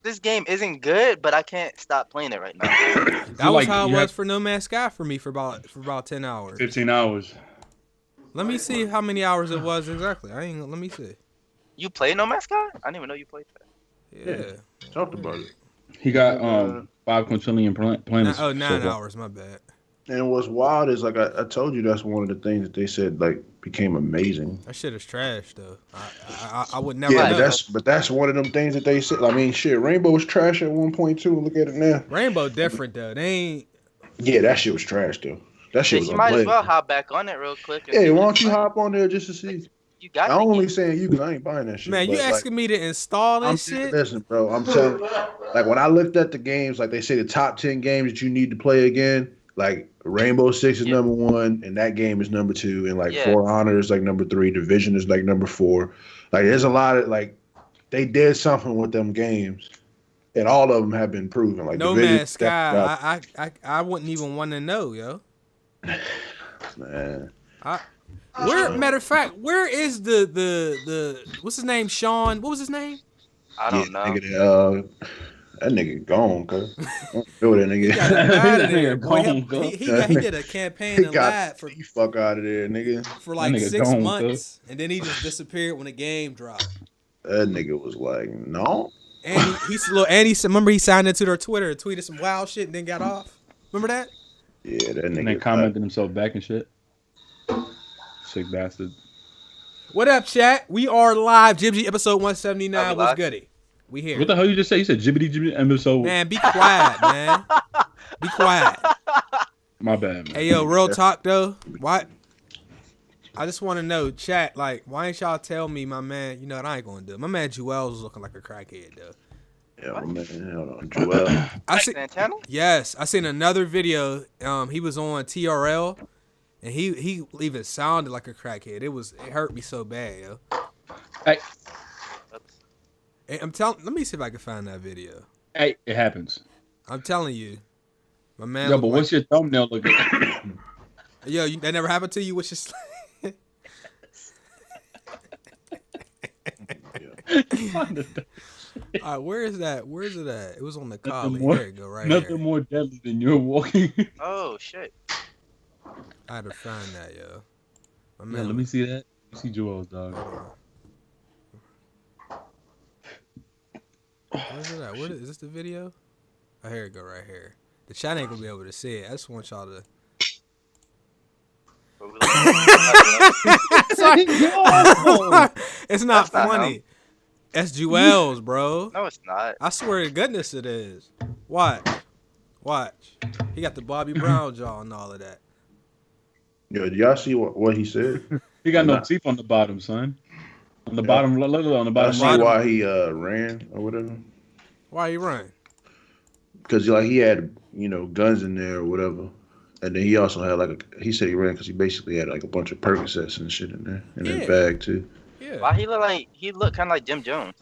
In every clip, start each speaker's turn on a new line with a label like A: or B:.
A: this game isn't good, but I can't stop playing it right now.
B: That was how it was for No Man's Sky for me for about 10 hours.
C: 15 hours.
B: Let me see how many hours it was exactly. Let me see.
A: You play No Man's Sky? I didn't even know you played that.
B: Yeah.
D: Talked about it.
C: He got 5 quintillion planets.
B: 9 hours, my bad.
D: And what's wild is like I told you that's one of the things that they said like became amazing.
B: That shit is trash though. I would never.
D: Yeah,
B: know.
D: that's one of them things that they said. I mean, shit, Rainbow was trash at one point too. Look at it now.
B: Rainbow different though. They ain't.
D: Yeah, that shit was trash though. That shit was.
A: You might as well hop back on it real quick.
D: Yeah, why don't you hop on there just to see?
A: You got.
D: I'm only saying you because I ain't buying that shit.
B: Man, you asking me to install this shit?
D: Listen, bro, I'm telling you, like when I looked at the games, like they say the top 10 games that you need to play again, like Rainbow Six is number 1, and that game is number 2, and like For Honor is like number 3, Division is like number 4. Like there's a lot of like they did something with them games, and all of them have been proven. Like
B: No Man's Sky, I wouldn't even want to know, yo.
D: Man.
B: Matter of fact, where is the what's his name? Sean. What was his name?
A: I don't know.
D: Nigga, that nigga gone, cuz. Know that nigga.
B: He got out of there, boy. He did a campaign in Lab for
D: fuck out of there, nigga.
B: For like 6 months, and then he just disappeared when the game dropped.
D: That nigga was like, no.
B: And he remember he signed into their Twitter, tweeted some wild shit, and then got off. Remember that?
D: Yeah, that nigga.
C: And then commented himself back and shit. Sick bastard.
B: What up, chat? We are live. GMG episode 179. What's goody? We here.
C: What the hell you just say? You said jibbity episode.
B: Man, be quiet, man. Be quiet.
C: My bad, man.
B: Hey, yo, real talk, though. What? I just want to know, chat, like, why ain't y'all tell me, my man, you know what I ain't going to do? My man Joel was looking like a crackhead, though.
D: Yeah, my man, hold on, Joel.
B: Yes, I seen another video. He was on TRL. And he even sounded like a crackhead. It hurt me so bad, yo.
C: Hey,
B: let me see if I can find that video.
C: Hey, it happens.
B: I'm telling you, my man.
C: Yo, but what's your thumbnail looking like?
B: Yo, that never happened to you? What's just all right, where is that? Where is it at? It was on the collie. There you go, right
C: nothing
B: here.
C: More deadly than you're walking.
A: Oh shit.
B: I had to find that, yo.
C: Man, let me see that. Let me see Joel's dog.
B: Where's it at? Is this the video? Oh, here it go, right here. The chat ain't gonna be able to see it. I just want y'all to. It's not funny. It's Joel's, bro.
A: No, it's not.
B: I swear to goodness it is. Watch. He got the Bobby Brown jaw and all of that.
D: Yo, did y'all see what he said?
C: He got no teeth on the bottom, son. On the bottom, look on the bottom.
D: I see why he ran or whatever.
B: Why he ran?
D: Because like he had guns in there or whatever, and then he also had he said he ran because he basically had like a bunch of Percocets and shit in there in his bag too.
B: Yeah.
A: Why he looked kind of like Jim Jones.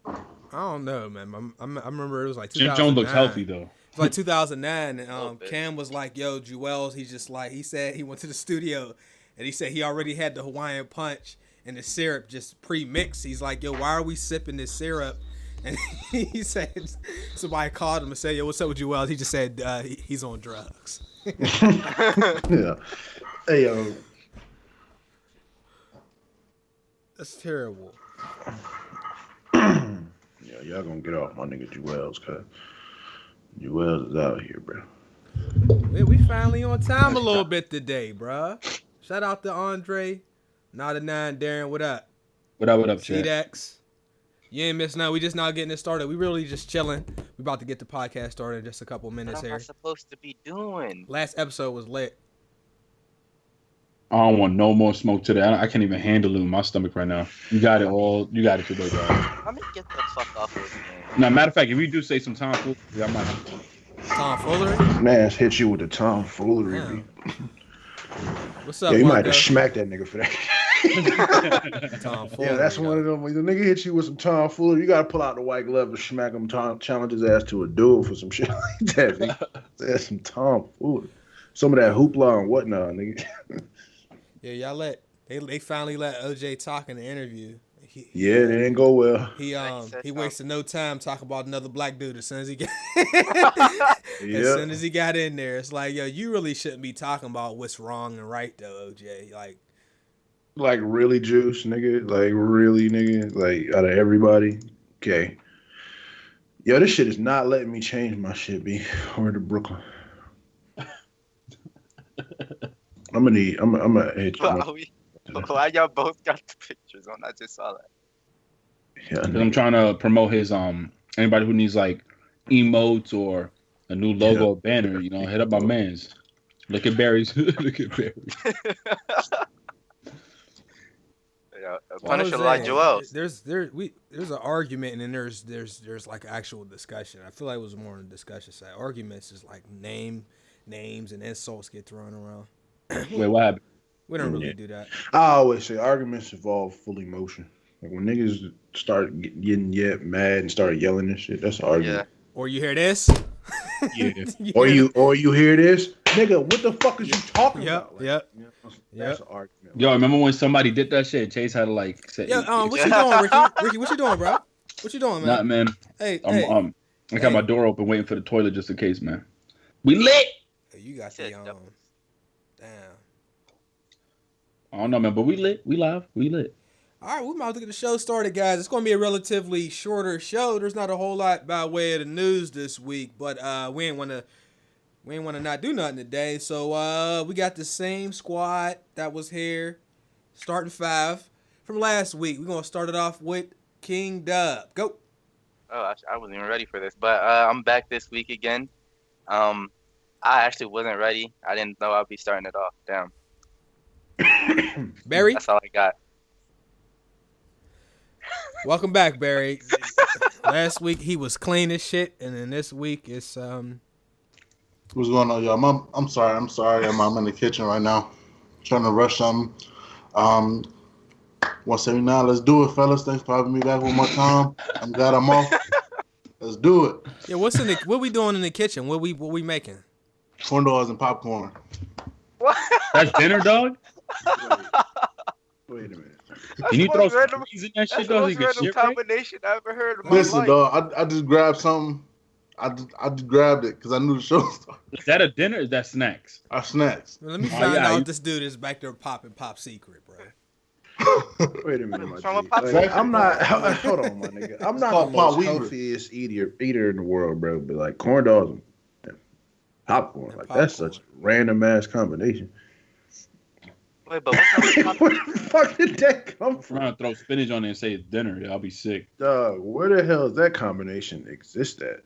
B: I don't know, man. I remember it was like 2009.
C: Jim Jones looks healthy though.
B: It was like 2009, and Cam was like, "Yo, Joel's." He's just like he said he went to the studio, and he said he already had the Hawaiian Punch and the syrup just pre-mixed. He's like, "Yo, why are we sipping this syrup?" And he said somebody called him and said, "Yo, what's up with Joel's?" He just said he's on drugs.
D: Yeah. Hey, yo.
B: That's terrible.
D: Yeah, y'all gonna get off my nigga Joel's, cuz Joel's is out here, bro.
B: Man, we finally on time a little bit today, bro. Shout out to Andre, Not a 9, Darren. What up?
C: What up, chat?
B: CDX. You ain't missing out. We just now getting it started. We really just chilling. We about to get the podcast started in just a couple minutes here.
A: What am I supposed to be doing?
B: Last episode was lit.
C: I don't want no more smoke today. I can't even handle it in my stomach right now. You got it today, dog.
A: Let me get the fuck off of this game.
C: Now, matter of fact, if you do say some tomfoolery, I might.
B: Tomfoolery?
D: Man, hit you with the tomfoolery. Yeah.
B: What's up?
D: Yeah, you might have smacked that nigga for that.
B: Tomfoolery.
D: Yeah, that's one of them. When the nigga hits you with some tomfoolery, you gotta pull out the white glove and smack him. Challenge his ass to a duel for some shit like that. That's some tomfoolery. Some of that hoopla and whatnot, nigga.
B: Yeah, they finally let OJ talk in the interview.
D: Yeah, it didn't go well.
B: He wasted no time talking about another black dude as soon as he got
D: Yeah.
B: as soon as he got in there. It's like, yo, you really shouldn't be talking about what's wrong and right though, OJ.
D: Like really, Juice, nigga. Like really, nigga. Like out of everybody. Okay. Yo, this shit is not letting me change my shit, B. Over to Brooklyn. I'm gonna hit you.
A: Why y'all both got the pictures on? I just saw that.
C: Yeah, I'm trying to promote his anybody who needs like emotes or a new logo or banner, you know, hit up my man's. Look at Barry's. Look at Barry's.
A: Punisher like Joel.
B: There's an argument and then there's like actual discussion. I feel like it was more on the discussion side. Arguments is like names and insults get thrown around.
C: Wait, what happened?
B: We don't really do that.
D: I always say arguments involve full emotion. Like when niggas start getting mad and start yelling and shit, that's an argument.
A: Yeah.
B: Or you hear this?
D: Yeah. Or you hear this? Nigga, what the fuck is you talking about? Like,
B: Yep.
D: That's an argument.
C: Yo, remember when somebody did that shit? Chase had to like say,
B: what you doing, Ricky? Ricky, what you doing, bro? What you doing, man?
C: Nah, man.
B: Hey,
C: I got my door open waiting for the toilet just in case, man. We lit.
B: Hey, you got the damn.
C: I don't know, man, but we lit. We live. We lit.
B: All right, we're about to get the show started, guys. It's going to be a relatively shorter show. There's not a whole lot by way of the news this week, but we ain't want to not do nothing today. So we got the same squad that was here, starting 5 from last week. We're going to start it off with King Dub. Go.
A: Oh, I wasn't even ready for this, but I'm back this week again. I actually wasn't ready. I didn't know I'd be starting it off. Damn.
B: Barry?
A: That's all I got.
B: Welcome back, Barry. Last week he was clean as shit, and then this week it's
E: What's going on, y'all? I'm sorry. I'm in the kitchen right now, trying to rush something. 179. Let's do it, fellas. Thanks for having me back one more time. I'm glad I'm off. Let's do it.
B: Yeah, what we doing in the kitchen? What we making?
E: Corn dogs and popcorn.
A: What?
C: That's dinner, dog?
D: Wait a minute.
C: Can you throw some cheese in that shit, dog?
A: That's the most random combination I ever heard of my
E: Listen,
A: life.
E: dog, I just grabbed something. I just grabbed it because I knew the show started.
C: Is that a dinner or is that snacks?
E: Our snacks.
B: Well, let me find out if this dude is back there popping pop secret, bro.
D: Wait a minute, my
A: From a
D: G.
A: pop
D: Like, I'm not. Hold on, my nigga. I'm not the
E: Paul
D: most
E: Weaver.
D: healthiest eater in the world, bro. But like corn dogs and popcorn, like that's such a random ass combination.
A: Wait, but what's up
D: Where the fuck did that come
C: I'm
D: from?
C: trying to throw spinach on it and say it's dinner. Yeah, I'll be sick.
D: Dog, where the hell does that combination exist at?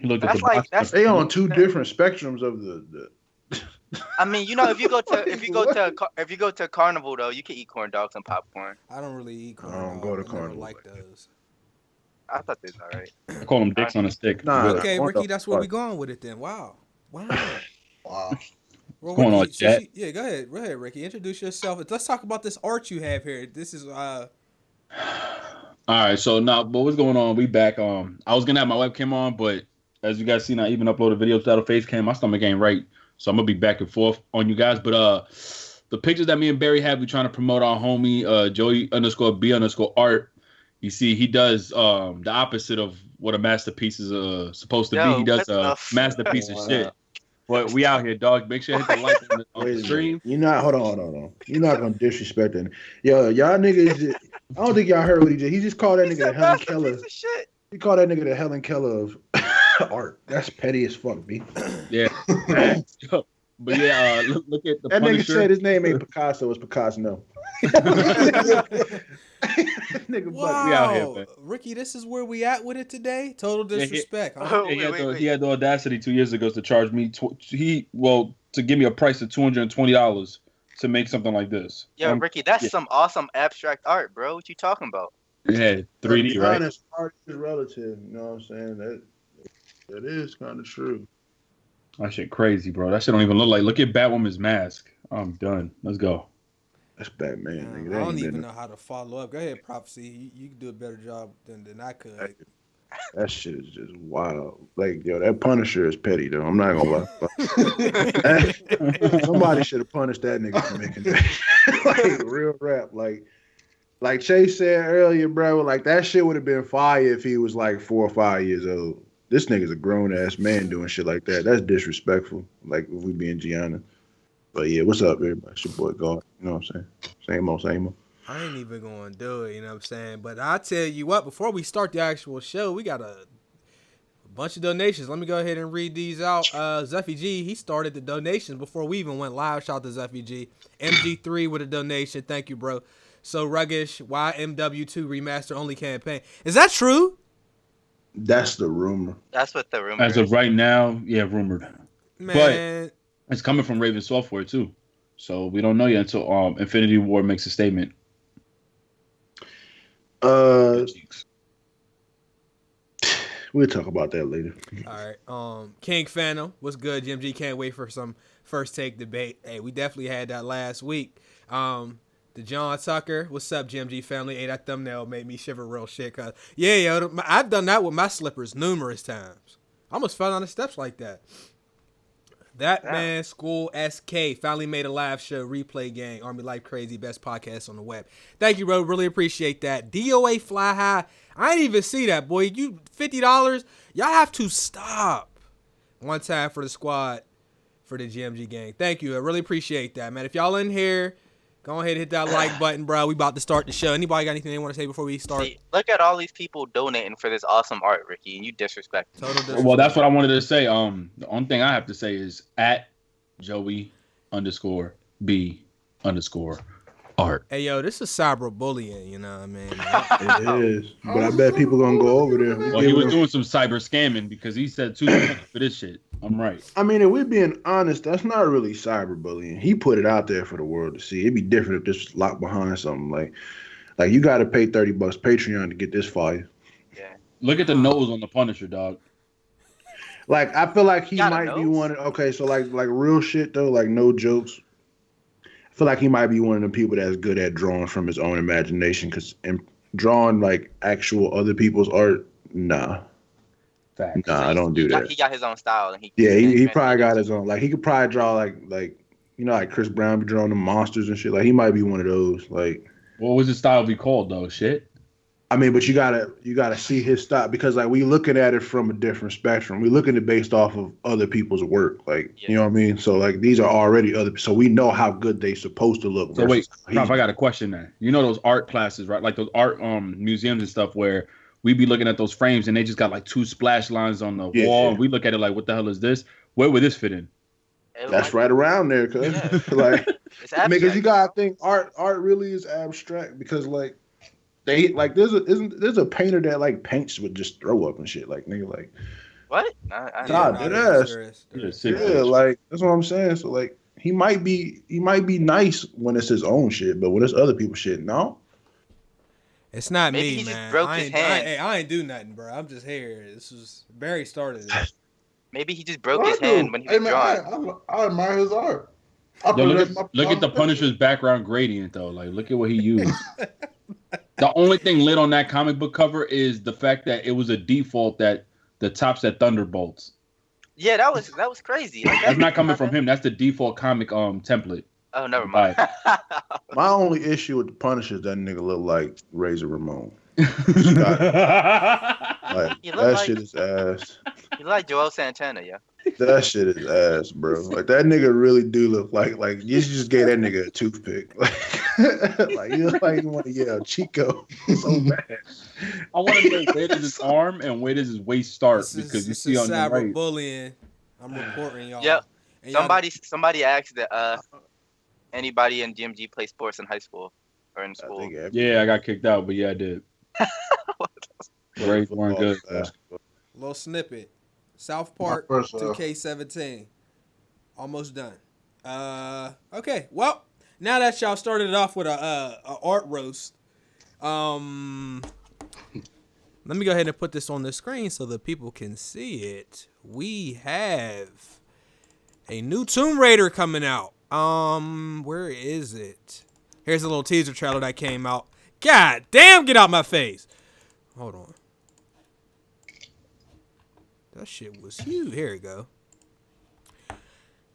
C: You look at
A: That's
C: the
A: like-
C: box.
A: that's-
D: They on two different spectrums of the
A: I mean, you know, if you go to Carnival though, you can eat corn dogs and popcorn.
B: I don't really eat corn
D: I don't
B: dogs.
D: go to
B: I never
D: Carnival
B: like
D: like that.
B: those.
A: I thought they was alright.
C: I call them dicks on a stick.
D: Nah,
C: Good.
B: Okay,
D: corn
B: Ricky,
D: dogs
B: that's where we
D: fuck.
B: going with it then. Wow.
E: Wow.
B: Well,
C: What's going on,
B: Ricky,
C: chat?
B: yeah, go ahead, Ricky. Introduce yourself. Let's talk about this art you have here. This is
C: All right, so now, but what's going on? We back. I was gonna have my webcam on, but as you guys seen, I even uploaded videos without a face cam. My stomach ain't right, so I'm gonna be back and forth on you guys. But the pictures that me and Barry have, we trying to promote our homie Joey_B_art. You see, he does the opposite of what a masterpiece is supposed to be. He does a masterpiece of shit. But we out here, dog. Make sure you hit the like on the stream.
D: You're not. Hold on. You're not gonna disrespect that. Yo, y'all niggas. I don't think y'all heard what he did. He just called that nigga the Helen Keller.
A: Piece of shit.
D: He called that nigga the Helen Keller of art. That's petty as fuck, B.
C: Yeah. But yeah, look at the
D: That nigga
C: Punisher.
D: said his name ain't Picasso. It's Picasso. No. Nigga,
B: wow.
C: We out here, man.
B: Ricky, this is where we at with it today. Total disrespect. Huh?
A: Oh,
C: He had the audacity 2 years ago to charge me to give me a price of $220 to make something like this.
A: Yo, Ricky, that's some awesome abstract art, bro. What you talking about?
C: Yeah, 3D,
D: be
C: right?
D: honest, art is relative. You know what I'm saying? That is kind of true.
C: That shit crazy, bro. That shit don't even look at Batwoman's mask. I'm done. Let's go.
D: That's Batman, nigga.
B: I
D: That
B: don't
D: ain't
B: even
D: been-
B: know how to follow up. Go ahead, Prophecy. You can do a better job than I could.
D: That shit is just wild. Like, yo, that Punisher is petty, though. I'm not gonna lie. Somebody should have punished that nigga for making that. Like, real rap. Like, Like Chase said earlier, bro, like that shit would have been fire if he was like 4 or 5 years old. This nigga's a grown ass man doing shit like that. That's disrespectful. Like if we being Gianna. But yeah, what's up, everybody? It's your boy God. You know what I'm saying? Same old, same old.
B: I ain't even gonna do it, you know what I'm saying? But I tell you what, before we start the actual show, we got a bunch of donations. Let me go ahead and read these out. Zeffy G, he started the donations before we even went live. Shout out to Zeffy G. MG3 with a donation. Thank you, bro. So Ruggish, YMW2 remaster only campaign. Is that true?
D: That's the rumor.
A: That's what the rumor
C: As of right now, yeah, rumored.
B: Man.
C: But it's coming from Raven Software too. So we don't know yet until Infinity War makes a statement.
D: We'll talk about that later.
B: All right. King Phantom, what's good? GMG can't wait for some first take debate. Hey, we definitely had that last week. The John Tucker, what's up, GMG family? Hey, that thumbnail made me shiver real shit. Cause yo, I've done that with my slippers numerous times. I almost fell down the steps like that. That man, School SK, finally made a live show, replay gang, Army Life Crazy, best podcast on the web. Thank you, bro. Really appreciate that. DOA Fly High. I didn't even see that, boy. You $50? Y'all have to stop. One time for the squad, for the GMG gang. Thank you. I really appreciate that, man. If y'all in here, go ahead and hit that like button, bro. We about to start the show. Anybody got anything they want to say before we start?
A: See, look at all these people donating for this awesome art, Ricky, and you disrespect them.
B: Total disrespect.
C: Well, that's what I wanted to say. The only thing I have to say is at Joey_B_art.
B: Hey, yo, this is cyberbullying, you know what I mean?
D: It is. But I bet people gonna go over there.
C: Well, he was doing some cyber scamming because he said 2 for this shit. I'm right.
D: I mean, if we're being honest, that's not really cyberbullying. He put it out there for the world to see. It'd be different if this was locked behind something. Like you got to pay $30 Patreon to get this fire.
A: Yeah.
C: Look at the nose on the Punisher, dog.
D: Like I feel like he might be one. Okay, so like real shit though, like no jokes. I feel like he might be one of the people that's good at drawing from his own imagination. Because drawing like actual other people's art, nah.
C: Facts.
D: Nah, I don't do that.
A: He got his own style, and
D: he probably got his own. Like he could probably draw like like Chris Brown be drawing the monsters and shit. Like he might be one of those. Like
C: what was his style be called though? Shit.
D: I mean, but you gotta see his style because like we looking at it from a different spectrum. We looking at it based off of other people's work. Like you know what I mean. So like these are already other. So we know how good they supposed to look.
C: So wait, Prof, I got a question now. You know those art classes, right? Like those art museums and stuff where we be looking at those frames and they just got like 2 splash lines on the wall. And we look at it like, what the hell is this? Where would this fit in?
D: That's right around there, cause like, because you gotta think art really is abstract because like they like there's a painter that like paints with just throw up and shit like nigga like
A: what?
D: Yeah, like that's what I'm saying. So like he might be nice when it's his own shit, but when it's other people's shit, no.
B: It's not
A: Maybe
B: me,
A: he
B: man.
A: just broke his hand.
B: I ain't do nothing, bro. I'm just here. This was Barry started it.
A: Maybe he just broke his hand when he was drawing.
E: I admire his art.
C: Look at the Punisher's background gradient though. Like, look at what he used. The only thing lit on that comic book cover is the fact that it was a default that the top said Thunderbolts.
A: Yeah, that was crazy. Like,
C: that's not coming from him. That's the default comic template.
A: Oh, never mind.
D: My only issue with the Punisher is that nigga look like Razor Ramon. Shit is ass.
A: You like Joel Santana, yeah.
D: That shit is ass, bro. Like that nigga really do look like you just gave that nigga a toothpick. Like you look like you want to yell Chico so bad.
C: I want to know where does his arm and where does his waist start because you see on the right.
B: Cyberbullying. I'm reporting y'all.
A: Yep. Somebody asked that anybody in GMG play sports in high school or in school.
C: Yeah, I got kicked out, but yeah, I did. Grades weren't good.
B: Little snippet. South Park 2K17. Almost done. Okay. Well, now that y'all started it off with a art roast, let me go ahead and put this on the screen so that people can see it. We have a new Tomb Raider coming out. Where is it? Here's a little teaser trailer that came out. God damn, get out my face. Hold on. That shit was huge. Here we go.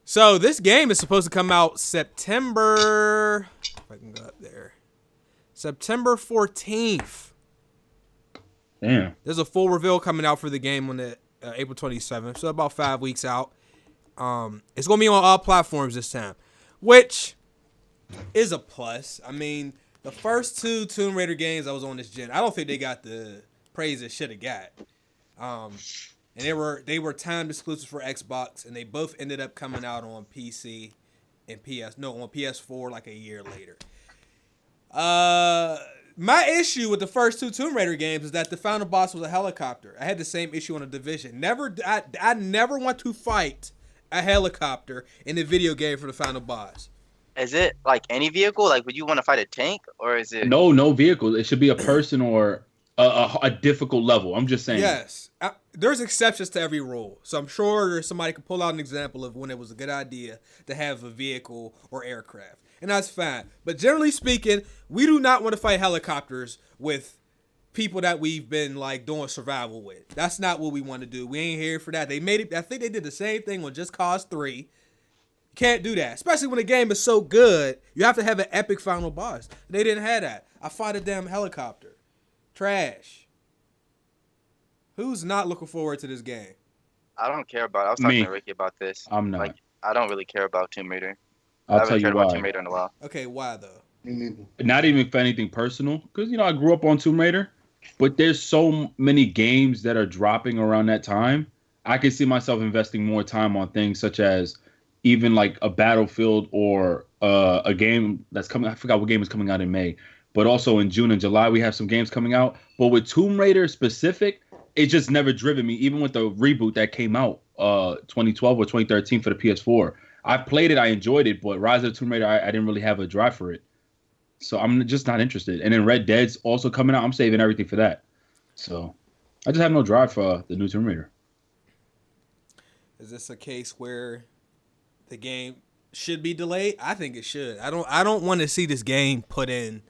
B: So this game is supposed to come out September. If I can go up there. September 14th.
C: Damn.
B: There's a full reveal coming out for the game on the April 27th, so about 5 weeks out. It's going to be on all platforms this time, which is a plus. I mean, the first 2 Tomb Raider games I was on this gen, I don't think they got the praise it should have got. And they were timed exclusives for Xbox, and they both ended up coming out on PC and on PS4 like a year later. My issue with the first 2 Tomb Raider games is that the final boss was a helicopter. I had the same issue on The Division. I never want to fight a helicopter in a video game for the final boss.
A: Is it like any vehicle? Like, would you want to fight a tank, or is it?
C: No vehicle. It should be a person or a difficult level. I'm just saying.
B: Yes. There's exceptions to every rule. So I'm sure somebody could pull out an example of when it was a good idea to have a vehicle or aircraft. And that's fine. But generally speaking, we do not want to fight helicopters with people that we've been like doing survival with. That's not what we want to do. We ain't here for that. They made it. I think they did the same thing on Just Cause 3. You can't do that. Especially when the game is so good. You have to have an epic final boss. They didn't have that. I fought a damn helicopter. Trash. Who's not looking forward to this game?
A: I don't care about it. I was talking to Ricky about this.
C: I'm not.
A: Like, I don't really care about Tomb Raider.
C: I'll tell you why.
A: About Tomb Raider in a while.
B: Okay, why though?
C: Not even for anything personal, because I grew up on Tomb Raider, but there's so many games that are dropping around that time. I can see myself investing more time on things such as even like a Battlefield or a game that's coming. I forgot what game is coming out in May, but also in June and July we have some games coming out. But with Tomb Raider specific, it just never driven me. Even with the reboot that came out 2012 or 2013 for the PS4, I played it, I enjoyed it, but Rise of the Tomb Raider, I didn't really have a drive for it. So I'm just not interested. And then Red Dead's also coming out. I'm saving everything for that. So I just have no drive for the new Tomb Raider.
B: Is this a case where the game should be delayed? I think it should. I don't want to see this game put in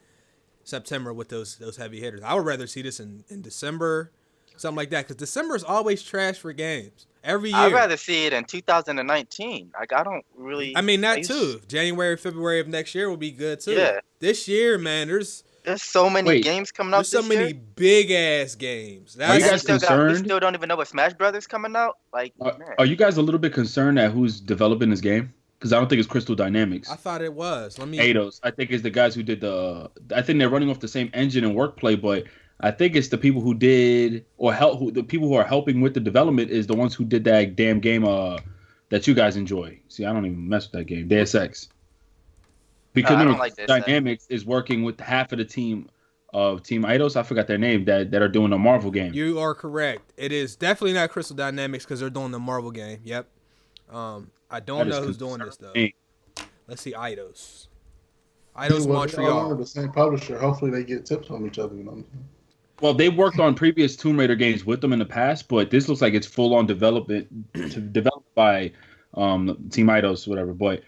B: September with those heavy hitters. I would rather see this in December, something like that, because December is always trash for games. Every year.
A: I'd rather see it in 2019. Like, I don't really...
B: I mean, that too. January, February of next year will be good too.
A: Yeah.
B: This year, man, there's
A: so many games coming up this year.
B: There's so many big-ass games.
C: Are you guys concerned?
A: We still don't even know what Smash Brothers coming out. Like,
C: are you guys a little bit concerned at who's developing this game? Because I don't think it's Crystal Dynamics.
B: I thought it was.
C: Eidos. I think it's the guys who did I think they're running off the same engine and workplay, but I think it's the people who did the people who are helping with the development is the ones who did that damn game that you guys enjoy. See, I don't even mess with that game, Deus Ex. Because Dynamics is working with half of the team of Team Eidos. I forgot their name that are doing a Marvel game.
B: You are correct. It is definitely not Crystal Dynamics because they're doing the Marvel game. Yep. I don't know who's doing this though. Let's see, Eidos. Eidos Montreal.
E: The same publisher. Hopefully they get tips from each other.
C: Well, they worked on previous Tomb Raider games with them in the past, but this looks like it's full-on development developed by Team Eidos, whatever. But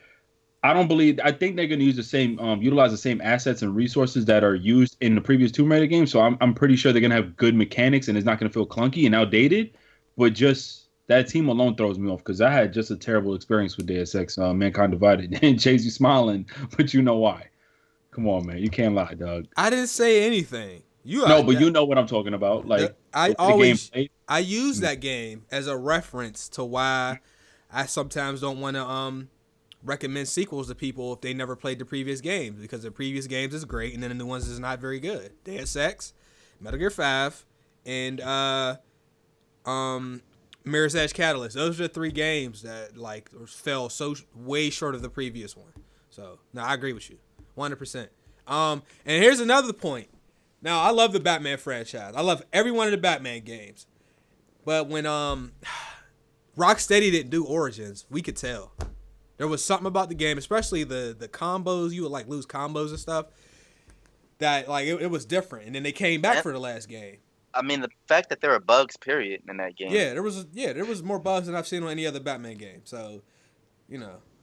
C: I think they're going to use the same, utilize the same assets and resources that are used in the previous Tomb Raider games. So I'm pretty sure they're going to have good mechanics and it's not going to feel clunky and outdated. But just that team alone throws me off because I had just a terrible experience with Deus Ex, Mankind Divided. And Chase, you smiling, but you know why. Come on, man. You can't lie, dog.
B: I didn't say anything.
C: You know what I'm talking about. Like
B: I use that game as a reference to why I sometimes don't want to recommend sequels to people if they never played the previous games because the previous games is great and then the new ones is not very good. Deus Ex, Metal Gear 5, and Mirror's Edge Catalyst. Those are the 3 games that like fell so way short of the previous one. So no, I agree with you, 100%. And here's another point. Now, I love the Batman franchise. I love every one of the Batman games. But when Rocksteady didn't do Origins, we could tell. There was something about the game, especially the combos. You would like lose combos and stuff. That like it was different. And then they came back for the last game.
A: I mean, the fact that there were bugs, period, in that game.
B: Yeah, there was more bugs than I've seen on any other Batman game. So, I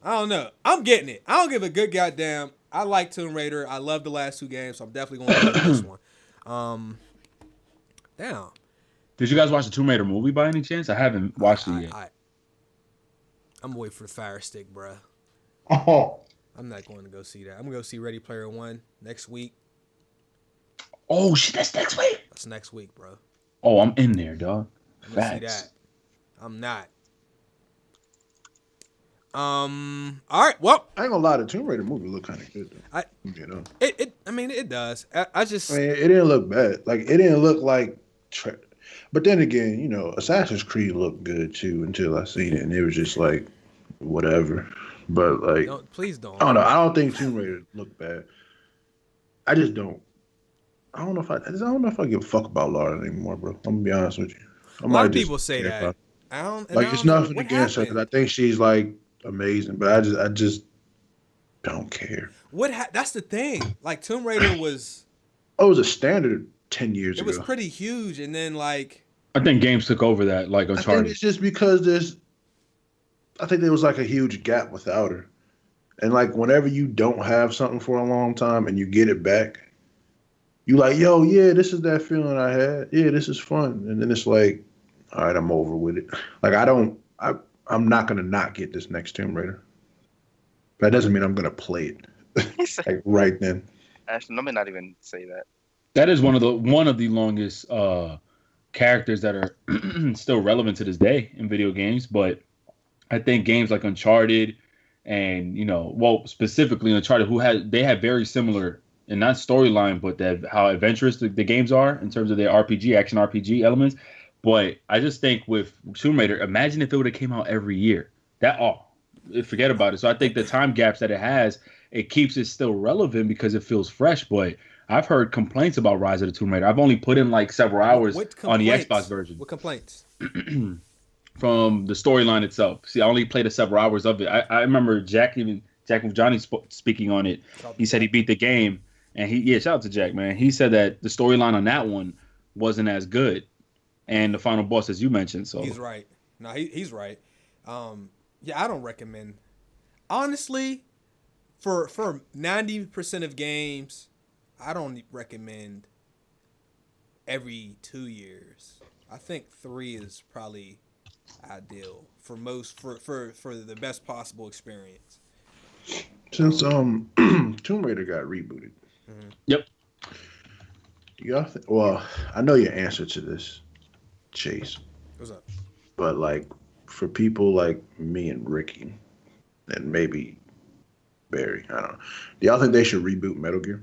B: don't know. I'm getting it. I don't give a good goddamn. I like Tomb Raider. I love the last 2 games, so I'm definitely going to play this one. Damn.
C: Did you guys watch the Tomb Raider movie by any chance? I haven't watched it yet.
B: I'm waiting for the Fire Stick, bruh.
E: Oh.
B: I'm not going to go see that. I'm going to go see Ready Player One next week.
C: Oh shit, that's next week.
B: That's next week, bro.
C: Oh, I'm in there, dog.
B: I'm gonna see that. I'm not. All right. Well,
D: I ain't gonna lie, the Tomb Raider movie looked kind of good though.
B: I mean, it does. I just.
D: I mean, it didn't look bad. Like it didn't look like. But then again, you know, Assassin's Creed looked good too until I seen it, and it was just like, whatever. But like,
B: please don't.
D: I don't know. I don't think Tomb Raider looked bad. I just don't. I don't know if I give a fuck about Lara anymore, bro. I'm gonna be honest with you.
B: A lot of people say that. I don't.
D: It's nothing against her because I think she's like amazing, but I just don't care.
B: That's the thing. Like Tomb Raider was.
D: Oh, it was a standard 10 years ago.
B: It was pretty huge, and then like.
C: I think games took over that, like Uncharted.
D: I think it's just because I think there was like a huge gap without her, and like whenever you don't have something for a long time and you get it back, you like, yo, yeah, this is that feeling I had. Yeah, this is fun, and then it's like, all right, I'm over with it. Like I'm not gonna not get this next Tomb Raider. That doesn't mean I'm gonna play it. Like right then.
A: Actually, let me not even say that.
C: That is one of the longest characters that are still relevant to this day in video games. But I think games like Uncharted and specifically Uncharted, they have very similar, and not storyline, but how adventurous the games are in terms of their action RPG elements. But I just think with Tomb Raider, imagine if it would have came out every year. Forget about it. So I think the time gaps that it has, it keeps it still relevant because it feels fresh. But I've heard complaints about Rise of the Tomb Raider. I've only put in like several hours on the Xbox version.
B: What complaints?
C: From the storyline itself. See, I only played several hours of it. I remember Jack with Johnny speaking on it. He said he beat the game, and shout out to Jack, man. He said that the storyline on that one wasn't as good, and the final boss, as you mentioned. So
B: he's right. No, he's right. I don't recommend. Honestly, for 90% of games, I don't recommend every 2 years. I think 3 is probably ideal for most for the best possible experience.
D: Since Tomb Raider got rebooted.
B: Mm-hmm.
C: Yep.
D: Well, I know your answer to this, Chase.
B: What's up?
D: But like for people like me and Ricky, and maybe Barry, I don't know. Do y'all think they should reboot Metal Gear?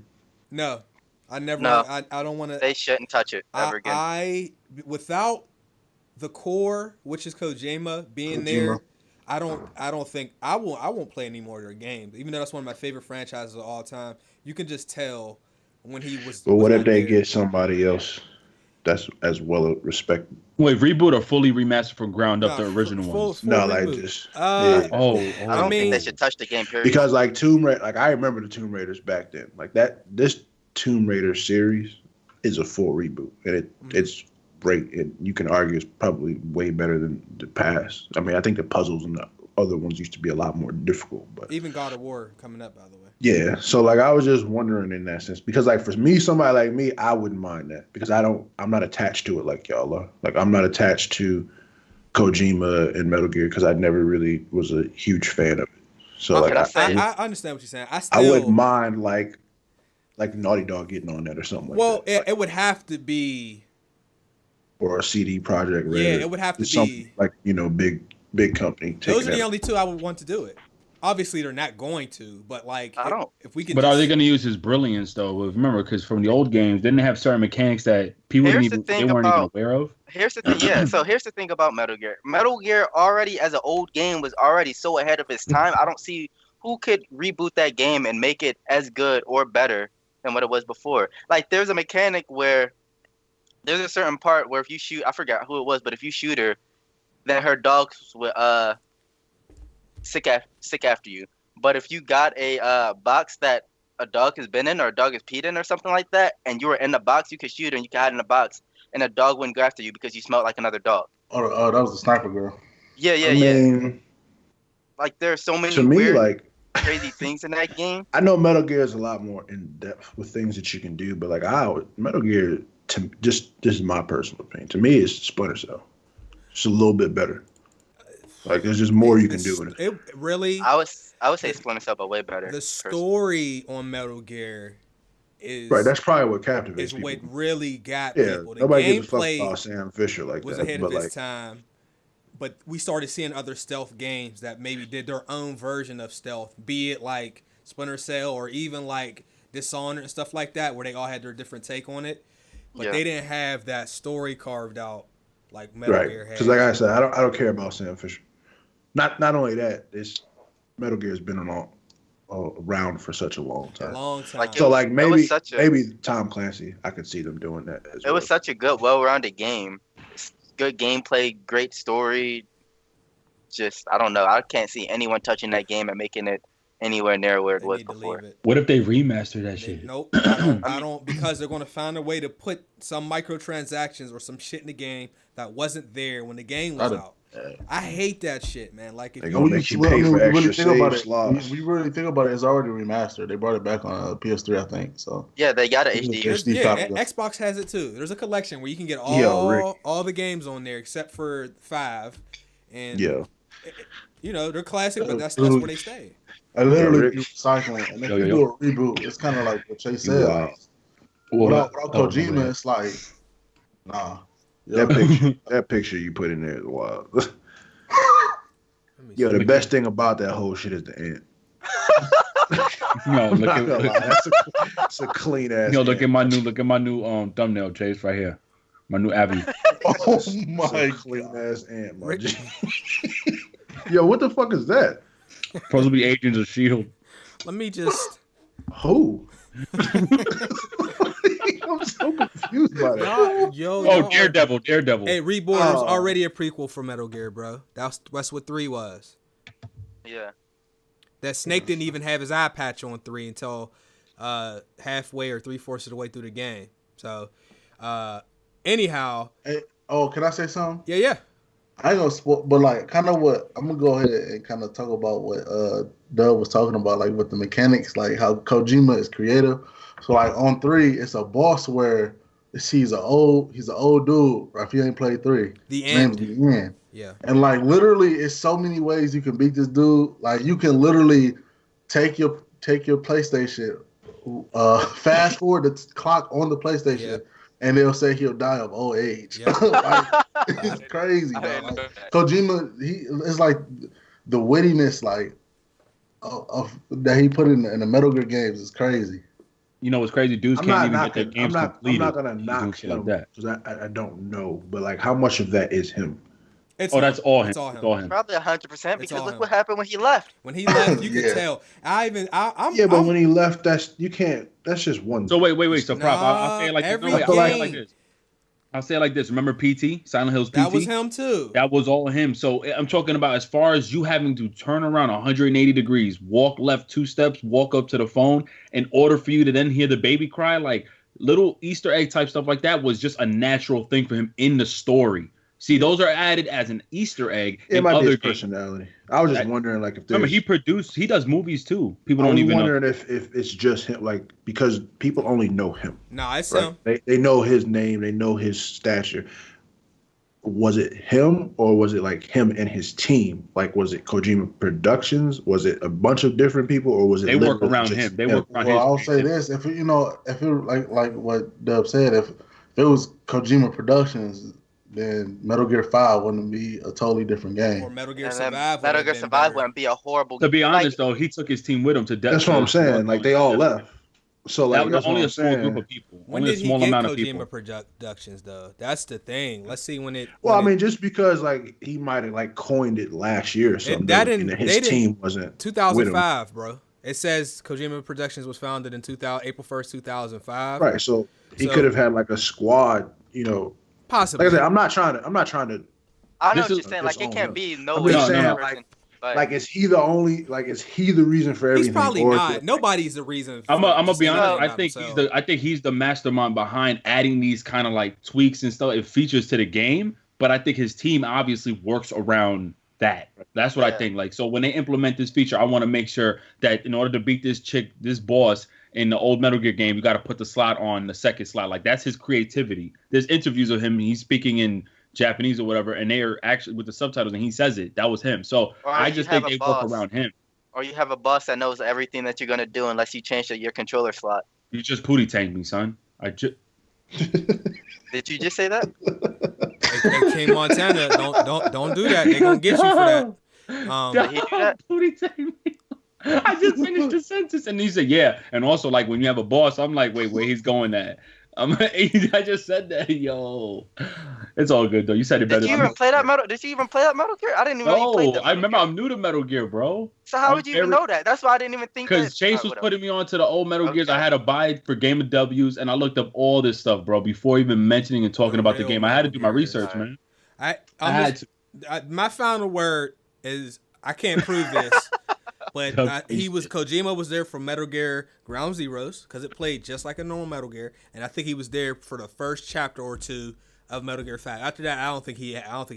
B: No, I never.
A: No,
B: I don't want to.
A: They shouldn't touch it ever again.
B: Without the core, which is Kojima being there, I don't think I won't play any more of their games. Even though that's one of my favorite franchises of all time, you can just tell when he was.
D: But what if they get somebody else that's as well respected?
C: Wait, reboot or fully remaster from ground up the original ones?
D: No, like
B: reboot.
D: just.
A: I don't think they should touch the game. Period.
D: Because like Tomb Raider, like I remember the Tomb Raiders back then. Like this Tomb Raider series is a full reboot, and it's great. And you can argue it's probably way better than the past. I mean, I think the puzzles and the other ones used to be a lot more difficult. But
B: even God of War coming up, by the way.
D: Yeah, so like I was just wondering in that sense because like for me, somebody like me, I wouldn't mind that because I'm not attached to it like y'all are. Like I'm not attached to Kojima and Metal Gear because I never really was a huge fan of it. So
B: okay,
D: like
B: I understand what you're saying.
D: I wouldn't mind like Naughty Dog getting on that or something like that.
B: Well, it would have to be.
D: Or a CD Projekt Red.
B: Yeah, it would have to be
D: like big company.
B: Those are the only two I would want to do it. Obviously, they're not going to, but like, if we can.
C: But are they going to use his brilliance though? Remember, because from the old ganes, didn't they have certain mechanics that people weren't even aware of?
A: Here's the thing, yeah. So here's the thing about Metal Gear. Metal Gear already, as an old game, was already so ahead of its time. I don't see who could reboot that game and make it as good or better than what it was before. Like, there's a mechanic where there's a certain part where if you shoot, I forgot who it was, but if you shoot her, then her dogs will sick after you. But if you got a box that a dog has been in or a dog has peed in or something like that, and you were in the box, you could shoot her and you could hide in the box, and a dog wouldn't go after you because you smelled like another dog.
E: Oh, that was the sniper girl.
A: Yeah. I mean, like there's so many weird, crazy things in that game.
D: I know Metal Gear is a lot more in depth with things that you can do, but like Metal Gear, this is my personal opinion. To me, it's Splinter Cell. It's a little bit better. Like there's just more you can do with it.
B: It really.
A: I would say Splinter Cell, but way better.
B: The story on Metal Gear is
D: right. That's probably what captivates
B: people.
D: What
B: really got people. The
D: nobody gives a fuck
B: gameplay
D: about Sam Fisher like
B: was
D: that.
B: ahead of its time. But we started seeing other stealth games that maybe did their own version of stealth, be it like Splinter Cell or even like Dishonored and stuff like that, where they all had their different take on it. But they didn't have that story carved out like Metal Gear had.
D: Because like I said, I don't care about Sam Fisher. Not only that, this Metal Gear has been around for such a long time. Maybe Tom Clancy, I could see them doing that as well.
A: It was such a good, well-rounded game. Good gameplay, great story. Just, I don't know. I can't see anyone touching that game and making it anywhere near where it was before.
C: What if they remaster that shit?
B: Nope. I don't, because they're going to find a way to put some microtransactions or some shit in the game that wasn't there when the game was out. I hate that shit, man. Like, if
D: you make you pay for extra save slots.
E: We really think about it, it's already remastered. They brought it back on PS3, I think. So
A: yeah, they got an HD.
B: Xbox has it too. There's a collection where you can get all the games on there except for 5, and they're classic, but that's where they stay.
E: I literally do recycling, and if you do a reboot, it's kind of like what Chase said. Without Kojima, it's like, nah.
D: That picture you put in there is wild. The best thing about that whole shit is the end.
C: No,
D: that's a clean ass.
C: Look at my new thumbnail, Chase, right here. My new avenue.
E: Oh my
D: clean ass ant, my G. Yo, what the fuck is that?
C: Supposed to be Agents of S.H.I.E.L.D.
B: Let me just.
D: Who? I'm so confused by that.
C: Daredevil.
B: Hey, Reborn's already a prequel for Metal Gear, bro. That's what 3 was.
A: Yeah.
B: That Snake didn't even have his eye patch on 3 until halfway or 3/4 of the way through the game. So, anyhow.
E: Hey, can I say something?
B: Yeah.
E: I ain't gonna spoil, but like, kind of what I'm gonna go ahead and kind of talk about what Doug was talking about, like with the mechanics, like how Kojima is creative. So like on 3, it's a boss where he's an old dude. Right? If you ain't played 3,
B: the
E: name's
B: end.
E: The End.
B: Yeah.
E: And like literally, it's so many ways you can beat this dude. Like you can literally take your PlayStation, fast forward the clock on the PlayStation. Yeah. And they'll say he'll die of old age. Yep. Like, it's crazy, though. Like, Kojima, it's like the wittiness, like of that he put in the Metal Gear games is crazy.
C: You know what's crazy? Dudes can't even get their games completed.
D: I'm not gonna knock him because I don't know, but like, how much of that is him?
C: That's all him. It's
A: all him. Probably 100% because look what happened when he left.
B: When he left, you could tell.
D: But when he left, that's just one.
C: So wait. So Prop, I'll say it like this. I'll say it like this. Remember PT? Silent Hill's PT?
B: That was him too.
C: That was all him. So I'm talking about as far as you having to turn around 180 degrees, walk left 2 steps, walk up to the phone in order for you to then hear the baby cry. Like little Easter egg type stuff like that was just a natural thing for him in the story. See, those are added as an Easter egg in other games.
D: Personality. I was just wondering, like, if there's...
C: Remember, he does movies too. People don't even know.
D: I'm wondering if it's just him, like, because people only know him.
B: No, it's him.
D: They know his name. They know his stature. Was it him, or was it, like, him and his team? Like, was it Kojima Productions? Was it a bunch of different people, or was it...
C: They work around him. They work around him.
E: Well, I'll say this. If it like what Dub said, if it was Kojima Productions... then Metal Gear 5 wouldn't be a totally different game.
B: Or Metal Gear Survive.
A: Metal Gear Survive wouldn't be a horrible game.
C: To be honest, though, he took his team with him to death.
D: That's what I'm saying. Like, they all left. So, like,
C: that's only a small group of people.
B: When did he get Kojima Productions, though? That's the thing. Let's see when it...
D: Well, I mean, just because, like, he might have, like, coined it last year or something. His team wasn't
B: 2005, bro. It says Kojima Productions was founded in April 1st, 2005.
D: Right, so he could have had, like, a squad,
B: Possibly.
D: Like I said, I'm not trying to.
A: I know what you're saying. Like, it can't be no.
D: Like, is he the only? Like, is he the reason for everything?
B: He's probably not. Nobody's the reason.
C: I'm gonna be honest. I think he's the mastermind behind adding these kind of like tweaks and stuff, and features to the game. But I think his team obviously works around that. That's what I think. Like, so when they implement this feature, I want to make sure that in order to beat this boss. In the old Metal Gear game, you got to put the slot on the second slot. Like, that's his creativity. There's interviews of him. He's speaking in Japanese or whatever, and they are actually with the subtitles, and he says it. That was him. So I just think they work around him.
A: Or you have a boss that knows everything that you're going to do unless you change your controller slot.
C: You just pootie tanked me, son.
A: Did you just say that?
B: Hey, King Montana, don't do that. They're gonna get you for that.
A: Did he do that?
C: Pootie tanked me. I just finished the sentence, and he said, "Yeah." And also, like when you have a boss, I'm like, "Wait, where he's going at?" I just said that, yo. It's all good though. You said it better.
A: Did you even play that Metal? Did you even play that Metal Gear? I didn't even know you played that.
C: I remember. I'm new to Metal Gear, bro.
A: So how would you even know that? That's why I didn't even think.
C: Because Chase was putting me on to the old Metal Gears. I had to buy it for Game of W's, and I looked up all this stuff, bro, before even mentioning and talking about the game. I had to do my research, man.
B: I had to. My final word is I can't prove this. But Kojima was there for Metal Gear Ground Zeroes because it played just like a normal Metal Gear, and I think he was there for the first chapter or two of Metal Gear 5. After that, I don't think he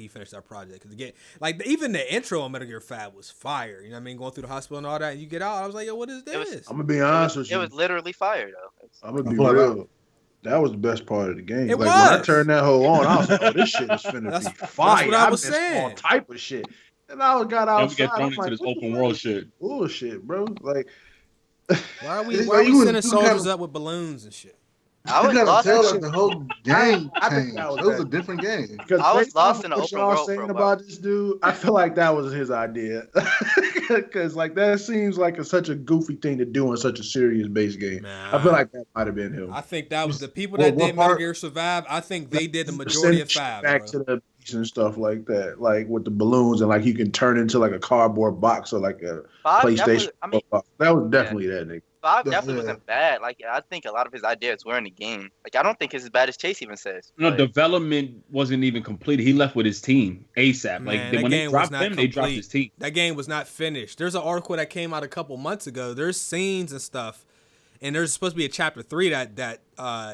B: finished that project. Cause again, like even the intro on Metal Gear 5 was fire. You know what I mean? Going through the hospital and all that, and you get out. I was like, yo, what is this?
D: I'm gonna be honest with you.
A: It was literally fire though.
D: I'm gonna be real. That was the best part of the game. When I turned that whole on, I was like, oh, this shit is finna be fire. That's
B: what I was saying.
D: All type of shit. And I got outside.
C: We get thrown into this open world shit.
D: Bullshit, bro. Like,
B: why are we sending soldiers up with balloons and shit?
E: I was lost in the whole game. It was a different game.
A: I was lost in the open world.
D: Saying about this dude, I feel like that was his idea. Because like that seems like such a goofy thing to do in such a serious base game. I feel like that might have been him.
B: I think that was the people that did Metal Gear Survive. I think they did the majority of 5.
D: Back to the beast and stuff like that, like with the balloons and like you can turn into like a cardboard box or like a PlayStation. That was definitely that nigga.
A: 5 definitely wasn't bad. Like I think a lot of his ideas were in the game. Like I don't think it's as bad as Chase even says.
C: No, development wasn't even completed. He left with his team ASAP.
B: Man,
C: like when they dropped him, they dropped his team.
B: That game was not finished. There's an article that came out a couple months ago. There's scenes and stuff, and there's supposed to be a chapter 3 that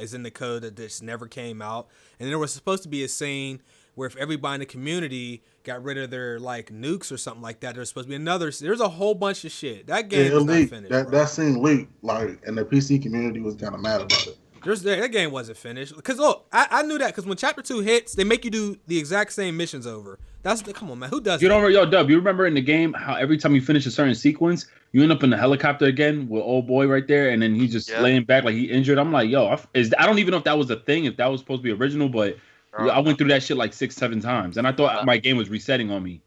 B: is in the code that just never came out. And there was supposed to be a scene where if everybody in the community got rid of their like nukes or something like that, there's supposed to be another. There's a whole bunch of shit. That game was not finished.
E: That scene leaked, like, and the PC community was kind of mad about it.
B: That game wasn't finished. Because look, I knew that because when Chapter 2 hits, they make you do the exact same missions over. Come on, man, who does?
C: Dub, you remember in the game how every time you finish a certain sequence, you end up in the helicopter again with old boy right there, and then he's just laying back like he injured. I'm like, yo, I don't even know if that was a thing, if that was supposed to be original, but. I went through that shit like 6-7 times, and I thought my game was resetting on me.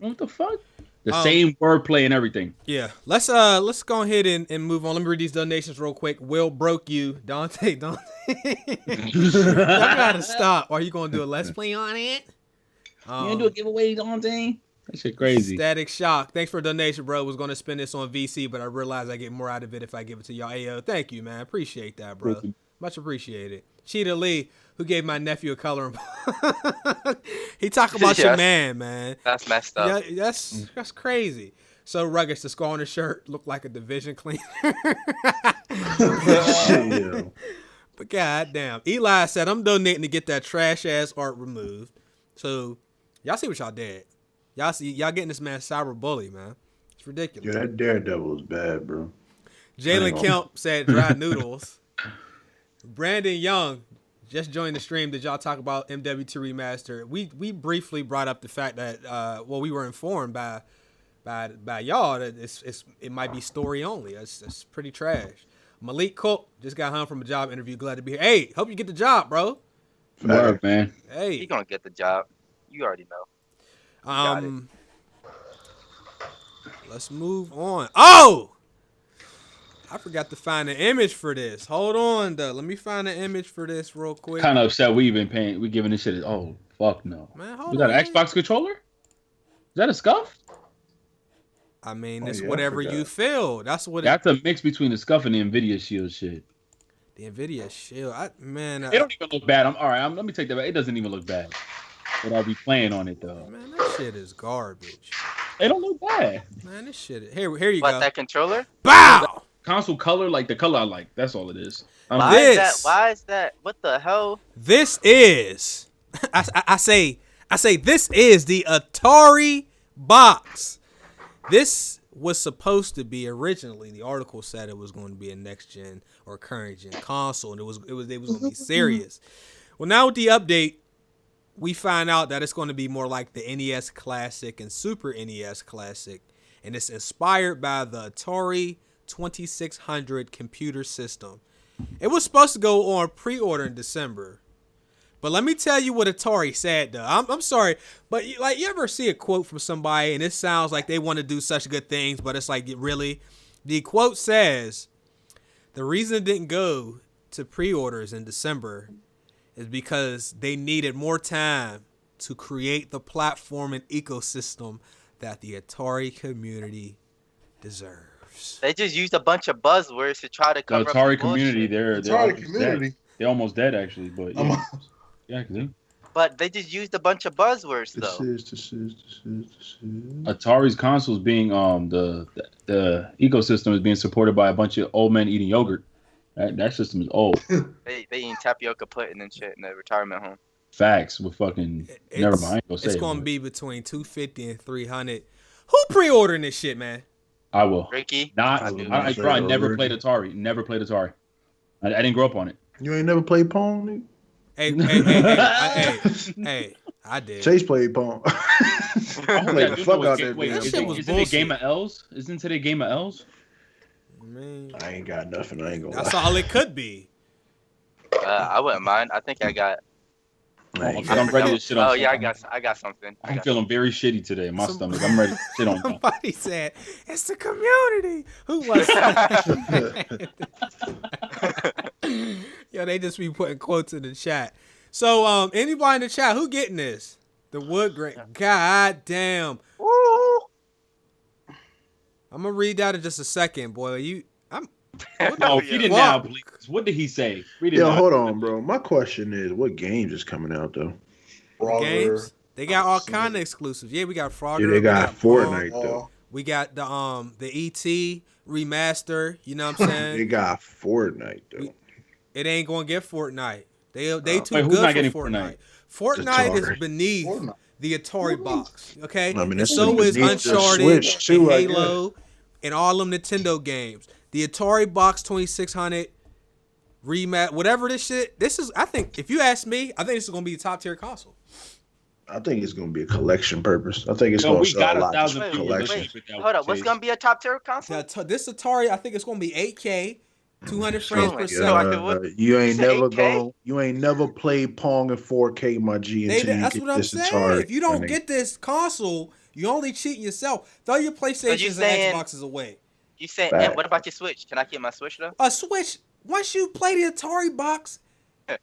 C: What the fuck? The same wordplay and everything.
B: Yeah, let's go ahead and move on. Let me read these donations real quick. Will broke you, Dante. I gotta stop. Are you gonna do a let's play on it?
C: You gonna do a giveaway, Dante? That shit crazy.
B: Static Shock. Thanks for a donation, bro. Was gonna spend this on VC, but I realized I get more out of it if I give it to y'all. Ayo, thank you, man. Appreciate that, bro. Much appreciated. Cheetah Lee, who gave my nephew a coloring book. He talk about your man.
A: That's messed up.
B: Yeah, that's crazy. So rugged, the scar on his shirt looked like a division cleaner. But goddamn, Eli said, I'm donating to get that trash ass art removed. So y'all see what y'all did. Y'all getting this man cyberbully, man. It's ridiculous.
D: Yeah, that Daredevil is bad, bro.
B: Jalen Kemp said dry noodles. Brandon Young just joined the stream. Did y'all talk about MW2 Remaster? We briefly brought up the fact that we were informed by y'all that it might be story only. It's pretty trash. Malik Cook just got home from a job interview. Glad to be here. Hey, hope you get the job, bro.
C: Work, man.
B: Hey,
A: he gonna get the job. You already know.
B: Let's move on. Oh, I forgot to find an image for this. Hold on, though. Let me find an image for this real quick.
C: Kind of upset we giving this shit. Oh, fuck no.
B: Man, hold on.
C: We got an Xbox controller? Is that a scuff?
B: I mean, it's whatever you feel. That's what.
C: That's a mix between the scuff and the Nvidia Shield shit.
B: The Nvidia Shield, it
C: don't even look bad. Let me take that back. It doesn't even look bad. But I'll be playing on it though.
B: Man, that shit is garbage.
C: It don't look bad.
B: Man, this shit. Here you go.
A: That controller?
B: Bow.
C: Console color, like the color I like. That's all it is.
A: Why is that? What the hell?
B: This is. I say this is the Ataribox. This was supposed to be originally. The article said it was going to be a next gen or current gen console, and it was going to be serious. Well, now with the update, we find out that it's going to be more like the NES Classic and Super NES Classic, and it's inspired by the Atari 2600 computer system. It was supposed to go on pre-order in December. But let me tell you what Atari said, though. I'm sorry, but you ever see a quote from somebody and it sounds like they want to do such good things, but it's like, really? The quote says, the reason it didn't go to pre-orders in December is because they needed more time to create the platform and ecosystem that the Atari community deserves.
A: They just used a bunch of buzzwords to try to cover
C: the Atari
A: up the
C: community.
A: bullshit.
C: They're almost dead actually, but yeah. Yeah,
A: but they just used a bunch of buzzwords though.
C: Atari's consoles being the ecosystem is being supported by a bunch of old men eating yogurt. That system is old.
A: They eating tapioca pudding and shit in the retirement home.
C: Facts with fucking. Never mind.
B: It's gonna be between $250 and $300. Who pre-ordering this shit, man?
C: I will.
A: Ricky.
C: I never played Atari. Never played Atari. I didn't grow up on it.
D: You ain't never played Pong, nigga?
B: Hey, I did.
D: Chase played Pong. I played the fuck out there.
C: Wait, isn't it a game of L's? Isn't it a game of L's?
B: Man,
D: I ain't got nothing. I ain't gonna
B: That's
D: lie.
B: all it could be.
A: I wouldn't mind. I think I got.
C: I'm ready to shit on.
A: Oh yeah, I got something.
C: I'm feeling very shitty today in my stomach. I'm ready to shit on.
B: Somebody said it's the community. Who was that? Yo, they just be putting quotes in the chat. So, anybody in the chat, who getting this? The wood grain. God damn.
A: Woo.
B: I'm gonna read that in just a second, boy.
C: No, read it now, please. What did he say? Read it now.
D: Hold on, bro. My question is, what games is coming out though?
B: Games. They got all kind of exclusives. Yeah, we got Frogger.
D: Yeah, they got Fortnite though.
B: We got the ET remaster. You know what I'm saying?
D: They got Fortnite though.
B: It ain't gonna get Fortnite. They too
C: Wait,
B: good for Fortnite. Fortnite is beneath the Atari box. Okay,
D: I mean,
B: and so is Uncharted,
D: too,
B: and Halo, and all them Nintendo games. The Atari Box 2600 remat, whatever this shit. This is, I think, if you ask me, I think this is gonna be a top tier console.
D: I think it's gonna be a collection purpose. I think it's gonna sell a lot.
A: Hold up, what's gonna be a top tier console?
B: This Atari, I think it's gonna be 8K. 200 frames per second.
D: You ain't never played Pong in 4K, my G.
B: That's what I'm saying. If you don't get this console, you only cheating yourself. Throw your PlayStations and Xboxes away.
A: You saying? And what about your Switch? Can I get my Switch though?
B: A Switch. Once you play the Atari box,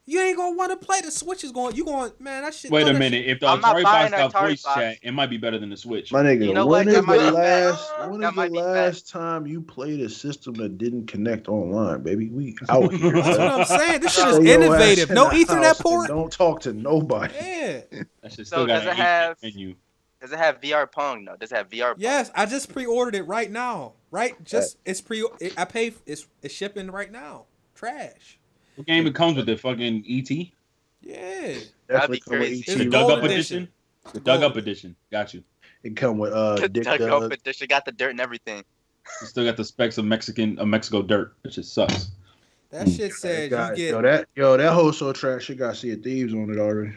B: you ain't gonna want to play the Switch. Man, that shit.
C: Wait a minute. If the Atari box got voice chat, it might be better than the Switch.
D: My nigga, when is the last time you played a system that didn't connect online, baby? We out here.
B: That's what I'm saying. This shit is innovative. No Ethernet port.
D: Don't talk to nobody.
B: Yeah.
C: That shit still got an menu.
A: Does it have VR Pong though? Does it have VR Pong?
B: Yes, I just pre-ordered it right now. Right? I pay. It's shipping right now. Trash.
C: What game it comes with? The fucking ET?
B: Yeah.
A: That'd be crazy.
C: The Dug Up Edition? The Dug Up Edition. Got you.
D: It come with
A: Dick Dug Up Edition. Got the dirt and everything.
C: You still got the specs of Mexico dirt. It just sucks.
B: That shit says you get
D: that whole so trash. You got to see a Thieves on it already.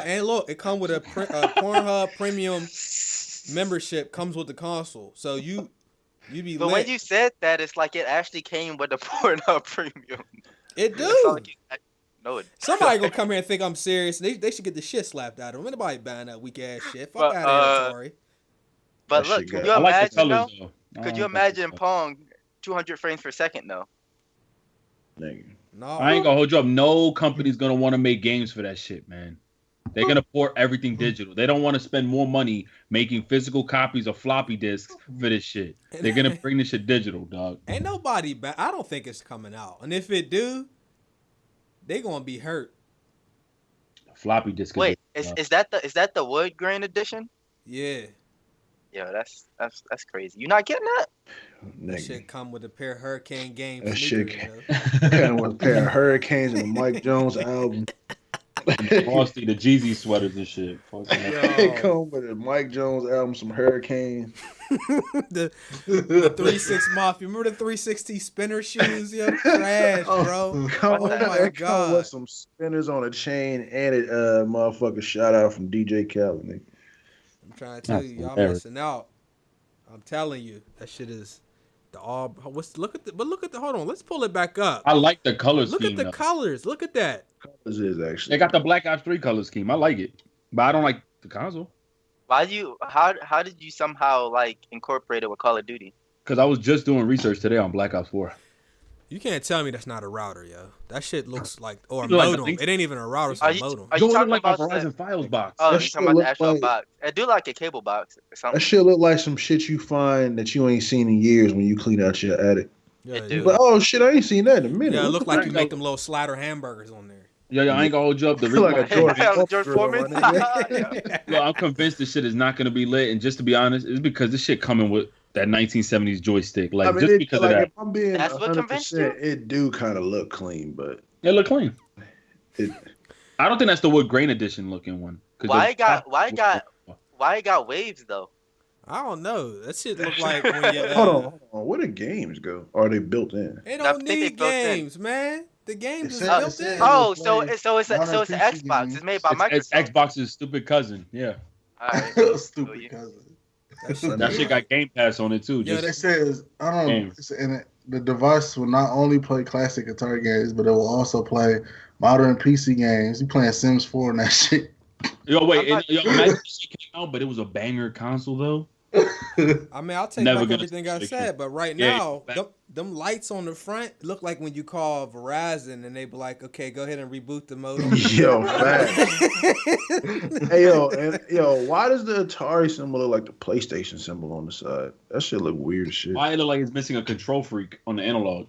B: And look, it come with a Pornhub premium membership. Comes with the console, so you be.
A: But when you said that, it's like it actually came with the Pornhub premium.
B: It do.
A: No, it.
B: Somebody gonna come here and think I'm serious. They should get the shit slapped out of them. Anybody buying that weak ass shit? Fuck out of here, Atari.
A: But look, could you imagine though? Could you imagine Pong 200 frames per second though?
B: No,
C: I ain't gonna hold you up. No company's gonna want to make games for that shit, man. They're gonna port everything digital. They don't want to spend more money making physical copies of floppy disks for this shit. They're gonna bring this shit digital, dog.
B: Ain't nobody. I don't think it's coming out. And if it do, they gonna be hurt.
C: Floppy disk.
A: Wait, is that the wood grain edition?
B: Yeah.
A: Yeah, that's crazy. You not getting that?
B: That shit come with a pair of Hurricane games.
D: That shit come with a pair of Hurricanes and a Mike Jones album.
C: Frosty, the Jeezy sweaters and shit.
D: It come with a Mike Jones album, some Hurricanes.
B: the 3-6 Mafia. Remember the 360 spinner shoes? Yo, trash, bro. Oh my god.
D: Come with some spinners on a chain and it motherfucker shout out from DJ Khaled, nigga.
B: I'm trying to tell you, y'all missing out. I'm telling you, that shit is Look at the hold on. Let's pull it back up.
C: I like the color scheme.
B: Look at the colors. Look at that.
D: Colors is actually.
C: They got the Black Ops 3 color scheme. I like it, but I don't like the console.
A: How did you somehow like incorporate it with Call of Duty?
C: Because I was just doing research today on Black Ops 4.
B: You can't tell me that's not a router, yo. That shit looks like or a modem. It ain't even a router, it's a modem.
A: Are you talking
C: like
A: about
C: a Verizon Files box?
A: Oh, you're talking about the actual box. I do like a cable box or something.
D: That shit look like some shit you find that you ain't seen in years when you clean out your attic.
B: Yeah,
D: but oh shit, I ain't seen that in a minute.
B: Yeah, it look like you make them little slider hamburgers on there.
C: Yeah, I ain't gonna hold you up. The
D: like a
A: George Foreman.
C: Well, I'm convinced this shit is not gonna be lit, and just to be honest, it's because this shit coming with that 1970s joystick. Like, I mean, just because of that.
D: If I'm being 100%, it do kind of look clean, but
C: it look clean. I don't think that's the wood grain edition looking one.
A: Why it got waves though?
B: I don't know. That shit look like when you,
D: hold on. Where do games go? Are they built in?
B: They don't need games, man. The games is built in.
A: Oh, so it's an Xbox. It's made by Microsoft.
C: It's Xbox's stupid cousin. Yeah.
A: All right.
E: Stupid cousin.
C: That shit got Game Pass on it too.
E: Yeah, it says the device will not only play classic Atari games, but it will also play modern PC games. You playing Sims 4 and that shit.
C: Imagine this shit came out, but it was a banger console though.
B: I mean, I'll take back everything I said, but right now, them lights on the front look like when you call Verizon and they be like, "Okay, go ahead and reboot the modem."
D: Yo, hey, why does the Atari symbol look like the PlayStation symbol on the side? That shit look weird as shit.
C: Why it look like it's missing a control freak on the analog?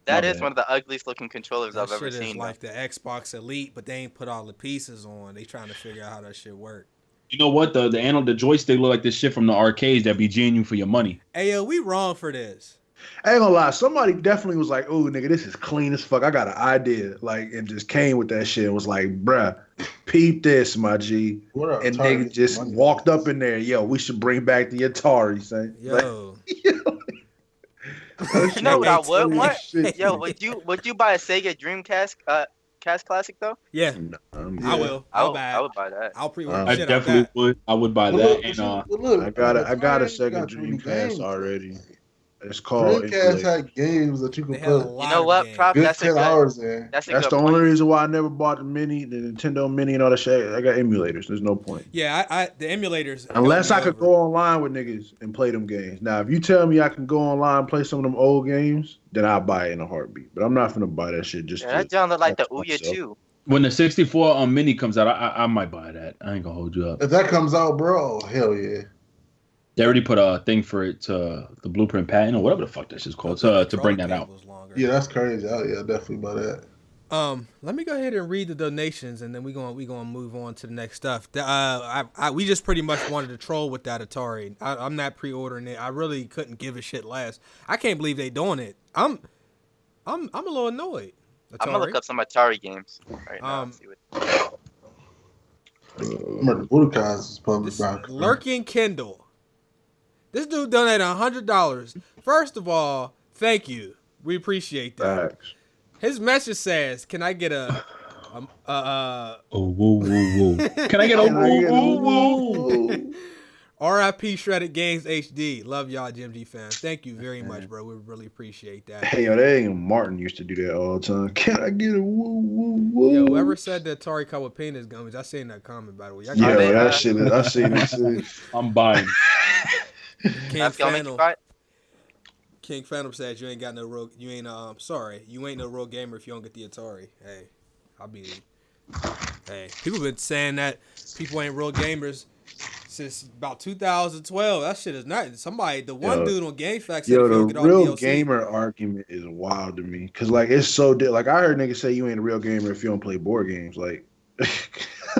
A: That is one of the ugliest looking controllers I've ever
B: seen. Is like
A: though.
B: the Xbox Elite, but they ain't put all the pieces on. They trying to figure out how that shit work.
C: You know what? The joystick look like this shit from the arcades that be genuine for your money.
B: Hey, yo, we wrong for this.
D: I ain't gonna lie. Somebody definitely was like, "Oh, nigga, this is clean as fuck. I got an idea." Like, and just came with that shit and was like, "Bruh, peep this, my G."
E: What up,
D: and nigga just walked up in there. Yo, we should bring back the Atari, son.
B: Yo.
A: You know what I would want? Yo, would you buy a Sega Dreamcast Classic though?
B: Yeah, I will.
A: I would buy that.
B: I'll pre-order.
C: I definitely would. I would buy that.
D: I got a Sega Dreamcast already. It's called
E: Dreamcast had games that you can play.
A: You know what? That's
E: 10 hours there.
A: That's
D: the only reason why I never bought the Nintendo Mini and all that shit. I got emulators. There's no point.
B: Yeah, the emulators.
D: Unless I could go online with niggas and play them games. Now, if you tell me I can go online and play some of them old games, then I'll buy it in a heartbeat. But I'm not finna buy that shit just.
A: That sounds like the Ouya 2.
C: When the 64 Mini comes out, I might buy that. I ain't gonna hold you up.
E: If that comes out, bro, hell yeah.
C: They already put a thing for it to the blueprint patent or whatever the fuck that shit's called to bring that out.
E: Yeah, that's crazy. Yeah, definitely buy that.
B: Let me go ahead and read the donations, and then we gonna move on to the next stuff. We just pretty much wanted to troll with that Atari. I'm not pre-ordering it. I really couldn't give a shit less. I can't believe they doing it. I'm a little annoyed. Atari.
A: I'm gonna look up some Atari games right now. See what...
E: Budokai is published by
B: Lurking Kindle. This dude donated $100. First of all, thank you. We appreciate that.
D: Thanks.
B: His message says, "Can I get a
C: oh woo woo woo? Can I get a woo woo woo?
B: R.I.P. Shredded Games HD. Love y'all, GMG fans. Thank you very much, bro. We really appreciate that."
D: Hey, yo, that ain't Martin used to do that all the time. Can I get a woo woo woo?
B: Yo, whoever said that Atari come with penis gummies, I seen that comment, by the way.
D: That shit. I seen it too.
C: I'm buying.
B: King Phantom says you ain't got no real. You ain't you ain't no real gamer if you don't get the Atari. Hey, people been saying that people ain't real gamers since about 2012. That shit is not somebody. The one dude on GameFAQs said
D: the real gamer argument is wild to me because like it's so like I heard niggas say you ain't a real gamer if you don't play board games. Like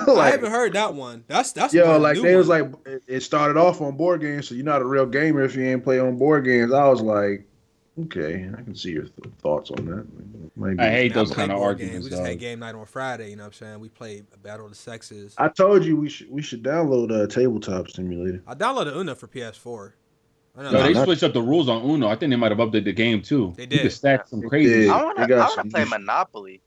B: I haven't heard that one. That's
D: like they was like it started off on board games, so you're not a real gamer if you ain't play on board games. I was like, okay, I can see your thoughts on that. Maybe.
C: I hate those kind of arguments.
B: We just had game night on Friday. You know what I'm saying? We played Battle of the Sexes.
D: I told you we should download a tabletop simulator.
B: I downloaded Uno for PS4.
C: They switched up the rules on Uno. I think they might have updated the game too.
B: They did.
C: You could stack some crazy.
A: I want to play Monopoly.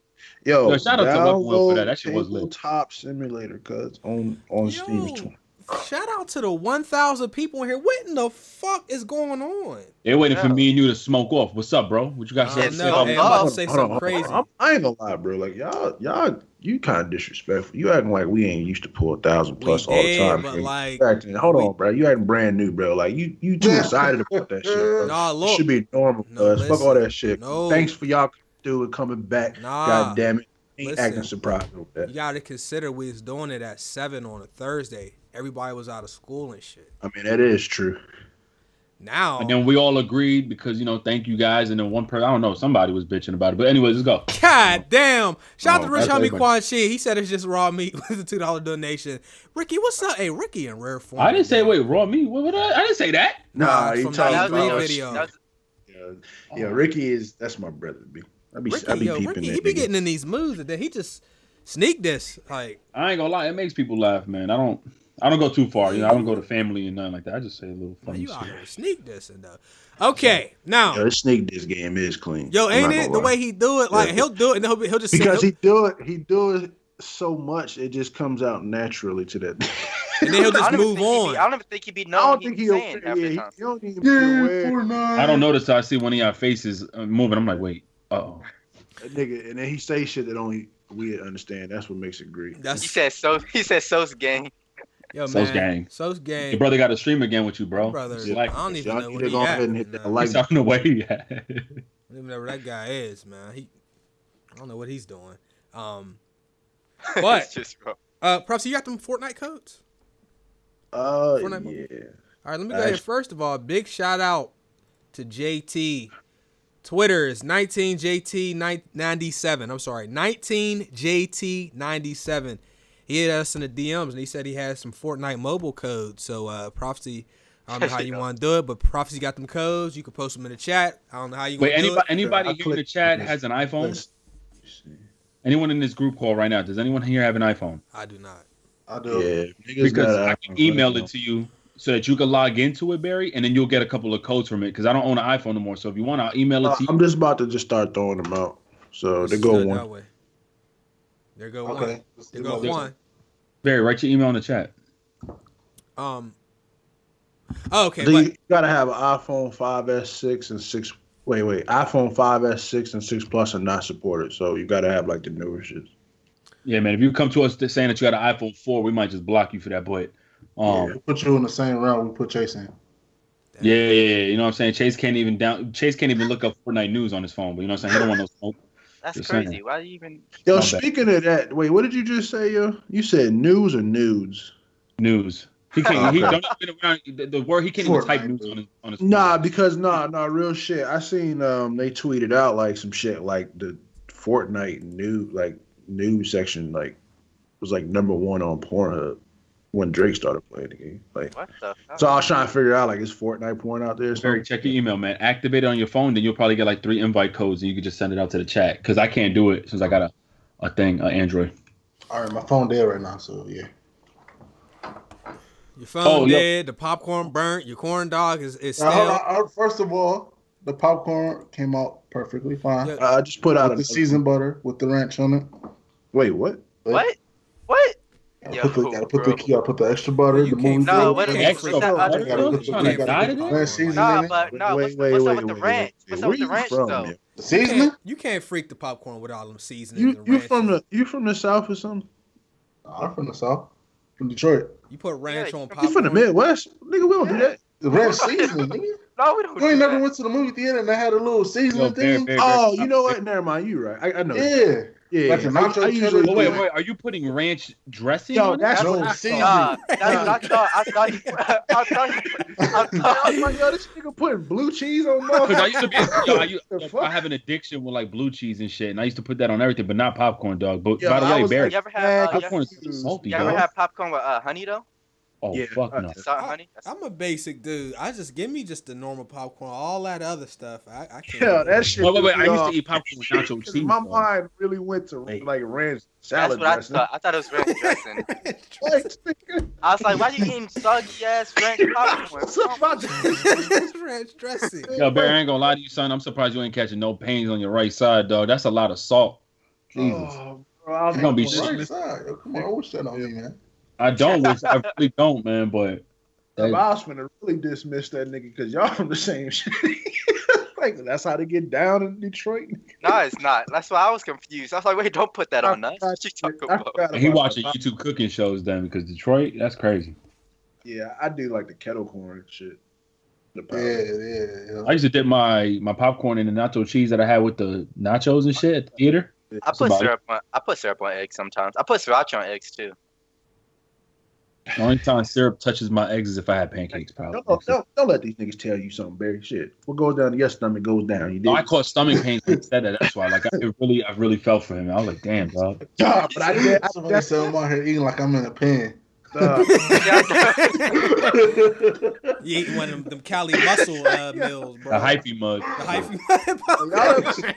D: Yo,
C: shout out to Will for that. That shit was lit.
D: Tabletop simulator, cuz on Steam.
B: shout out to the 1,000 people in here. What in the fuck is going on?
C: They're waiting for me and you to smoke off. What's up, bro? What you got to say?
B: No, hey, I'm about to say something crazy.
D: I ain't gonna lie, bro. Like y'all, you kind of disrespectful. You acting like we ain't used to pull 1,000 plus all the time.
B: But like,
D: hold on, bro. You acting brand new, bro. Like you too excited about that shit, bro.
B: Nah, look,
D: it should be normal. Fuck all that shit.
B: No.
D: Thanks for y'all doing coming back. God damn it. Ain't acting surprised with that.
B: You gotta consider we was doing it at 7 on a Thursday. Everybody was out of school and shit.
D: I mean, that is true.
B: Now,
C: and then we all agreed because thank you guys, and then one person, I don't know, somebody was bitching about it. But anyways, let's go.
B: God damn! Shout out to Rich Homie Quan Chi. He said it's just raw meat with a $2 donation. Ricky, what's up? Hey, Ricky in rare form.
C: I didn't say raw meat. What I didn't say that.
D: Nah, he
B: from
D: talking about
B: video.
D: Yeah, Ricky that's my brother. I be peeping.
B: Ricky, he be getting in these moods, and then he just sneak this. Like,
C: I ain't gonna lie, it makes people laugh, man. I don't go too far. I don't go to family and nothing like that. I just say a little funny
B: you
C: shit.
B: out here sneak this and okay, now
D: the sneak this game is clean.
B: Yo, ain't it the way he do it? Like he'll do it, and he'll just
D: because he do it so much, it just comes out naturally to that.
B: And then he'll just move on.
A: I don't even think he'd be known. I don't think he's saying every time.
C: I don't notice till I see one of y'all faces moving. I'm like, wait, uh-oh.
D: Nigga, and then he say shit that only we understand. That's what makes it great.
A: He said So's gang.
B: Yo,
C: So's gang.
B: So's gang.
C: Your brother got to stream again with you, bro.
B: Brother,
C: like,
B: I don't even know where
D: he at.
C: He's on the way.
B: I don't even know where that guy is, man. I don't know what he's doing. But Props, you got them Fortnite codes? Fortnite
D: yeah.
B: All right, let me go ahead. First of all, big shout out to JT. Twitter is 19JT97. I'm sorry, 19JT97. He hit us in the DMs and he said he has some Fortnite mobile codes. So, Prophecy, I don't know how you want to do it, but Prophecy got them codes. You can post them in the chat. I don't know how you want to do it.
C: Anybody here in the chat has an iPhone? Anyone in this group call right now? Does anyone here have an iPhone?
B: I do not.
E: I do.
C: Yeah, because I can email it to you so that you can log into it, Barry, and then you'll get a couple of codes from it because I don't own an iPhone no more. So if you want, I'll email it to you.
D: I'm just about to just start throwing them out. So there go one.
B: There go one. There go one.
C: Barry, write your email in the chat.
B: Okay.
D: You gotta have an iPhone 5S6 and 6. Wait. iPhone 5S6 and 6 Plus are not supported, so you gotta have like the newer shit.
C: Yeah, man. If you come to us saying that you got an iPhone 4, we might just block you for that. But
E: we put you in the same round we put Chase in.
C: Yeah. You know what I'm saying? Chase can't even look up Fortnite news on his phone. But you know what I'm saying? He don't want no smoke.
A: That's
C: just
A: crazy.
C: saying.
A: Why do you even?
D: Yo, speaking of that, wait, what did you just say, yo? You said news or nudes?
C: News. He can't. The word he can't even type news on his phone.
D: Nah, because real shit. I seen they tweeted out like some shit like the Fortnite news section was like number 1 on Pornhub when Drake started playing the game. Like, what the fuck? So I was trying to figure out like is Fortnite porn out there?
C: Barry, check your email, man. Activate it on your phone, then you'll probably get like 3 invite codes, and you can just send it out to the chat. Because I can't do it since I got a Android.
E: All right, my phone dead right now, so yeah.
B: Your phone dead. The popcorn burnt. Your corn dog is stale.
E: First of all, the popcorn came out perfectly fine.
D: I just put out
E: the seasoned butter with the ranch on it.
D: Wait, what?
A: What?
E: Gotta put the extra butter. The movie.
A: No, what the extra butter?
B: Wait.
A: What's up with the ranch? What's up with the ranch though?
E: The seasoning?
B: You can't freak the popcorn with all them seasonings.
D: You from the South or something?
E: I'm from the South. From Detroit.
B: You put ranch on popcorn.
D: You from the Midwest? Nigga, we don't do that.
E: The ranch seasoning, nigga.
A: No, we don't.
E: You ain't never went to the movie theater and they had a little seasoning thing?
D: Oh, you know what? Never mind. You right. I know.
E: Yeah.
D: Yeah.
E: Like I usually
C: wait. Are you putting ranch dressing?
D: Yo, that's no
E: seasoning.
A: I thought you.
D: Yo, this nigga putting blue cheese on my.
C: Because I used to be. I have an addiction with like blue cheese and shit, and I used to put that on everything, but not popcorn, dog. But by the way, Barry,
A: you ever have
C: popcorn is salty,
A: you ever have popcorn with honey though?
C: Oh, yeah, fuck no.
A: Salt and honey?
B: I'm a basic dude. Give me just the normal popcorn. All that other stuff, I can't.
D: Yeah, that shit.
C: Wait. I used to eat popcorn with nacho cheese.
D: My mind really went to like ranch salad dressing.
A: I thought it was ranch dressing. I was like, why you eating soggy ass ranch popcorn?
B: Ranch dressing.
C: Yo, Barry, I ain't gonna lie to you, son. I'm surprised you ain't catching no pains on your right side, dog. That's a lot of salt. Jesus.
E: Bro, I'm gonna be right side. Yo, come on, what's that on me, man?
C: I don't. I really don't, man. But
D: I was finna really dismiss that nigga because y'all from the same shit. Like that's how they get down in Detroit.
A: No, it's not. That's why I was confused. I was like, wait, don't put that on us. What you talking about?
C: He watching YouTube cooking shows then because Detroit, that's crazy.
D: Yeah, I do like the kettle corn and shit.
E: Yeah.
C: I used to dip my popcorn in the nacho cheese that I had with the nachos and shit at the theater.
A: I put syrup on eggs sometimes. I put sriracha on eggs too.
C: The only time syrup touches my eggs is if I had pancakes, probably.
D: Don't let these niggas tell you something, Barry. Shit. What goes down to your stomach goes down. You did.
C: No, I caught stomach pains instead of that. That's why. Like, I really felt for him. I was like, damn, dog.
E: But I did. I'm out here eating like I'm in a pen.
B: You eating one of them Cali muscle meals, bro.
C: The hyphy mug.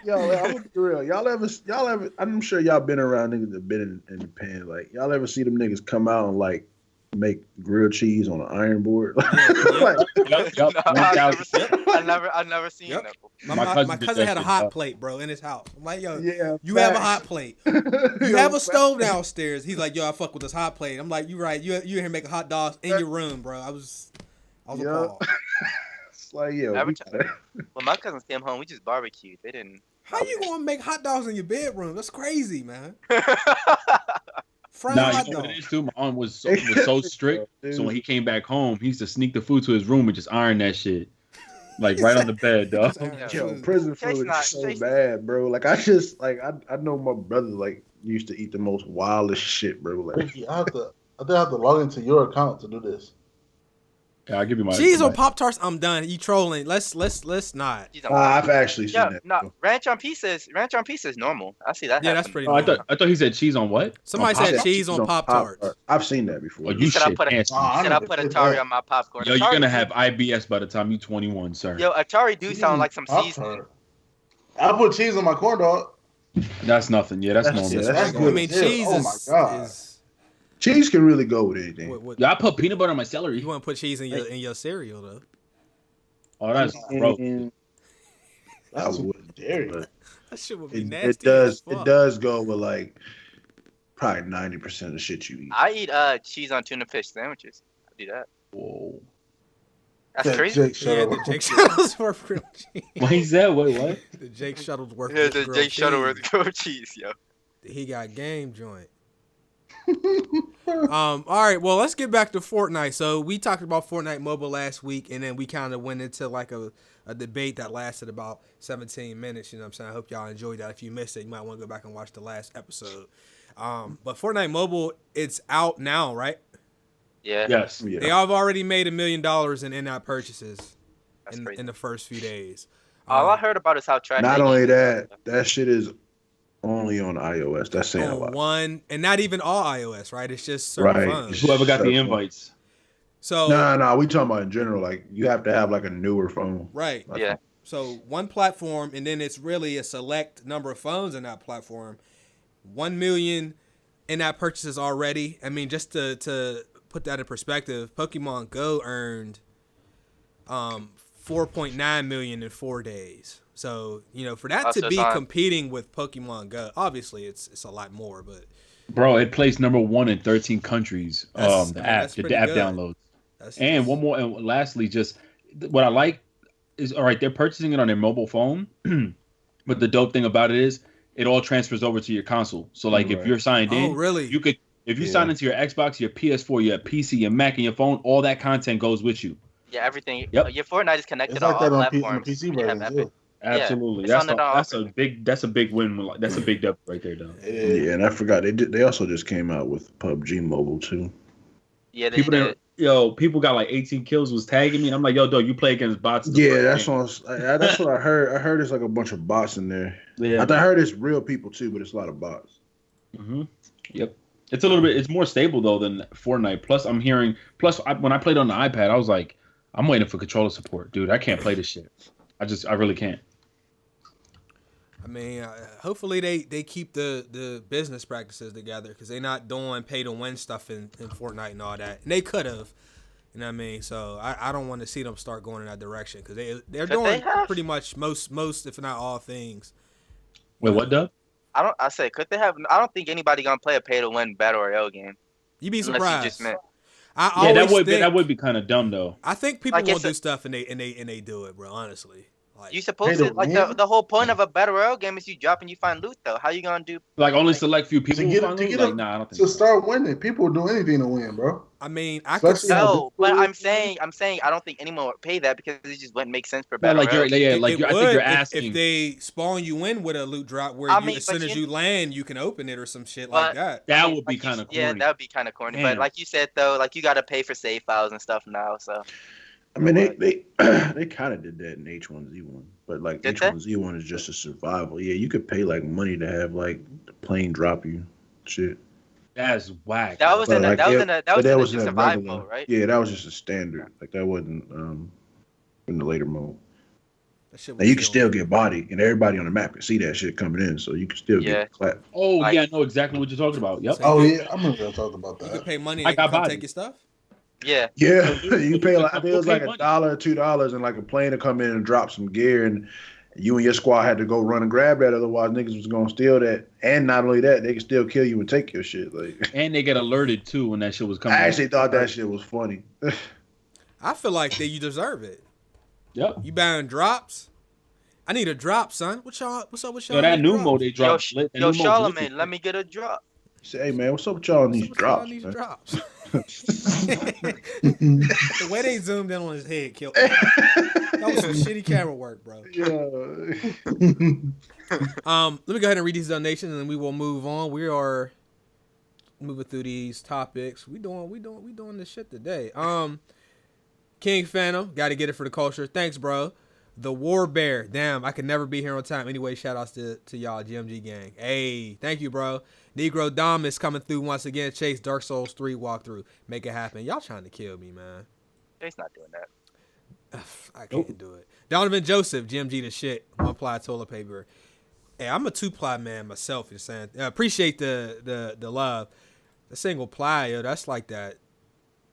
D: Yo, I'm gonna be real. Y'all ever? I'm sure y'all been around niggas that been in the pen. Like, y'all ever see them niggas come out and like make grilled cheese on an iron board?
A: Yup. I never seen that before.
B: My cousin had a hot plate, bro, in his house. I'm like, yo, you have a hot plate. You have a stove downstairs. He's like, yo, I fuck with this hot plate. I'm like, you right. You in here making hot dogs in your room, bro. I was appalled.
D: It's like, yo.
A: When my cousins came home, we just barbecued. They didn't.
B: How you gonna make hot dogs in your bedroom? That's crazy, man.
C: You know what it is too? My aunt was so strict. So when he came back home, he used to sneak the food to his room and just iron that shit. Like right on the bed, dog.
D: Yo, prison food is so bad, bro. Like I know my brother like used to eat the most wildest shit, bro. Like
E: I have to log into your account to do this.
C: Yeah, I'll give you my
B: cheese on Pop-Tarts. I'm done. You trolling. Let's not.
D: I've actually seen that.
A: No, ranch on pizza is normal. I see that.
B: Yeah, that's pretty normal.
C: I thought he said cheese on what?
B: Somebody said cheese on Pop-Tarts.
D: I've seen that before.
C: Oh, you said I put
A: Atari on my popcorn.
C: Yo, you're gonna have IBS by the time you're 21, sir.
A: Yo, Atari do sound like some seasoning.
E: I put cheese on my corn dog.
C: That's nothing. Yeah, that's normal.
E: That's good.
B: I mean, cheese is.
D: Cheese can really go with anything.
C: Yeah, I put peanut butter on my celery.
B: You want to put cheese in your cereal though?
C: Oh, that's gross.
E: That's dairy.
B: That shit would be nasty. It
D: does go with like probably 90% of the shit you eat.
A: I eat cheese on tuna fish sandwiches. I do that.
C: Whoa.
A: That's crazy.
B: The Jake Shuttlesworth grilled cheese.
C: What he said? Wait, what?
B: The Jake Shuttlesworth.
A: Yeah, the Jake Shuttlesworth grilled cheese, yo.
B: He got game joint. All right, well, let's get back to Fortnite. So we talked about Fortnite Mobile last week, and then we kind of went into like a debate that lasted about 17 minutes. You know what I'm saying? I hope y'all enjoyed that. If you missed it, you might want to go back and watch the last episode. But Fortnite Mobile, it's out now, right?
A: Yeah.
C: Yes.
B: They have already made $1 million in in-app purchases in the first few days.
A: All I heard about is how trash.
D: Not only that shit is only on iOS. That's saying a lot.
B: One, and not even all iOS, right? It's just certain phones.
C: Whoever got the invites.
B: So
D: no, we talking about in general. Like you have to have like a newer phone,
B: right?
A: Yeah.
B: So one platform, and then it's really a select number of phones in that platform. 1 million in-app purchases already. I mean, just to put that in perspective, Pokemon Go earned 4.9 million in 4 days. So, you know, for that to be competing with Pokemon Go, obviously it's a lot more, but
C: bro, it placed number 1 in 13 countries. The app downloads. And one more, and lastly, just what I like is, all right, they're purchasing it on their mobile phone, but the dope thing about it is it all transfers over to your console. So like if you're signed in,
B: really?
C: You could, if you sign into your Xbox, your PS4, your PC, your Mac, and your phone, all that content goes with you.
A: Yeah, everything.
C: Yep.
A: Your Fortnite is connected
E: it's like
A: on all
E: that
A: platforms.
E: On PC version,
C: Absolutely,
A: yeah,
C: that's a big win. That's a big dub right there, though.
D: Yeah, and I forgot they also just came out with PUBG Mobile too.
A: Yeah, they did.
C: People got like 18 kills, was tagging me, and I'm like, yo, dog, you play against bots.
D: Yeah, that's what I heard. I heard there's like a bunch of bots in there.
C: Yeah,
D: I heard it's real people too, but it's a lot of bots.
C: Mm-hmm. Yep. It's a little bit. It's more stable though than Fortnite. Plus, I'm hearing. When I played on the iPad, I was like, I'm waiting for controller support, dude. I can't play this shit. I really can't.
B: I mean, hopefully they keep the business practices together, because they're not doing pay to win stuff in Fortnite and all that. And they could have, you know what I mean? So I don't want to see them start going in that direction, because they're doing pretty much most if not all things.
C: Wait, what, Doug?
A: Could they have? I don't think anybody gonna play a pay to win battle royale game.
B: You'd be surprised.
A: Unless you just meant.
C: That would be kind of dumb though.
B: I think people won't do stuff and they do it, bro. Honestly.
A: Like, you supposed to the whole point of a battle royale game is you drop and you find loot though. How you gonna do
C: like only select few people
E: I don't think so. Start winning. People will do anything to win, bro.
B: I mean, I could
A: but I'm saying I don't think anyone would pay that because it just wouldn't make sense for battle royale.
C: I think you're asking
B: if they spawn you in with a loot drop where as soon as you land you can open it or some shit like that.
C: That would be kind of corny.
A: Yeah, that would be kind of corny. But like you said though, like you got to pay for save files and stuff now, so.
D: I mean, they kind of did that in H1Z1, but like H1Z1 is just a survival. Yeah, you could pay like money to have like the plane drop you, shit.
C: That's whack.
A: That was in a survival mode, right?
D: Yeah, that was just a standard. Like that wasn't in the later mode. Now you can still get body, and everybody on the map can see that shit coming in, so you can still get clapped.
C: Oh yeah, I know exactly what you're talking about. Yep.
E: Oh yeah, I remember talking about that.
B: You can pay money and come take your stuff.
A: Yeah.
D: You pay like I think it was like $1 or $2, and like a plane to come in and drop some gear, and you and your squad had to go run and grab that. Otherwise, niggas was gonna steal that. And not only that, they can still kill you and take your shit. Like,
C: and they get alerted too when that shit was coming.
D: I actually thought that shit was funny.
B: I feel like that you deserve it.
C: Yep.
B: You buying drops? I need a drop, son. What's up with y'all?
C: Yo, that new mode they dropped.
A: Yo, Charlamagne, let me get a drop.
D: Say, hey man, what's up with y'all on these drops?
B: The way they zoomed in on his head killed me. That was some shitty camera work, bro.
D: Yeah.
B: Let me go ahead and read these donations and then we will move on. We are moving through these topics. We doing this shit today. King Phantom, gotta get it for the culture. Thanks, bro. The War Bear. Damn, I could never be here on time. Anyway, shout outs to y'all, GMG gang. Hey, thank you, bro. Negro Dom is coming through once again. Chase Dark Souls 3 walkthrough. Make it happen. Y'all trying to kill me, man.
A: He's not doing that.
B: I can't do it. Donovan Joseph, GMG the shit. 1-ply toilet paper. Hey, I'm a 2-ply man myself. You're saying. Appreciate the love. The single ply, yo, that's like that.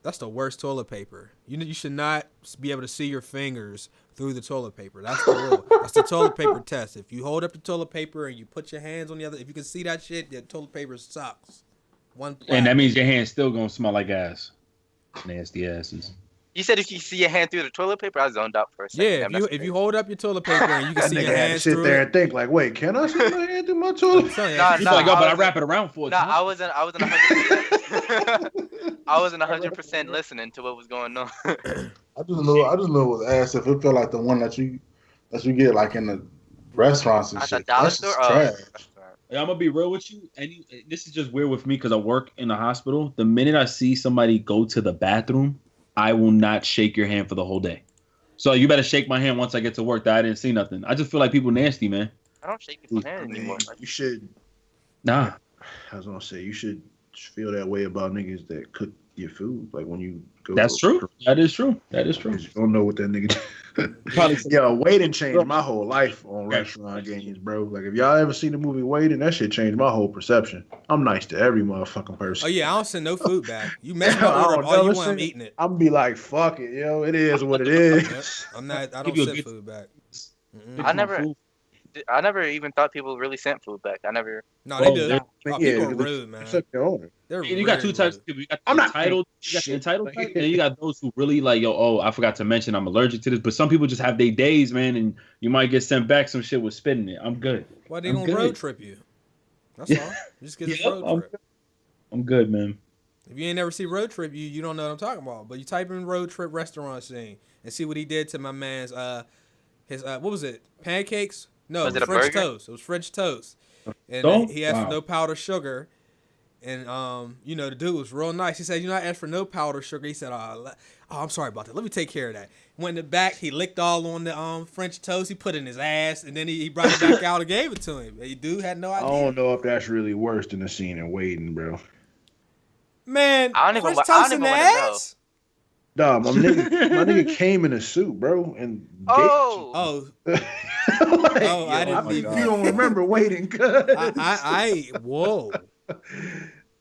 B: That's the worst toilet paper. You should not be able to see your fingers through the toilet paper. That's the rule. That's the toilet paper test. If you hold up the toilet paper and you put your hands on the other, if you can see that shit, the toilet paper sucks.
C: And that means your hand's still gonna smell like ass. Nasty asses.
A: You said if you see your hand through the toilet paper, I zoned out for a second.
B: Yeah, if you hold up your toilet paper and you can see your hands through it.
D: Sit there and think like, wait, can I see my hand through my toilet paper?
C: But I wrap it around for it.
A: I wasn't 100%. I wasn't 100% listening to what was going on.
E: I just know it was ass if it felt like the one that you get like in the restaurants and shit.
A: That's trash.
C: I'm gonna be real with you, and this is just weird with me because I work in the hospital. The minute I see somebody go to the bathroom, I will not shake your hand for the whole day. So you better shake my hand once I get to work. That I didn't see nothing. I just feel like people nasty, man.
A: I don't shake people's hands anymore.
D: You should.
C: Nah.
D: I was gonna say you should feel that way about niggas that cook your food. Like when you go.
C: That's true. That is true.
D: You don't know what that nigga. Waiting changed my whole life on restaurant games, bro. Like if y'all ever seen the movie Waiting, that shit changed my whole perception. I'm nice to every motherfucking person.
B: Oh yeah, I don't send no food back. You mess my order all you want, I'm eating it.
D: I'm be like, fuck it, yo. It is what it is.
B: Yep. I don't send food back.
A: I never even thought people really sent food back. I never.
B: No, they do. People are rude, man.
C: You got two types of people. You got the entitled type, and you got those who really like, I forgot to mention I'm allergic to this. But some people just have their days, man, and you might get sent back some shit with spitting it. I'm good.
B: Why they gonna road trip you? That's all. You just get this road trip.
C: I'm good, man.
B: If you ain't never see road trip, you don't know what I'm talking about. But you type in road trip restaurant scene and see what he did to my man's his what was it? Pancakes? No, it was French toast. It was French toast. And he asked for no powdered sugar. And, the dude was real nice. He said, I asked for no powdered sugar. He said, I'm sorry about that. Let me take care of that. Went in the back. He licked all on the French toast. He put it in his ass. And then he brought it back out and gave it to him. The dude had no idea.
D: I don't know if that's really worse than the scene in Waiting, bro.
B: Man, French toast in the ass?
D: Nah, my nigga came in a suit, bro, and
B: I didn't.
D: You don't remember Waiting, cuz.
B: Whoa.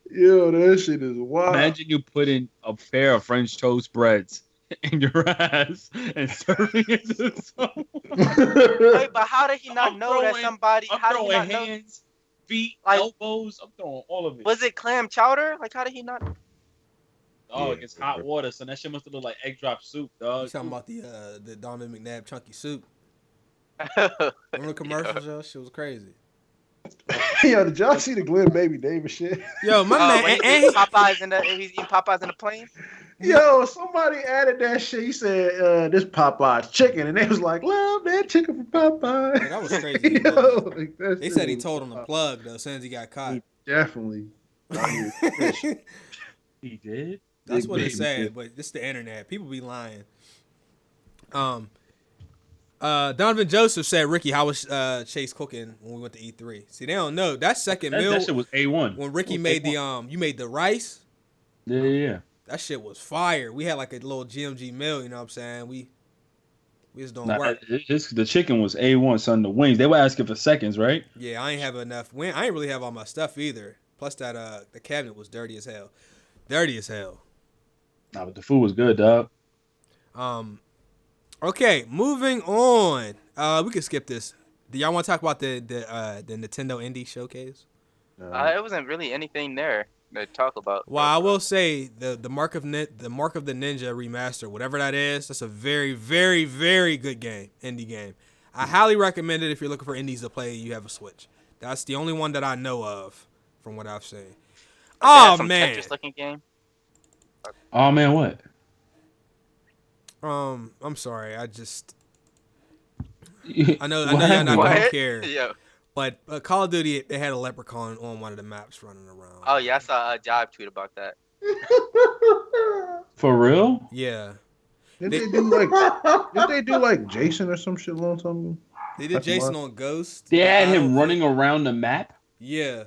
D: Yo, that shit is wild.
C: Imagine you putting a pair of French toast breads in your ass and serving it to someone.
A: Wait, but how did he not know that somebody?
C: How did he not hands, feet, elbows. I'm throwing all of it.
A: Was it clam chowder? Like, how did he not?
C: Oh, it gets hot water, so that shit must have looked like egg drop soup, dog.
B: You talking about the Donovan McNabb chunky soup? Remember the commercials, yo? Shit was crazy.
D: Yo, did y'all see the Glenn Baby Davis shit?
B: Yo, my man,
A: when he's eating Popeyes in the plane.
D: Yo, somebody added that shit. He said, "This Popeye's chicken," and they was like, "Love that chicken from Popeye."
B: Yeah, that was crazy.
D: Yo,
B: they said he told him to plug though, as soon as he got caught.
D: He definitely.
C: He did.
B: That's what they said, but this is the internet. People be lying. Donovan Joseph said, "Ricky, how was Chase cooking when we went to E3?" See, they don't know that second meal.
C: That shit was A1.
B: When Ricky made A1. You made the rice.
C: Yeah.
B: That shit was fire. We had like a little GMG meal, you know what I'm saying? We was doing work.
C: The chicken was A1, son. The wings, they were asking for seconds, right?
B: Yeah, I ain't have enough. I ain't really have all my stuff either. Plus that the cabinet was dirty as hell.
C: Nah, but the food was good, dog.
B: Okay, moving on. We can skip this. Do y'all want to talk about the Nintendo Indie Showcase?
A: It wasn't really anything there to talk about.
B: Well, I will say the Mark of the Ninja remaster, whatever that is, that's a very, very, very good game, indie game. I highly recommend it if you're looking for indies to play. You have a Switch. That's the only one that I know of from what I've seen. Oh man,
A: Tetris looking game.
C: Oh man, what?
B: I'm sorry. I know y'all not gonna care.
A: Yeah.
B: But Call of Duty, they had a leprechaun on one of the maps running around.
A: Oh yeah, I saw a Jive tweet about that.
C: For real?
B: Yeah.
D: Did they do like Jason or some shit a long time ago?
B: They did Jason on Ghost.
C: They had him running around the map?
B: Yeah.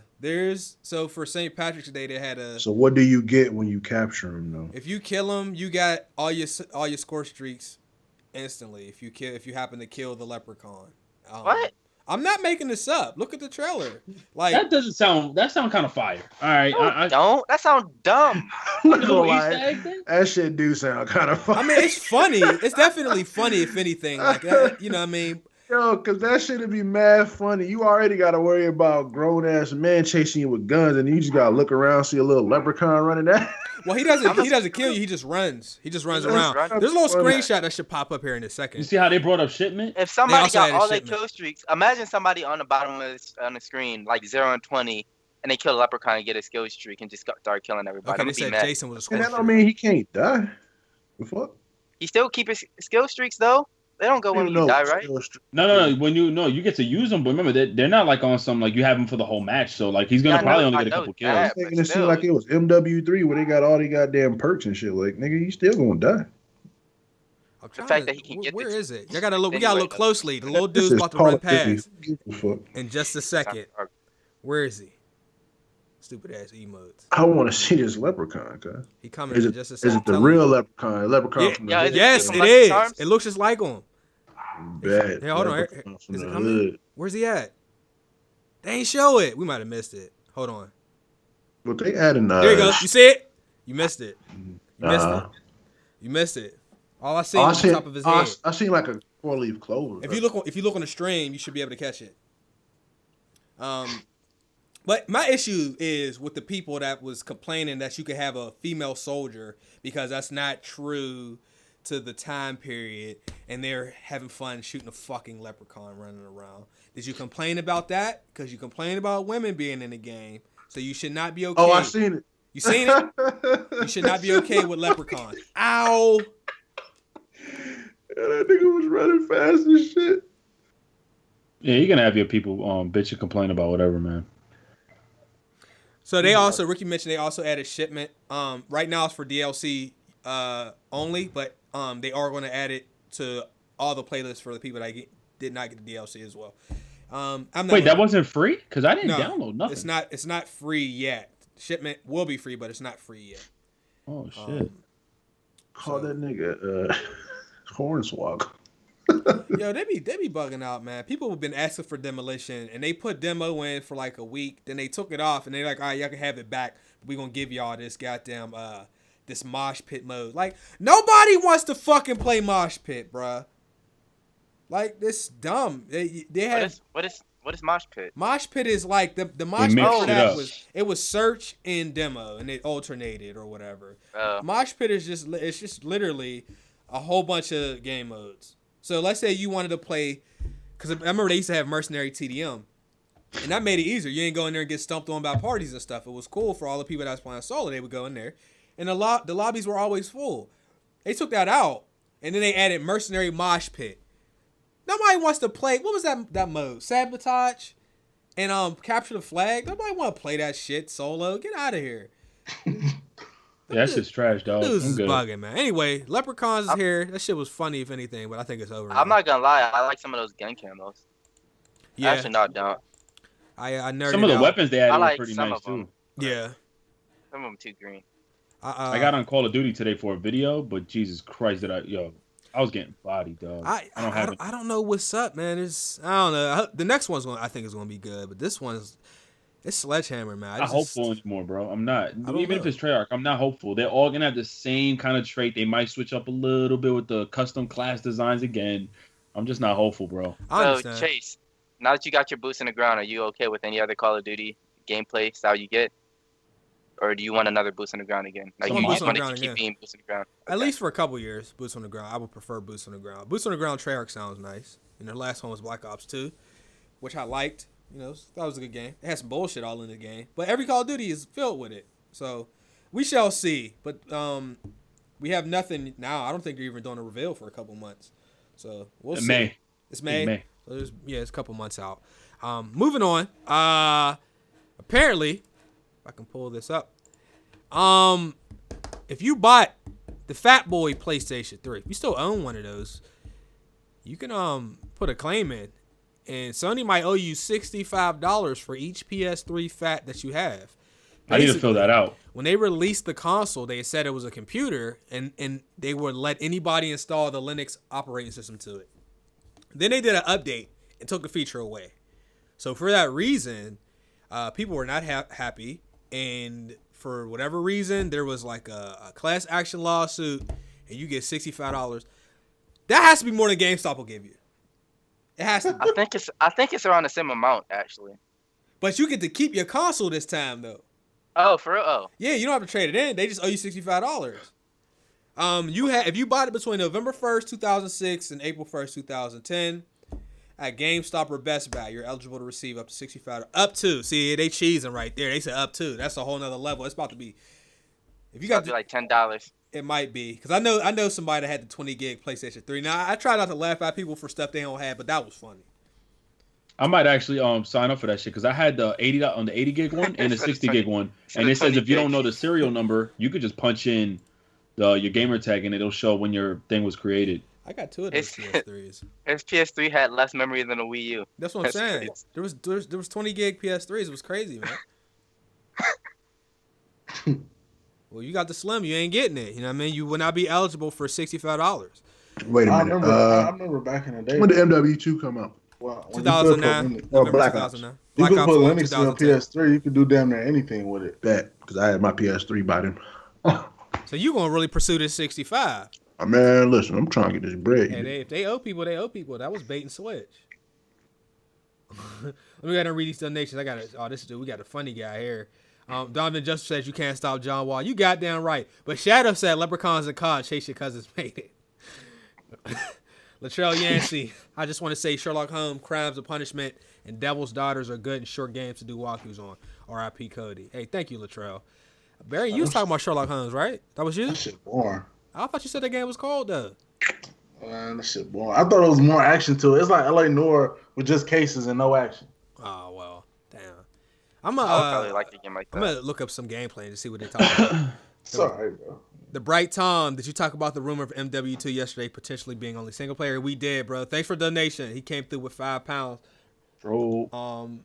B: So for St. Patrick's Day they had a.
D: So what do you get when you capture him though?
B: If you kill him, you got all your score streaks instantly. If you happen to kill the leprechaun.
A: What?
B: I'm not making this up. Look at the trailer. Like
C: that sound kind of fire. All right,
A: don't. That sounds dumb.
D: That shit do sound kind of funny.
B: I mean, it's funny. It's definitely funny if anything. Like you know what I mean.
D: Yo, cause that shit'd be mad funny. You already gotta worry about grown ass men chasing you with guns, and you just gotta look around, see a little leprechaun running at.
B: Well, he doesn't kill you. He just runs. He just runs around. There's a little screenshot that should pop up here in a second.
C: You see how they brought up shipment?
A: If somebody got all their kill streaks, imagine somebody on the bottom on the screen like 0 and 20, and they kill a leprechaun and get a skill streak and just start killing everybody.
B: Okay, they said Jason was a score.
D: And that don't mean he can't die. The fuck?
A: He still keep his skill streaks though. They don't go when you die, right?
C: No. When you get to use them, but remember they're not like on some like you have them for the whole match. So like he's gonna probably only get a couple kills.
D: I'm making it seem like it was MW3 where they got all the goddamn perks and shit. Like nigga, you still gonna die.
A: The fact that he can get
B: where is it? You gotta look. We gotta look closely. The little dude's about to run past in just a second. Where is he? Stupid ass emotes.
D: I want to see this leprechaun, cuz.
B: He coming in just a second.
D: Is it the real leprechaun? Leprechaun from the hood?
B: Yes, it is. It looks just like him.
D: Bad.
B: Hey, hold on. Is it coming? Where's he at? They ain't show it. We might have missed it. Hold on.
D: But they adding.
B: There you go. You see it? You missed it. You missed it. All I see was the top of his head.
D: I seen like a 4-leaf clover.
B: If you look on the stream, you should be able to catch it. But my issue is with the people that was complaining that you could have a female soldier because that's not true to the time period, and they're having fun shooting a fucking leprechaun running around. Did you complain about that? Because you complain about women being in the game, so you should not be okay.
D: Oh, I seen it.
B: You seen it? You should not be okay with leprechaun. Ow!
D: Yeah, that nigga was running fast as shit.
C: Yeah, you're gonna have your people bitch and complain about whatever, man.
B: So they also, Ricky mentioned they also added shipment. Right now it's for DLC only, but they are going to add it to all the playlists for the people that did not get the DLC as well.
C: That wasn't free? Because I didn't download nothing.
B: It's not free yet. Shipment will be free, but it's not free yet.
C: Oh shit!
D: Call that nigga Hornswoggle.
B: Yo, they be bugging out, man. People have been asking for Demolition, and they put demo in for like a week. Then they took it off, and they're like, all right, y'all can have it back. We're going to give y'all this goddamn, this mosh pit mode. Like, nobody wants to fucking play mosh pit, bruh. Like, this dumb. They had...
A: What is Mosh Pit?
B: Mosh Pit is like the Mosh Pit for that was search and demo, and it alternated or whatever. Mosh Pit is just literally a whole bunch of game modes. So let's say you wanted to play, because I remember they used to have Mercenary TDM, and that made it easier. You ain't go in there and get stumped on by parties and stuff. It was cool for all the people that was playing solo. They would go in there, and the lobbies were always full. They took that out, and then they added Mercenary Mosh Pit. Nobody wants to play. What was that mode? Sabotage and capture the flag. Nobody want to play that shit solo. Get out of here.
C: That shit's trash, dog.
B: Dudes is bugging, man. Anyway, Leprechauns is here. That shit was funny, if anything, but I think it's over.
A: I'm not gonna lie. I like some of those gun camos. Yeah, actually not down.
B: I nerded
C: some of the
B: out.
C: weapons they added
A: like
C: were pretty
A: some
C: nice
A: of them.
C: too.
B: Yeah.
A: Some of them too green.
C: I got on Call of Duty today for a video, but Jesus Christ, I was getting bodied, dog.
B: I don't know what's up, man. I don't know. The next one's I think is gonna be good, but this one's it's Sledgehammer, man.
C: I'm not hopeful anymore, bro. I'm not. Even if it's Treyarch, I'm not hopeful. They're all gonna have the same kind of trait. They might switch up a little bit with the custom class designs again. I'm just not hopeful, bro.
A: So Chase, now that you got your boots in the ground, are you okay with any other Call of Duty gameplay style you get? Or do you want another boots on the ground again? Like, you just want to keep being boots on the ground? Okay.
B: At least for a couple years, boots on the ground. I would prefer boots on the ground. Boots on the ground, Treyarch sounds nice. And their last one was Black Ops 2, which I liked. That was a good game. It had some bullshit all in the game. But every Call of Duty is filled with it. So, we shall see. But we have nothing now. I don't think they're even doing a reveal for a couple months. So, we'll see.
C: May.
B: It's May. So it's a couple months out. Moving on. Apparently, if I can pull this up. If you bought the Fat Boy PlayStation 3, if you still own one of those, you can put a claim in, and Sony might owe you $65 for each PS3 Fat that you have.
C: I need to fill that out.
B: When they released the console, they said it was a computer, and they would let anybody install the Linux operating system to it. Then they did an update and took the feature away. So for that reason, people were not happy, and for whatever reason, there was like a class action lawsuit, and you get $65. That has to be more than GameStop will give you. It has to be.
A: I think it's around the same amount, actually.
B: But you get to keep your console this time, though.
A: Oh, for real? Oh.
B: Yeah, you don't have to trade it in. They just owe you $65. If you bought it between November 1st, 2006 and April 1st, 2010, at GameStop or Best Buy, you're eligible to receive up to $65. Up to. See, they cheesing right there. They said up to. That's a whole nother level. It's about to be. If you got
A: like $10.
B: It might be, because I know somebody that had the 20 gig PlayStation 3. Now I try not to laugh at people for stuff they don't have, but that was funny.
C: I might actually sign up for that shit, because I had the 80 gig one and the 60 gig one, and it says if you don't know the serial number, you could just punch in your gamer tag and it'll show when your thing was created.
B: I got two of those PS3s.
A: His PS3 had less memory than a Wii U.
B: That's what I'm saying. Crazy. There was 20 gig PS3s. It was crazy, man. Well, you got the Slim. You ain't getting it. You know what I mean? You will not be eligible for $65.
D: Wait a minute.
E: I remember back in the day.
D: When did MW2 come out?
E: Well,
B: 2009.
D: Black Ops.
E: You could put Linux on PS3. You could do damn near anything with it.
D: That, because I had my PS3 by then.
B: So you going to really pursue this 65.
D: Man, listen, I'm trying to get this bread.
B: Hey, if they owe people, they owe people. That was bait and switch. Let me go ahead and read these donations. We got a funny guy here. Donovan Justice says you can't stop John Wall. You goddamn right. But Shadow said Leprechauns and COD chase your cousins made it. Latrell Yancey, I just want to say Sherlock Holmes, Crimes of Punishment, and Devil's Daughters are good and short games to do walkthroughs on. R.I.P. Cody. Hey, thank you, Latrell. Barry, you was talking about Sherlock Holmes, right? That was you?
E: That shit boring.
B: I thought you said that game was cold, though.
E: Man, that shit boring. I thought it was more action to it. It's like L.A. Noire with just cases and no action.
B: Oh, well, damn.
A: I would probably like a game like that.
B: I'm going to look up some gameplay to see what they're talking about.
E: Sorry, bro.
B: The Bright Tom, did you talk about the rumor of MW2 yesterday potentially being only single player? We did, bro. Thanks for the donation. He came through with £5.
C: Bro.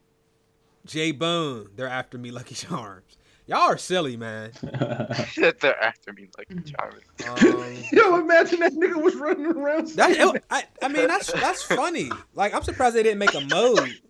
B: Jay Boone, they're after me, Lucky Charms. Y'all are silly, man.
A: They're after me, Lucky Charms.
D: Yo, imagine that nigga was running around.
B: I mean, that's funny. Like, I'm surprised they didn't make a mode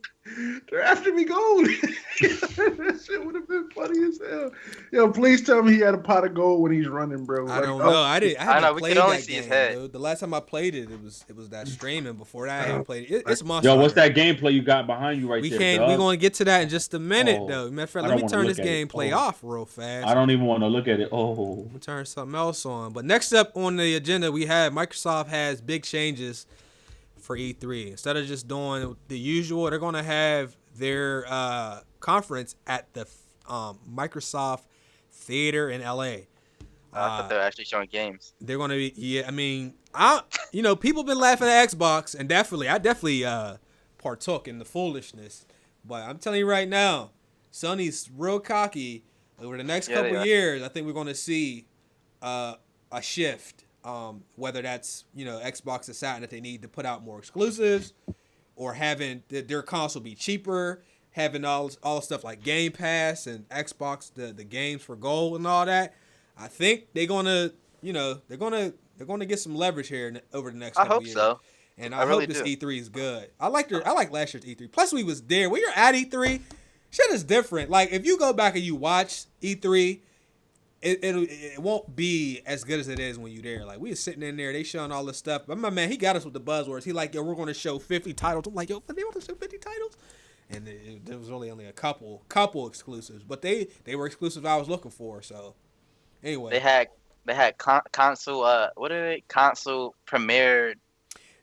D: They're after me gold. That shit would have been funny as hell. Yo, please tell me he had a pot of gold when he's running, bro.
B: I don't know. I haven't
A: know, we
B: played
A: could only
B: that
A: see his
B: game,
A: head.
B: dude. The last time I played it, it was that streaming. Before that, I haven't played it. It's Monster.
C: Yo, what's that gameplay you got behind you right there?
B: We're going to get to that in just a minute, though. Matter of fact, let me turn this gameplay off real fast.
C: I don't even want to look at it. We'll
B: turn something else on. But next up on the agenda, we have Microsoft has big changes for E3. Instead of just doing the usual, they're going to have their conference at the Microsoft Theater in LA.
A: I thought they were actually showing games.
B: They're going to be, I mean, people been laughing at Xbox, and I definitely partook in the foolishness. But I'm telling you right now, Sony's real cocky. Over the next couple years, I think we're going to see a shift. Whether that's Xbox deciding that they need to put out more exclusives, or having their console be cheaper, having all stuff like Game Pass and Xbox the games for gold and all that. I think they're gonna get some leverage here over the next couple years. I hope so. And I hope this E3 is good. I like last year's E3. Plus we was there. When you're at E3, shit is different. Like if you go back and you watch E3, it won't be as good as it is when you're there. Like we were sitting in there, they showing all this stuff. But my man, he got us with the buzzwords. He like, yo, we're gonna show 50 titles. I'm like, yo, they want to show 50 titles? And there was only a couple exclusives, but they were exclusives I was looking for. So anyway,
A: they had console. What are they? Console premiere.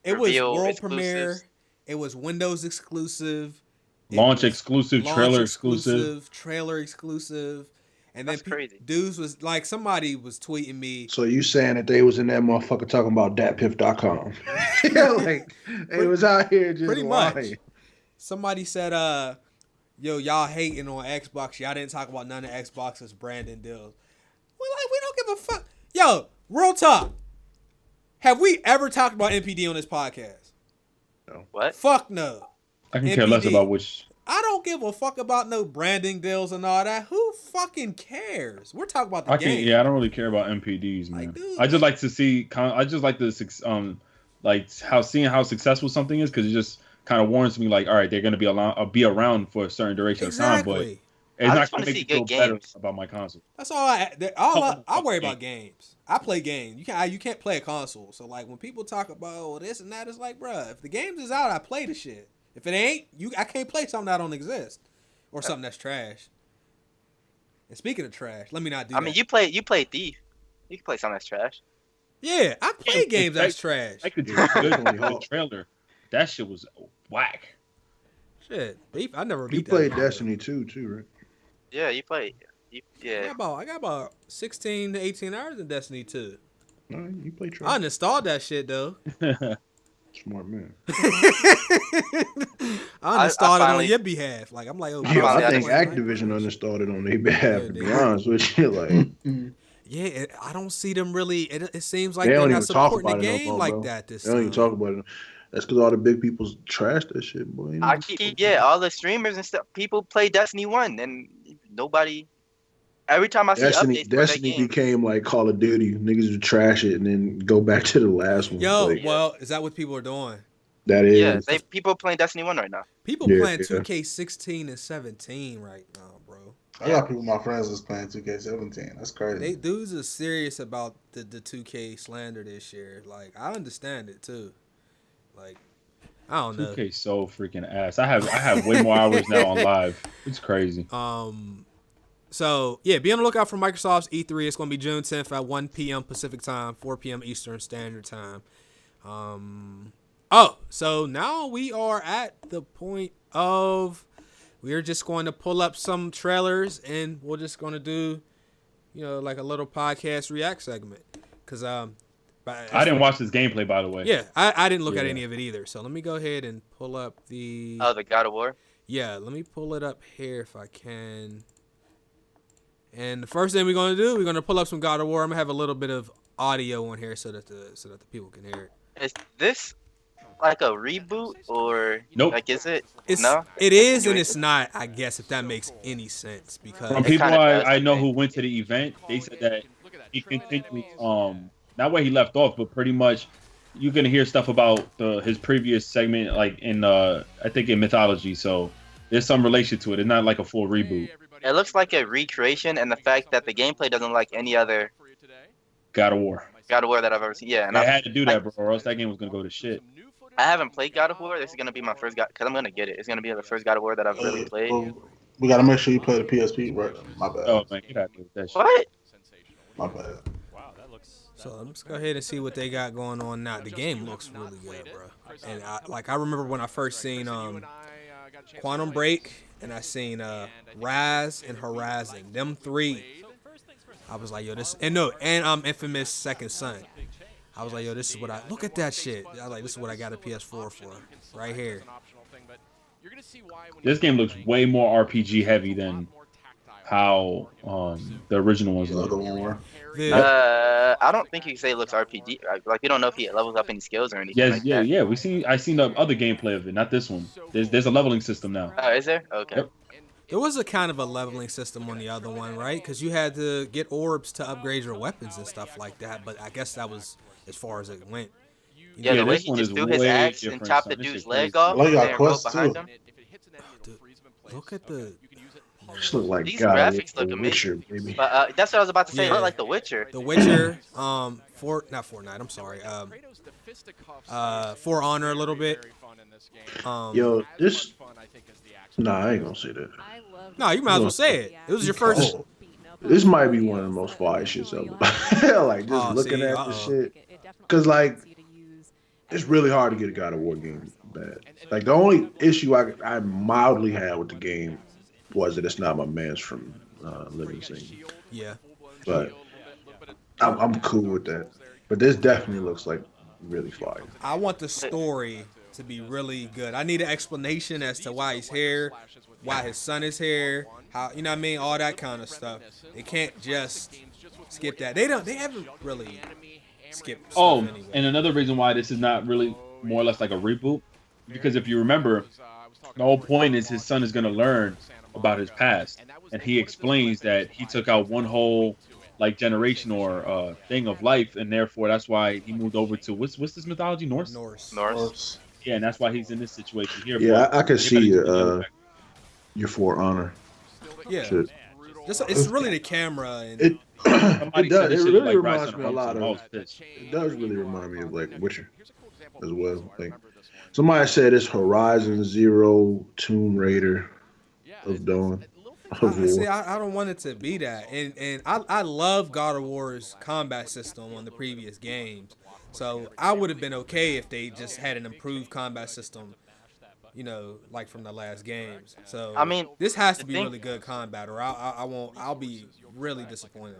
B: It was world premiere. It was Windows exclusive.
C: Launch exclusive. Trailer exclusive.
B: Trailer exclusive. And
A: that's
B: then
A: crazy.
B: Dudes was like, somebody was tweeting me.
D: So you saying that they was in that motherfucker talking about datpiff.com? Yeah, like they was out here just
B: pretty
D: lying.
B: much. Somebody said, yo, y'all hating on Xbox. Y'all didn't talk about none of Xbox's branding deals. We don't give a fuck. Yo, real talk. Have we ever talked about NPD on this podcast?
D: No.
A: What?
B: Fuck no.
C: I can care less about which.
B: I don't give a fuck about no branding deals and all that. Who fucking cares? We're talking about the game.
C: Yeah, I don't really care about MPDs, man. Like, dude, I just like to see. I just like the like seeing how successful something is, because it just kind of warns me, like, all right, they're gonna be around for a certain duration of time, but it's not gonna make me feel better about my console.
B: That's all. I worry about games. I play games. You can't play a console. So like when people talk about this and that, it's like, bruh, if the games is out, I play the shit. If it ain't, I can't play something that don't exist or something that's trash. And speaking of trash, let me not do that.
A: I mean, you play Thief. You can play something that's trash.
B: Yeah, I play games that's trash.
C: I could do good on the trailer. That shit was whack.
B: Shit, Thief. I never beat
D: you
B: that.
D: You played Destiny 2 too, right?
A: Yeah, you played. Yeah.
B: I got about 16 to 18 hours in Destiny 2.
D: No, you play trash.
B: I uninstalled that shit though.
D: Smart man.
B: I uninstalled it on your behalf. Like I'm like, oh,
D: yeah, I think Activision uninstalled it on their behalf. To be honest with you, like,
B: yeah, I don't see them really. It seems like they're not supporting the game like that. They
D: don't even talk about it. That's because all the big people trash that shit, boy.
A: All the streamers and stuff. People play Destiny 1, and nobody. Every time I see updates,
D: Destiny became like Call of Duty. Niggas would trash it and then go back to the last one.
B: Well, is that what people are doing?
D: That is.
A: Yeah, people are playing Destiny 1 right now.
B: People playing 2K16 and 17 right now, bro.
E: I got people, my friends, was playing 2K17. That's crazy.
B: Dudes are serious about the 2K slander this year. Like, I understand it too. Like, I don't know.
C: 2K so freaking ass. I have way more hours now on live. It's crazy.
B: So, yeah, be on the lookout for Microsoft's E3. It's going to be June 10th at 1 p.m. Pacific Time, 4 p.m. Eastern Standard Time. So now we are at the point of we're just going to pull up some trailers and we're just going to do, like a little podcast react segment. Because
C: I didn't watch this gameplay, by the way.
B: Yeah, I didn't look at any of it either. So let me go ahead and pull up the...
A: Oh, the God of War?
B: Yeah, let me pull it up here if I can... And the first thing we're going to do, we're going to pull up some God of War. I'm going to have a little bit of audio on here so that the people can hear it.
A: Is this like a reboot or
C: nope?
A: Like, is it?
B: No? It is and it's not, I guess, if that makes any sense. Because
C: from people I know who went to the event, they said that he continued not where he left off, but pretty much you're gonna hear stuff about his previous segment, like in I think in Mythology. So there's some relation to it. It's not like a full reboot.
A: It looks like a recreation, and the fact that the gameplay doesn't like any other
C: God of War
A: that I've ever seen. Yeah, and
C: I had to do that, bro, or else that game was gonna go to shit.
A: I haven't played God of War. This is gonna be my first God, because I'm gonna get it. It's gonna be the first God of War that I've really played.
E: We gotta make sure you play the PSP, right? My bad.
C: Oh man, get out of that shit.
A: What?
E: My bad.
B: So let's go ahead and see what they got going on now. The game looks really good, bro. And I remember when I first seen Quantum Break, and I seen Rise and Horizon. Them three, I was like, yo, this, and Infamous Second Son. I was like, yo, this is what look at that shit. I was like, this is what I got a PS4 for, right here.
C: This game looks way more RPG heavy than how the original ones look.
A: I don't think you can say it looks RPG. Like, we don't know if he levels up any skills or anything.
C: Yeah. I seen the other gameplay of it, not this one. There's a leveling system now.
A: Oh, is there? Okay.
C: Yep.
B: There was a kind of a leveling system on the other one, right? Because you had to get orbs to upgrade your weapons and stuff like that. But I guess that was as far as it went.
A: Yeah, the way he just threw his axe and chopped the dude's leg off and rolled behind him.
B: Dude, look at the...
D: Just look like
A: these
D: God,
A: graphics look
D: Witcher,
A: amazing.
D: baby.
A: But that's what I was about to say. It looked like The Witcher.
B: The Witcher, not Fortnite. I'm sorry. For Honor a little bit.
D: Yo, this. Nah, I ain't gonna say that.
B: No, you might as well say it. It was your first.
D: This might be one of the most fire shits ever. Like just looking at this shit, cause like it's really hard to get a God of War game bad. Like the only issue I mildly had with the game was that it's not my man's from Living Single.
B: Yeah.
D: But I'm cool with that. But this definitely looks like really fire.
B: I want the story to be really good. I need an explanation as to why he's here, why his son is here, how, you know what I mean, all that kind of stuff. They can't just skip that. They haven't really skipped stuff anyway.
C: And another reason why this is not really more or less like a reboot, because if you remember, the whole point is his son is going to learn about his past, and he explains that he took out one whole like generation or thing of life, and therefore that's why he moved over to what's this mythology? Norse. Yeah, and that's why he's in this situation here.
D: Yeah, I could see your For Honor.
B: Yeah, it's really the camera and
D: it does. It really reminds me a lot of. It does really remind me of like Witcher as well. Like somebody said, it's Horizon Zero Tomb Raider of Dawn.
B: See, I don't want it to be that, and I love God of War's combat system on the previous games, so I would have been okay if they just had an improved combat system, you know, like from the last games. So
A: I mean,
B: this has to be really good combat, or I'll be really disappointed.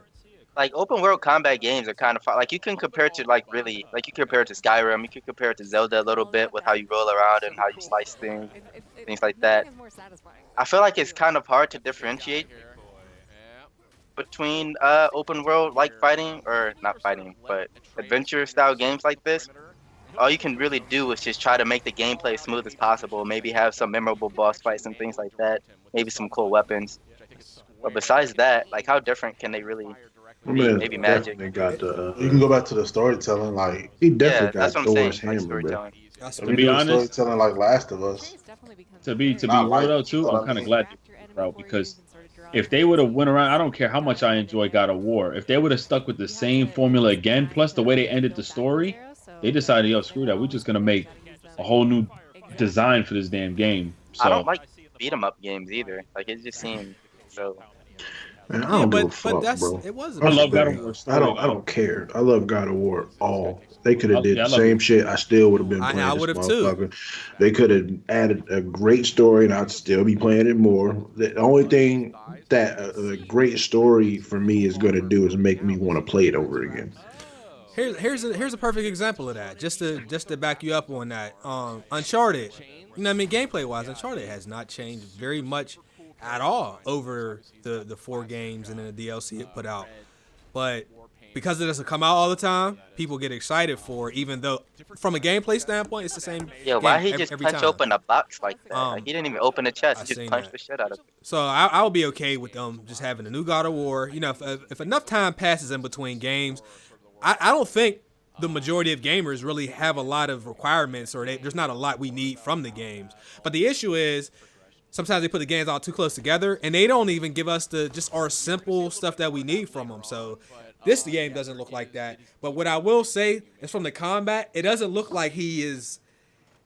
A: Like open world combat games are kind of fun. Like you can compare it to you can compare it to Skyrim. You can compare it to Zelda a little bit with how you roll around and how you slice things like that. I feel like it's kind of hard to differentiate between open world like fighting, or not fighting, but adventure style games like this. All you can really do is just try to make the gameplay as smooth as possible. Maybe have some memorable boss fights and things like that. Maybe some cool weapons. But besides that, like how different can they really? Maybe magic.
E: You can go back to the storytelling, like
D: he definitely got Thor's hammer, bro.
C: To be honest,
E: storytelling like Last of Us.
C: To be real though too, I'm kind of glad they because if they would have went around, I don't care how much I enjoy God of War. If they would have stuck with the same formula again, plus the way they ended the story, they decided, yo, screw that. We're just gonna make a whole new design for this damn game. So
A: I don't like beat 'em up games either. Like it just seemed so.
D: Man, I don't give a fuck, bro.
B: It was
C: I love God of War.
D: I don't care. I love God of War all. They could have did the same shit. I still would have been playing this motherfucker. They could have added a great story, and I'd still be playing it more. The only thing that a great story for me is going to do is make me want to play it over again.
B: Here's a perfect example of that. Just to back you up on that. Uncharted. You know what I mean? Gameplay wise, Uncharted has not changed very much at all over the 4 games and then the DLC it put out. But because it doesn't come out all the time, people get excited for it, even though from a gameplay standpoint, it's the same.
A: Yeah, why he just punch open a box like that? Like, he didn't even open a chest, he just punched the shit out of it.
B: So I'll be okay with them just having a new God of War. You know, if enough time passes in between games, I don't think the majority of gamers really have a lot of requirements, or there's not a lot we need from the games. But the issue is sometimes they put the games all too close together, and they don't even give us just our simple stuff that we need from them. So the game doesn't look like that. But what I will say is from the combat, it doesn't look like he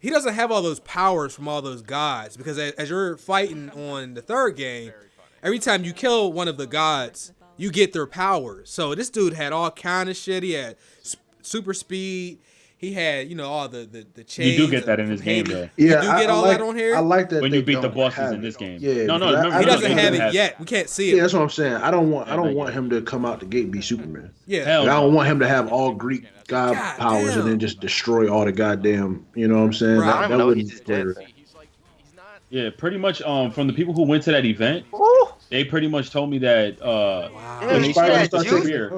B: doesn't have all those powers from all those gods, because as you're fighting on the third game, every time you kill one of the gods, you get their powers. So this dude had all kind of shit. He had super speed. He had, all the chains.
C: You do get that in this game, though.
B: Yeah, you do get all that on here.
D: I like that
C: when you beat the bosses in this game.
D: Yeah,
C: no,
B: he doesn't have it yet. We can't see it.
D: Yeah, that's what I'm saying. I don't want him to come out the gate and be Superman.
B: Yeah,
D: I don't want him to have all Greek god powers and then just destroy all the goddamn. You know what I'm saying?
A: Right. That wouldn't work.
C: Yeah, pretty much. From the people who went to that event, they pretty much told me that.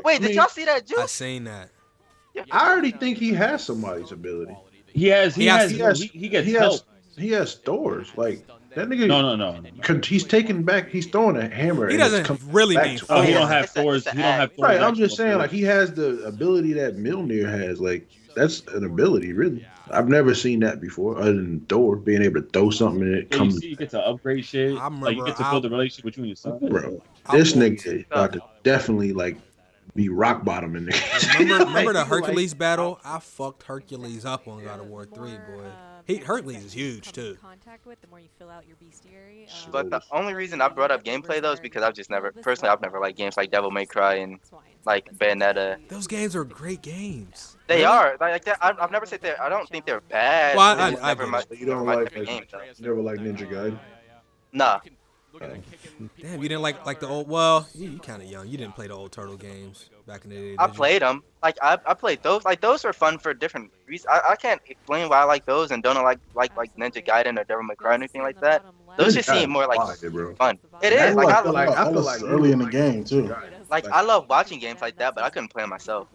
A: Wait, did y'all see that juice?
B: I seen that.
D: I already think he has somebody's ability.
C: He gets help.
D: He has Thor's. Like that nigga.
C: No.
D: He's taking back. He's throwing a hammer.
B: He doesn't really mean.
C: He don't have Thor's. He don't have Thor's.
D: Right. I'm just saying, like he has the ability that Mjolnir has. Like that's an ability, really. I've never seen that before, other than Thor being able to throw something and it comes.
C: You get to upgrade shit. Like you get to build a relationship between your son.
D: Bro, this nigga is about to definitely be rock bottom in there.
B: Remember the Hercules battle? I fucked Hercules up on God of War 3, boy. Hercules is huge too.
A: But the only reason I brought up gameplay though is because I've never liked games like Devil May Cry and like Bayonetta.
B: Those games are great games.
A: They are like that. I've never said that. I don't think they're bad.
B: Well,
D: you don't like never like Ninja Gaiden?
A: Nah.
B: Damn, you didn't like the old. Well, you kind of young. You didn't play the old Turtle games back in the day.
A: I played them. Like I played those. Like those were fun for different reasons. I can't explain why I like those and don't like Ninja Gaiden or Devil May Cry or anything like that. Those just seem more like fun. It is. Like I
E: feel like early in the game too.
A: Like I love watching games like that, but I couldn't play them myself.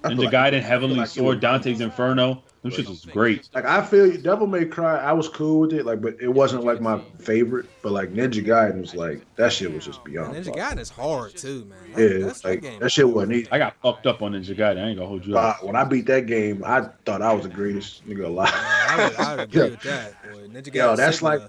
C: Ninja Gaiden, Heavenly Sword, Dante's Inferno. Them shit was great.
D: Like I feel you, Devil May Cry, I was cool with it, but it wasn't like my favorite. But like Ninja Gaiden was like that shit was just beyond.
B: Ninja Gaiden is hard too, man.
D: That shit wasn't easy.
C: I got fucked up on Ninja Gaiden. I ain't gonna hold you up.
D: When I beat that game, I thought I was the greatest nigga alive.
B: I would agree with that. Boy. Ninja Gaiden.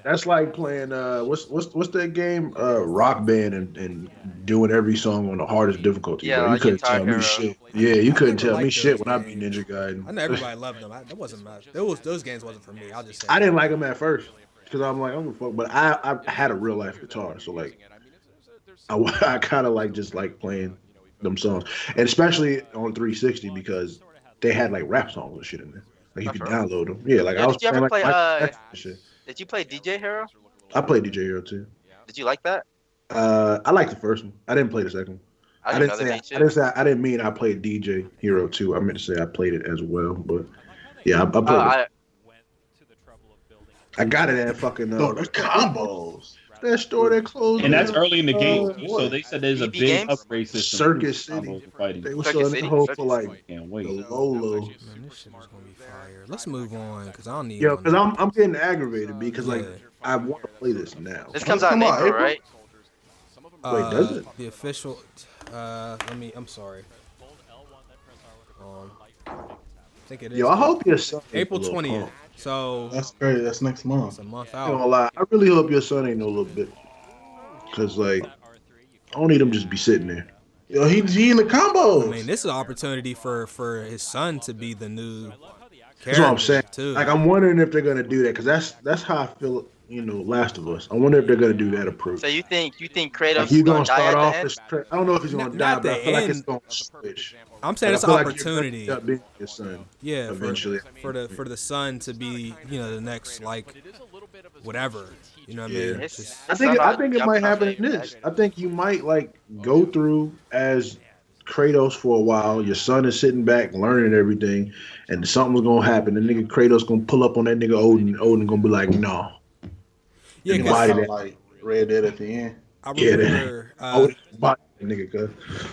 D: That's like playing what's that game? Rock Band and doing every song on the hardest difficulty.
A: Yeah,
D: bro. You couldn't tell me shit. Yeah, you couldn't tell me shit when I beat Ninja Gaiden.
B: I know everybody loved them. That wasn't much. Those games wasn't for me. I'll just say.
D: I didn't like them at first because I'm like, I'm fuck. But I had a real life guitar, so like, I kind of just like playing them songs, and especially on 360 because they had like rap songs and shit in there. Like you could download them. Yeah, like I was.
A: Did you ever play?
D: Shit.
A: Did you play DJ Hero?
D: I played DJ Hero too.
A: Did you like that?
D: I liked the first one. I didn't play the second one. I didn't mean I played DJ Hero 2. I meant to say I played it as well, but yeah, I played it. I got it at fucking
E: the combos.
D: That store that closed.
C: And that's early in the game too, so they said there's a big upgrade system.
D: Circus City. They were showing that whole for like
C: can't wait.
D: The Lolo.
B: Man, this shit is gonna be fire. Let's move on because I don't need.
D: Yo, because I'm getting aggravated because like I want to play this now.
A: This comes out in April, right?
D: Wait, does it?
B: The official. I'm sorry. I think it is.
D: Yo, I hope your son
B: April 20th. So
E: that's great. That's next month.
B: It's a month
D: I
B: out.
D: ain't gonna lie. I really hope your son ain't no little bit. Cause like, I don't need him just be sitting there.
E: Yo, he in the combos.
B: I mean, this is an opportunity for his son to be the new character.
D: That's what I'm saying.
B: Too.
D: Like, I'm wondering if they're gonna do that. Cause that's how I feel. You know, Last of Us. I wonder if they're gonna do that approach.
A: So you think Kratos
D: like he's gonna
A: die
D: start
A: at
D: off
A: the end?
D: as I don't know if he's gonna die, but I feel like it's gonna switch.
B: I'm saying it's an opportunity.
D: Being your son,
B: yeah,
D: eventually
B: for the son to be the next like whatever. You know what I mean?
D: I think it might happen in this. I think you might like go through as Kratos for a while. Your son is sitting back learning everything, and something's gonna happen. The nigga Kratos gonna pull up on that nigga Odin. Odin gonna be like, no.
B: Yeah,
E: like Red Dead at the end.
B: I remember. I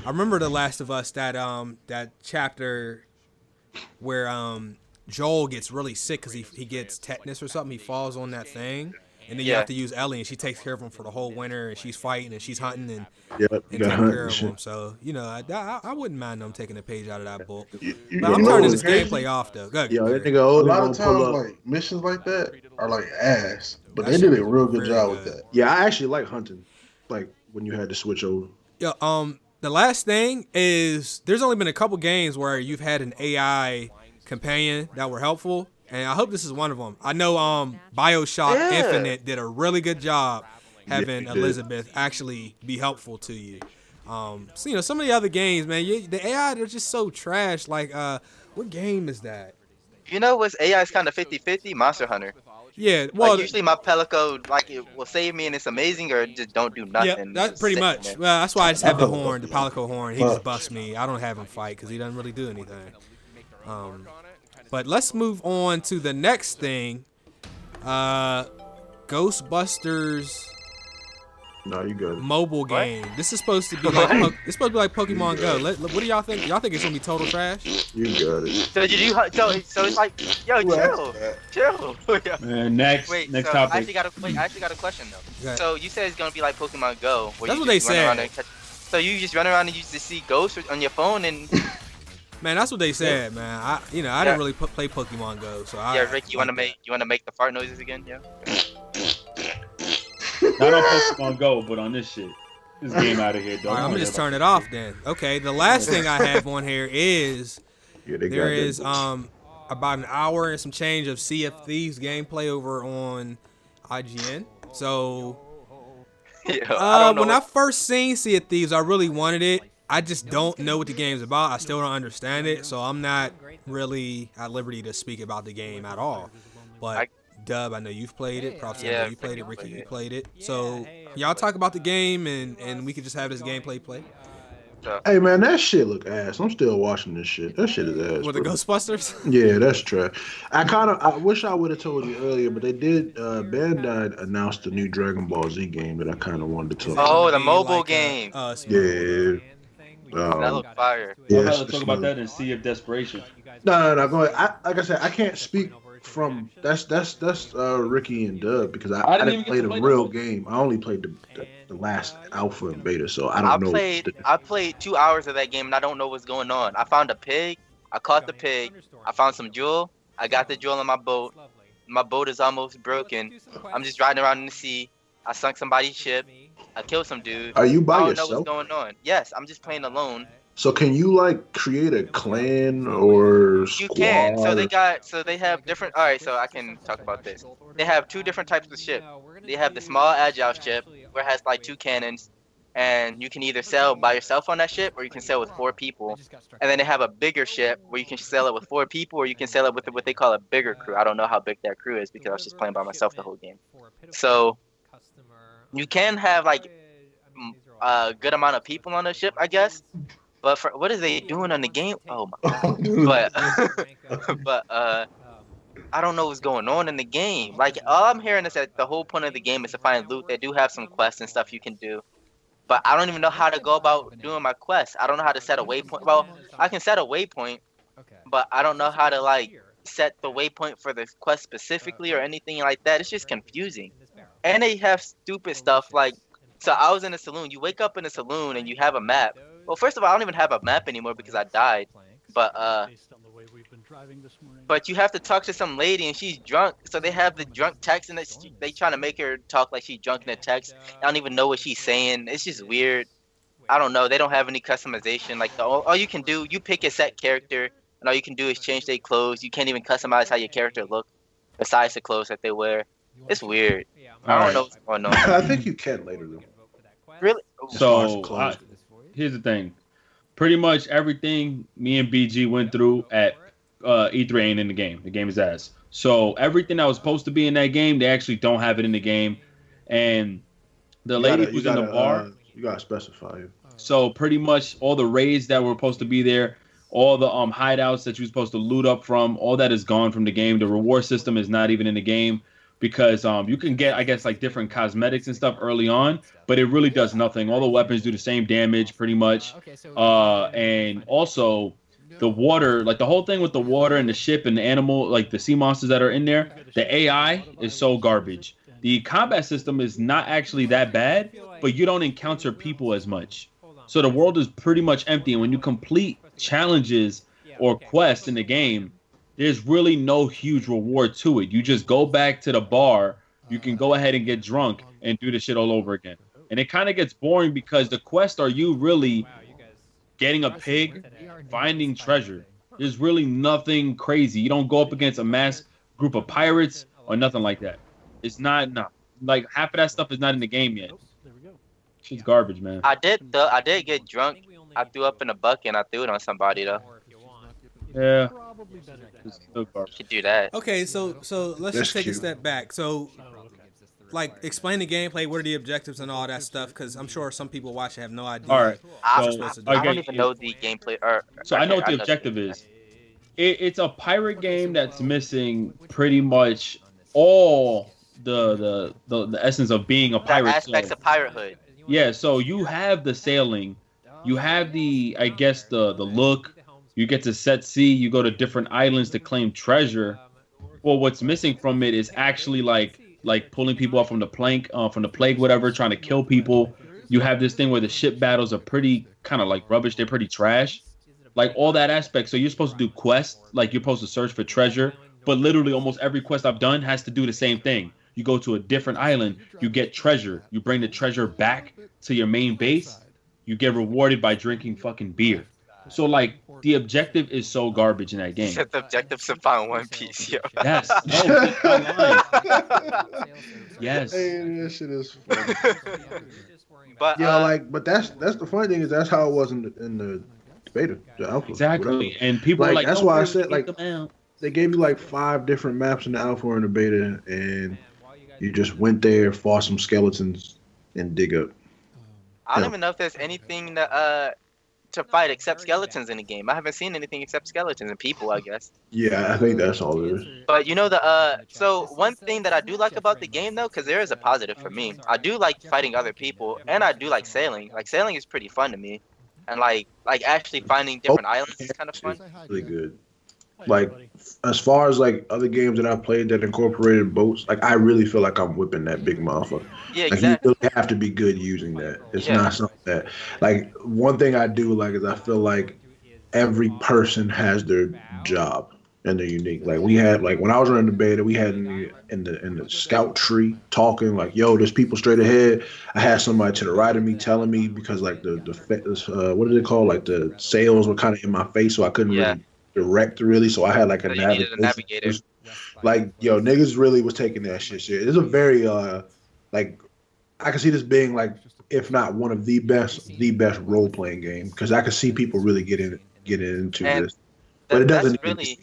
B: remember The Last of Us that chapter where Joel gets really sick because he gets tetanus or something. He falls on that thing, And then you have to use Ellie, and she takes care of him for the whole winter, and she's fighting, and she's hunting, and taking care of him. So, I wouldn't mind them taking a page out of that book. But I'm turning this gameplay off, though. Go ahead,
E: a lot of times, like, missions like that are, like, ass. But they did a real good job with that.
D: Yeah, I actually like hunting, like, when you had to switch over.
B: Yeah, the last thing is there's only been a couple games where you've had an AI companion that were helpful. And I hope this is one of them. I know BioShock Infinite did a really good job having Elizabeth actually be helpful to you. So, some of the other games, man, the AI, they're just so trash. Like, what game is that?
A: What's AI is kind of 50-50? Monster Hunter.
B: Yeah, well,
A: like usually my Pelico, like, it will save me and it's amazing, or just don't do nothing.
B: Yeah, that's pretty much. Well, that's why I just have the horn, the Pelico horn. He just busts me. I don't have him fight because he doesn't really do anything. But let's move on to the next thing. Ghostbusters.
D: No, you good.
B: Mobile game. This is supposed to be like Pokemon Go. What do y'all think? Y'all think it's gonna be total trash?
D: You got it.
A: So it's like, yo, chill.
C: Man, next topic.
A: I actually got a question though. Yeah. So you said it's gonna be like Pokemon Go.
B: That's what they said.
A: So you just run around and you just see ghosts on your phone and.
B: Man, that's what they said, man. I didn't really play Pokemon Go, so
A: Rick, you wanna make the fart noises again, yeah?
C: Not on Pokemon Go, but on this shit. This game out of here, dog.
B: All right, I'm gonna just turn it off then. Okay, the last thing I have on here is there is about an hour and some change of Sea of Thieves gameplay over on IGN. So when I first seen Sea of Thieves, I really wanted it. I just don't know what the game's about. I still don't understand it, so I'm not really at liberty to speak about the game at all. But Dub, I know you've played it. Props, I know you played it. Ricky, you played it. So y'all talk about the game, and we could just have this gameplay play.
D: Hey man, that shit look ass. I'm still watching this shit. That shit is ass.
B: With the Ghostbusters?
D: Yeah, that's trash. I wish I would have told you earlier, but they did. Bandai announced the new Dragon Ball Z game that I kind of wanted to talk about.
A: Oh, the mobile game.
D: Yeah.
A: That looks fire.
C: Yeah, I'd rather talk about that than Sea of Desperation.
D: No. Go ahead. Like I said, I can't speak from that's Ricky and Dub because I didn't play the real game. I only played the last alpha and beta, so I don't know.
A: I played 2 hours of that game and I don't know what's going on. I found a pig. I caught the pig. I found some jewel. I got the jewel on my boat. My boat is almost broken. I'm just riding around in the sea. I sunk somebody's ship. I killed some dude.
D: Are you by yourself?
A: I don't know what's going on. Yes, I'm just playing alone.
D: So can you like create a clan or squad?
A: You can. So they have different. All right, so I can talk about this. They have 2 different types of ship. They have the small agile ship where it has like 2 cannons, and you can either sail by yourself on that ship or you can sail with 4 people. And then they have a bigger ship where you can sail it with 4 people or you can sail it with what they call a bigger crew. I don't know how big that crew is because I was just playing by myself the whole game. So you can have like a good amount of people on the ship, I guess. But for what are they doing on the game? Oh my god! But I don't know what's going on in the game. Like all I'm hearing is that the whole point of the game is to find loot. They do have some quests and stuff you can do, but I don't even know how to go about doing my quests. I don't know how to set a waypoint. Well, I can set a waypoint, but I don't know how to like set the waypoint for the quest specifically or anything like that. It's just confusing. And they have stupid stuff like. So I was in a saloon. You wake up in a saloon and you have a map. Well, first of all, I don't even have a map anymore because I died. But you have to talk to some lady and she's drunk. So they have the drunk text and they trying to make her talk like she's drunk in the text. I don't even know what she's saying. It's just weird. I don't know. They don't have any customization. Like all you can do, you pick a set character and all you can do is change their clothes. You can't even customize how your character looks besides the clothes that they wear. It's weird. I don't know what's going on.
D: I think you can later though.
A: Really?
C: So here's the thing. Pretty much everything me and BG went through at E3 ain't in the game. The game is ass. So everything that was supposed to be in that game, they actually don't have it in the game. And the lady who's in the bar.
D: You gotta specify it.
C: So pretty much all the raids that were supposed to be there, all the hideouts that you were supposed to loot up from, all that is gone from the game. The reward system is not even in the game. Because you can get, I guess, like different cosmetics and stuff early on, but it really does nothing. All the weapons do the same damage pretty much. And also the water, like the whole thing with the water and the ship and the animal, like the sea monsters that are in there, the AI is so garbage. the combat system is not actually that bad, but you don't encounter people as much. So the world is pretty much empty. And when you complete challenges or quests in the game, there's really no huge reward to it. You just go back to the bar. You can go ahead and get drunk and do the shit all over again. And it kind of gets boring because the quests are you really getting a pig, finding treasure. There's really nothing crazy. You don't go up against a mass group of pirates or nothing like that. It's not like half of that stuff is not in the game yet. Shit's garbage, man.
A: I did get drunk. I threw up in a bucket and I threw it on somebody though.
C: Yeah.
A: You should do that.
B: Okay, so let's just take a step back. So, like, explain the gameplay. What are the objectives and all that stuff? Because I'm sure some people watching have no idea.
C: All right.
A: I don't even know the gameplay.
C: So I know what the objective is. It's a pirate game that's missing pretty much all the essence of being a pirate.
A: The aspects of piratehood.
C: Yeah. So you have the sailing, you have the look. You get to set sea. You go to different islands to claim treasure. Well, what's missing from it is actually like pulling people off from the plague, whatever, trying to kill people. You have this thing where the ship battles are pretty kind of like rubbish. They're pretty trash. Like all that aspect. So you're supposed to do quests. Like you're supposed to search for treasure. But literally almost every quest I've done has to do the same thing. You go to a different island. You get treasure. You bring the treasure back to your main base. You get rewarded by drinking fucking beer. So, like, the objective is so garbage in that game.
A: The objective's to find One Piece, yo.
C: Yes. Yes.
D: Hey, this shit is funny.
A: But
D: but that's the funny thing is that's how it was in the beta, the alpha.
C: Exactly.
D: Whatever.
C: And people are like,
D: that's why I said like they gave you like 5 different maps in the alpha and the beta, and you just went there, fought some skeletons, and dig up.
A: I don't even know if there's anything to fight except skeletons in the game. I haven't seen anything except skeletons and people, I guess.
D: Yeah, I think that's all there is.
A: But you know so one thing that I do like about the game though, because there is a positive for me. I do like fighting other people, and I do like sailing. Like sailing is pretty fun to me, and like actually finding different islands is kind of fun.
D: Really good. Like as far as like other games that I played that incorporated boats, like I really feel like I'm whipping that big motherfucker.
A: Yeah,
D: like
A: exactly.
D: You really have to be good using that. It's not something that like one thing I do like is I feel like every person has their job and they're unique. Like we had like when I was running the beta, we had in the scout tree talking like, yo, there's people straight ahead. I had somebody to the right of me telling me because like the what is it called? Like the sails were kind of in my face, so I couldn't really direct really, so I had like a navigator. Like, yo, niggas really was taking that shit. It's a very like I can see this being like, if not one of the best role playing game because I can see people really getting into this. But it doesn't really.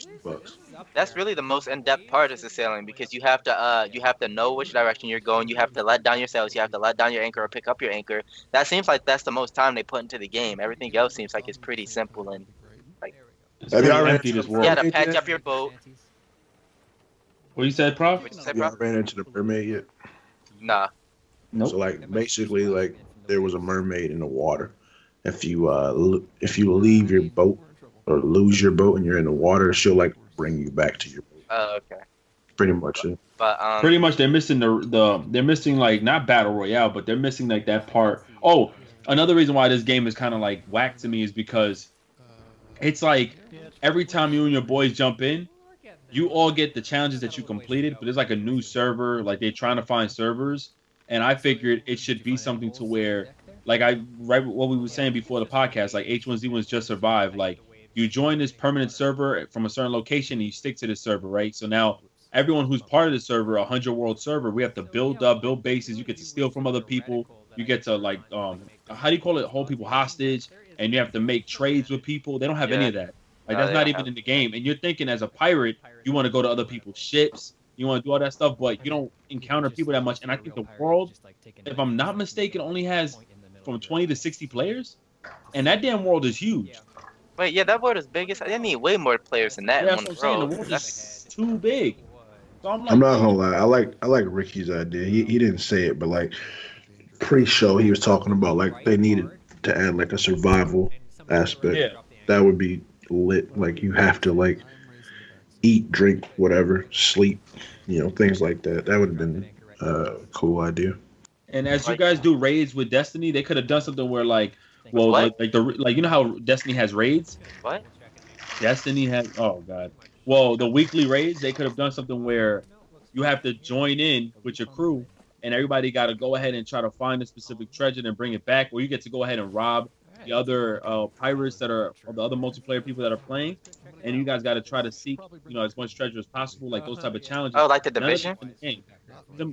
A: That's really the most in-depth part is the sailing because you have to know which direction you're going. You have to let down your sails. You have to let down your anchor or pick up your anchor. That seems like that's the most time they put into the game. Everything else seems like it's pretty simple and like.
C: Have you empty this world?
A: Yeah, to patch up your boat.
C: What you said, Prof?
D: You ran into the mermaid yet?
A: Nah.
C: Nope.
D: So like basically like there was a mermaid in the water. If you leave your boat or lose your boat and you're in the water, she'll like bring you back to your boat.
A: Oh, okay.
D: Pretty much it.
A: But
D: pretty
C: much they're missing they're missing like not battle royale, but they're missing like that part. Oh, another reason why this game is kind of like whack to me is because it's like every time you and your boys jump in, you all get the challenges that you completed, but there's like a new server, like they're trying to find servers, and I figured it should be something to where, like right what we were saying before the podcast, like H1Z1's Just Survive, like you join this permanent server from a certain location and you stick to this server, right? So now everyone who's part of the server, 100 world server, we have to build bases, you get to steal from other people, you get to like, how do you call it, hold people hostage, and you have to make trades with people. They don't have any of that. Like that's not even in the game. And you're thinking as a pirate, you want to go to other people's ships, you want to do all that stuff, but you don't encounter people that much. And I think the world, if I'm not mistaken, only has from 20 to 60 players, and that damn world is huge.
A: Wait, yeah, that world is big. They need way more players than that.
C: Yeah, that's what I'm saying. The world is too big. So I'm
D: not gonna lie. I like Ricky's idea. He didn't say it, but like pre-show, he was talking about like they needed to add like a survival aspect.
C: Yeah.
D: That would be lit. Like you have to like eat, drink, whatever, sleep, things like that. That would have been Cool idea.
C: And as you guys do raids with Destiny, they could have done something where like you know how Destiny has raids?
A: What?
C: Destiny has the weekly raids, they could have done something where you have to join in with your crew and everybody got to go ahead and try to find a specific treasure and bring it back, or you get to go ahead and rob the other pirates that are, or the other multiplayer people that are playing, and you guys got to try to seek, as much treasure as possible, like those type of challenges.
A: Oh, like the Division?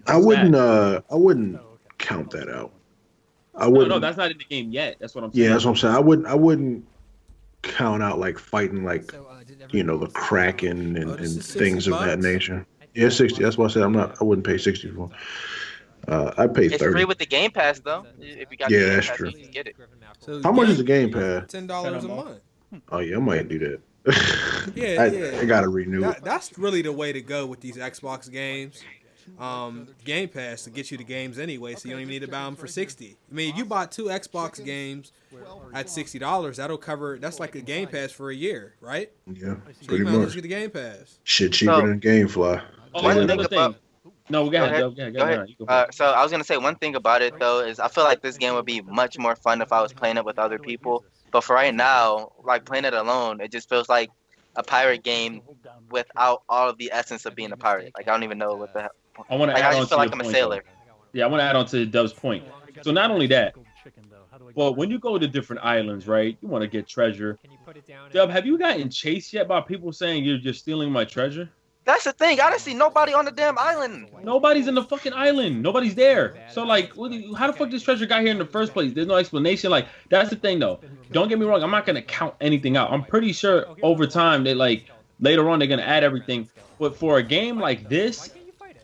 D: I wouldn't count that out.
C: No, that's not in the game yet. That's what I'm saying.
D: Yeah, that's what I'm saying. I wouldn't count out like fighting like the Kraken and things of that nature. Yeah, 60. That's why I said I wouldn't pay 60 for. I'd pay 30.
A: It's free with the Game Pass though. If you got
D: the
A: Game
D: that's
A: Pass,
D: true.
A: you can get it.
B: So
D: how much is the Game Pass?
B: $10 a month.
D: Oh yeah, I might do that. I gotta renew it.
B: That's really the way to go with these Xbox games. Game Pass to get you the games anyway, so you don't even need to buy them for $60. I mean, if you bought 2 Xbox games at $60, that'll cover. That's like a Game Pass for a year, right?
D: Yeah,
B: so
D: pretty
B: you might
D: much.
B: Get the Game Pass.
D: Shit cheaper than GameFly.
C: Another thing. No, go ahead.
A: So I was gonna say one thing about it though is I feel like this game would be much more fun if I was playing it with other people. But for right now, like playing it alone, it just feels like a pirate game without all of the essence of being a pirate. Like I don't even know what the hell.
C: I want to add on to
A: I just feel like I'm a sailor.
C: Yeah, I want to add on to Dub's point. So not only that, well, when you go to different islands, right, you want to get treasure. Dub, have you gotten chased yet by people saying you're just stealing my treasure?
A: That's the thing. I didn't see nobody on the damn island.
C: Nobody's in the fucking island. Nobody's there. So, like, how the fuck this treasure got here in the first place? There's no explanation. Like, that's the thing, though. Don't get me wrong. I'm not going to count anything out. I'm pretty sure over time, later on, they're going to add everything. But for a game like this,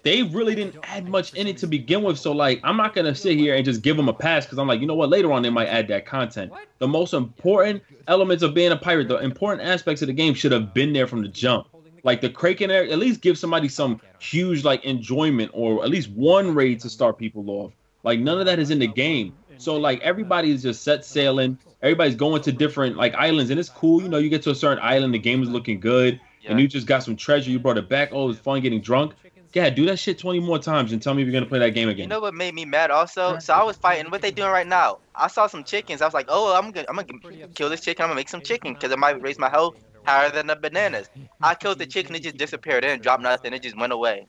C: they really didn't add much in it to begin with. So, like, I'm not going to sit here and just give them a pass because I'm like, you know what? Later on, they might add that content. The most important elements of being a pirate, the important aspects of the game should have been there from the jump. Like the Kraken, at least give somebody some huge like enjoyment or at least one raid to start people off. Like none of that is in the game. So like everybody is just set sailing. Everybody's going to different like islands and it's cool. You get to a certain island, the game is looking good, and you just got some treasure. You brought it back. Oh, it's fun getting drunk. Yeah, do that shit 20 more times and tell me if you're gonna play that game again.
A: You know what made me mad also? So I was fighting. What they doing right now? I saw some chickens. I was like, oh, I'm gonna kill this chicken. I'm gonna make some chicken because it might raise my health higher than the bananas. I killed the chicken. It just disappeared. It didn't drop nothing. It just went away.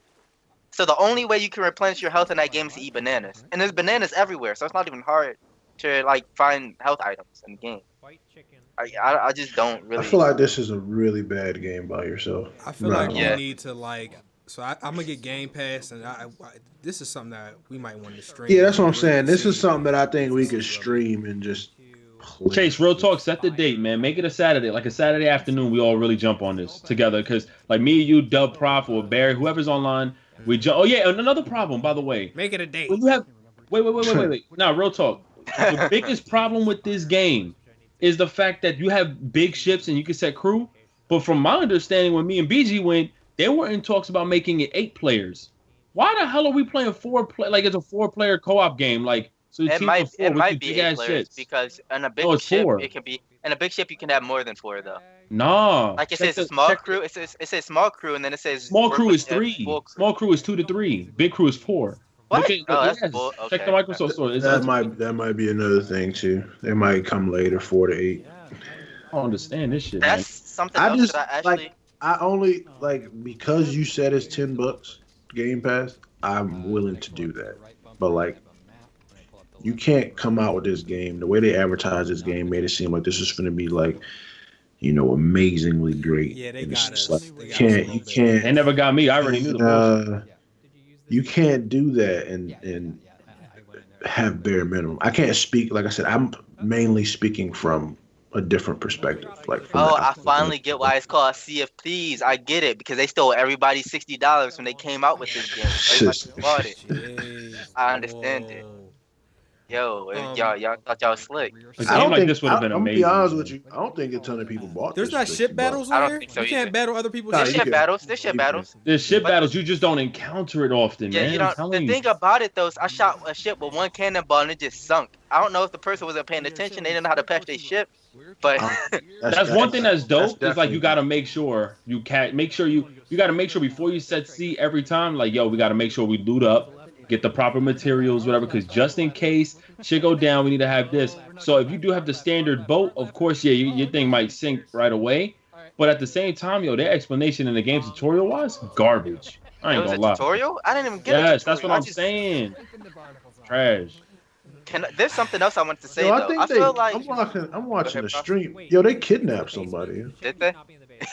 A: So the only way you can replenish your health in that game is to eat bananas. And there's bananas everywhere. So it's not even hard to like find health items in the game. I just don't really.
D: I feel like this is a really bad game by yourself.
B: I feel like you need to like. So I'm gonna get Game Pass, and this is something that we might want to stream.
D: Yeah, that's what I'm saying. This is something that I think we could stream and just.
C: Chase, real talk, set the date, man. Make it a Saturday, like a Saturday afternoon. We all really jump on this together, because like me, you, Dub, Prof, or Barry, whoever's online, we jump. Oh yeah, and another problem, by the way.
B: Make it a date.
C: When you have, wait. Now, real talk. The biggest problem with this game is the fact that you have big ships and you can set crew. But from my understanding, when me and BG went, they were in talks about making it 8 players. Why the hell are we playing 4 play? Like it's a 4-player co-op game, like. So
A: it might be 8 players because in a big ship 4. It can be in a big ship you can have more than 4 though.
C: No.
A: Like it says small crew. It says small crew and then it says
C: small crew is 3. Small crew is 2 to 3. Big crew is 4.
A: What? That's bull. Okay.
C: Check the Microsoft store.
D: That might be another thing too. They might come later, 4 to 8.
C: I don't understand this shit.
A: That's something else that I actually.
D: I only because you said it's $10 Game Pass. I'm willing to do that, but like. You can't come out with this game. The way they advertised this game made it seem like this is going to be like, amazingly great.
B: Yeah, they got us.
D: Like, you can't.
C: They never got me. I already knew the bullshit.
D: You can't do that and have bare minimum. I can't speak. Like I said, I'm mainly speaking from a different perspective.
A: I finally get why it's called Sea of Thieves. I get it because they stole everybody's $60 when they came out with this game. Everybody bought it. I understand it. Yo, y'all thought y'all was slick.
C: I don't think this would have been amazing.
D: I'm gonna be honest with you. I don't think a ton of people bought
B: this.
D: There's
B: not ship battles on there?
A: So
B: you can't battle other people's
A: There's ship battles. There's ship battles.
C: There's ship battles. You just don't encounter it often, man.
A: You don't. The thing about it, though, is I shot a ship with 1 cannonball and it just sunk. I don't know if the person wasn't paying attention. They didn't know how to patch their ship. But
C: that's one thing that's dope. Is like you gotta make sure you gotta make sure before you set sea every time. Like, yo, we gotta make sure we loot up. get the proper materials, whatever, because just in case shit go down, we need to have this. So if you do have the standard boat, of course, yeah, your thing might sink right away. But at the same time, yo, their explanation in the game tutorial was garbage. I
A: It
C: ain't
A: was a
C: gonna lie.
A: tutorial? I didn't even get a
C: Yes,
A: tutorial.
C: that's what I'm saying. Trash.
A: There's something else I want to say,
D: Yo, I
A: though.
D: think
A: I feel like...
D: I'm watching a stream. Yo, they kidnapped somebody.
A: Did they?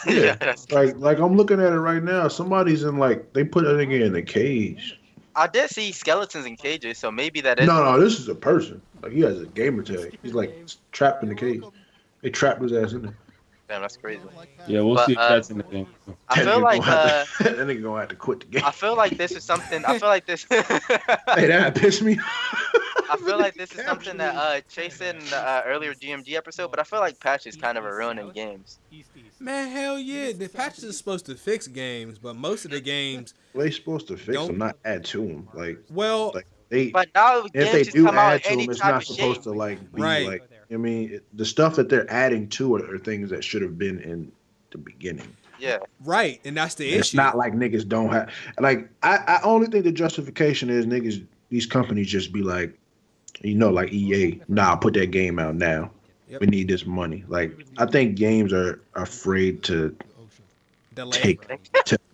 D: Yeah. like I'm looking at it right now. Somebody's in they put a nigga in a cage.
A: I did see skeletons in cages, so maybe that is...
D: No, this is a person. Like, he has a gamer tag. He's trapped in the cage. They trapped his ass in there.
A: Damn, that's crazy.
C: Yeah, we'll see if that's in the game.
A: I feel like
D: that nigga gonna have to quit the game.
A: I feel like this is something. I feel like this.
D: Hey, that pissed me.
A: I feel like this is something that Chase said in the earlier GMG episode, but I feel like patches kind of are ruining games.
B: Man, hell yeah. The patches are supposed to fix games, but most of the games...
D: They supposed to fix them, not add to them.
A: But now
D: if they do add to them, it's not supposed to be
B: right.
D: I mean, the stuff that they're adding to it are things that should have been in the beginning.
A: Yeah.
B: Right, and that's the issue.
D: It's not like niggas don't have... I only think the justification is these companies just be like EA, nah, put that game out now. Yep. We need this money. I think games are afraid to
B: delay.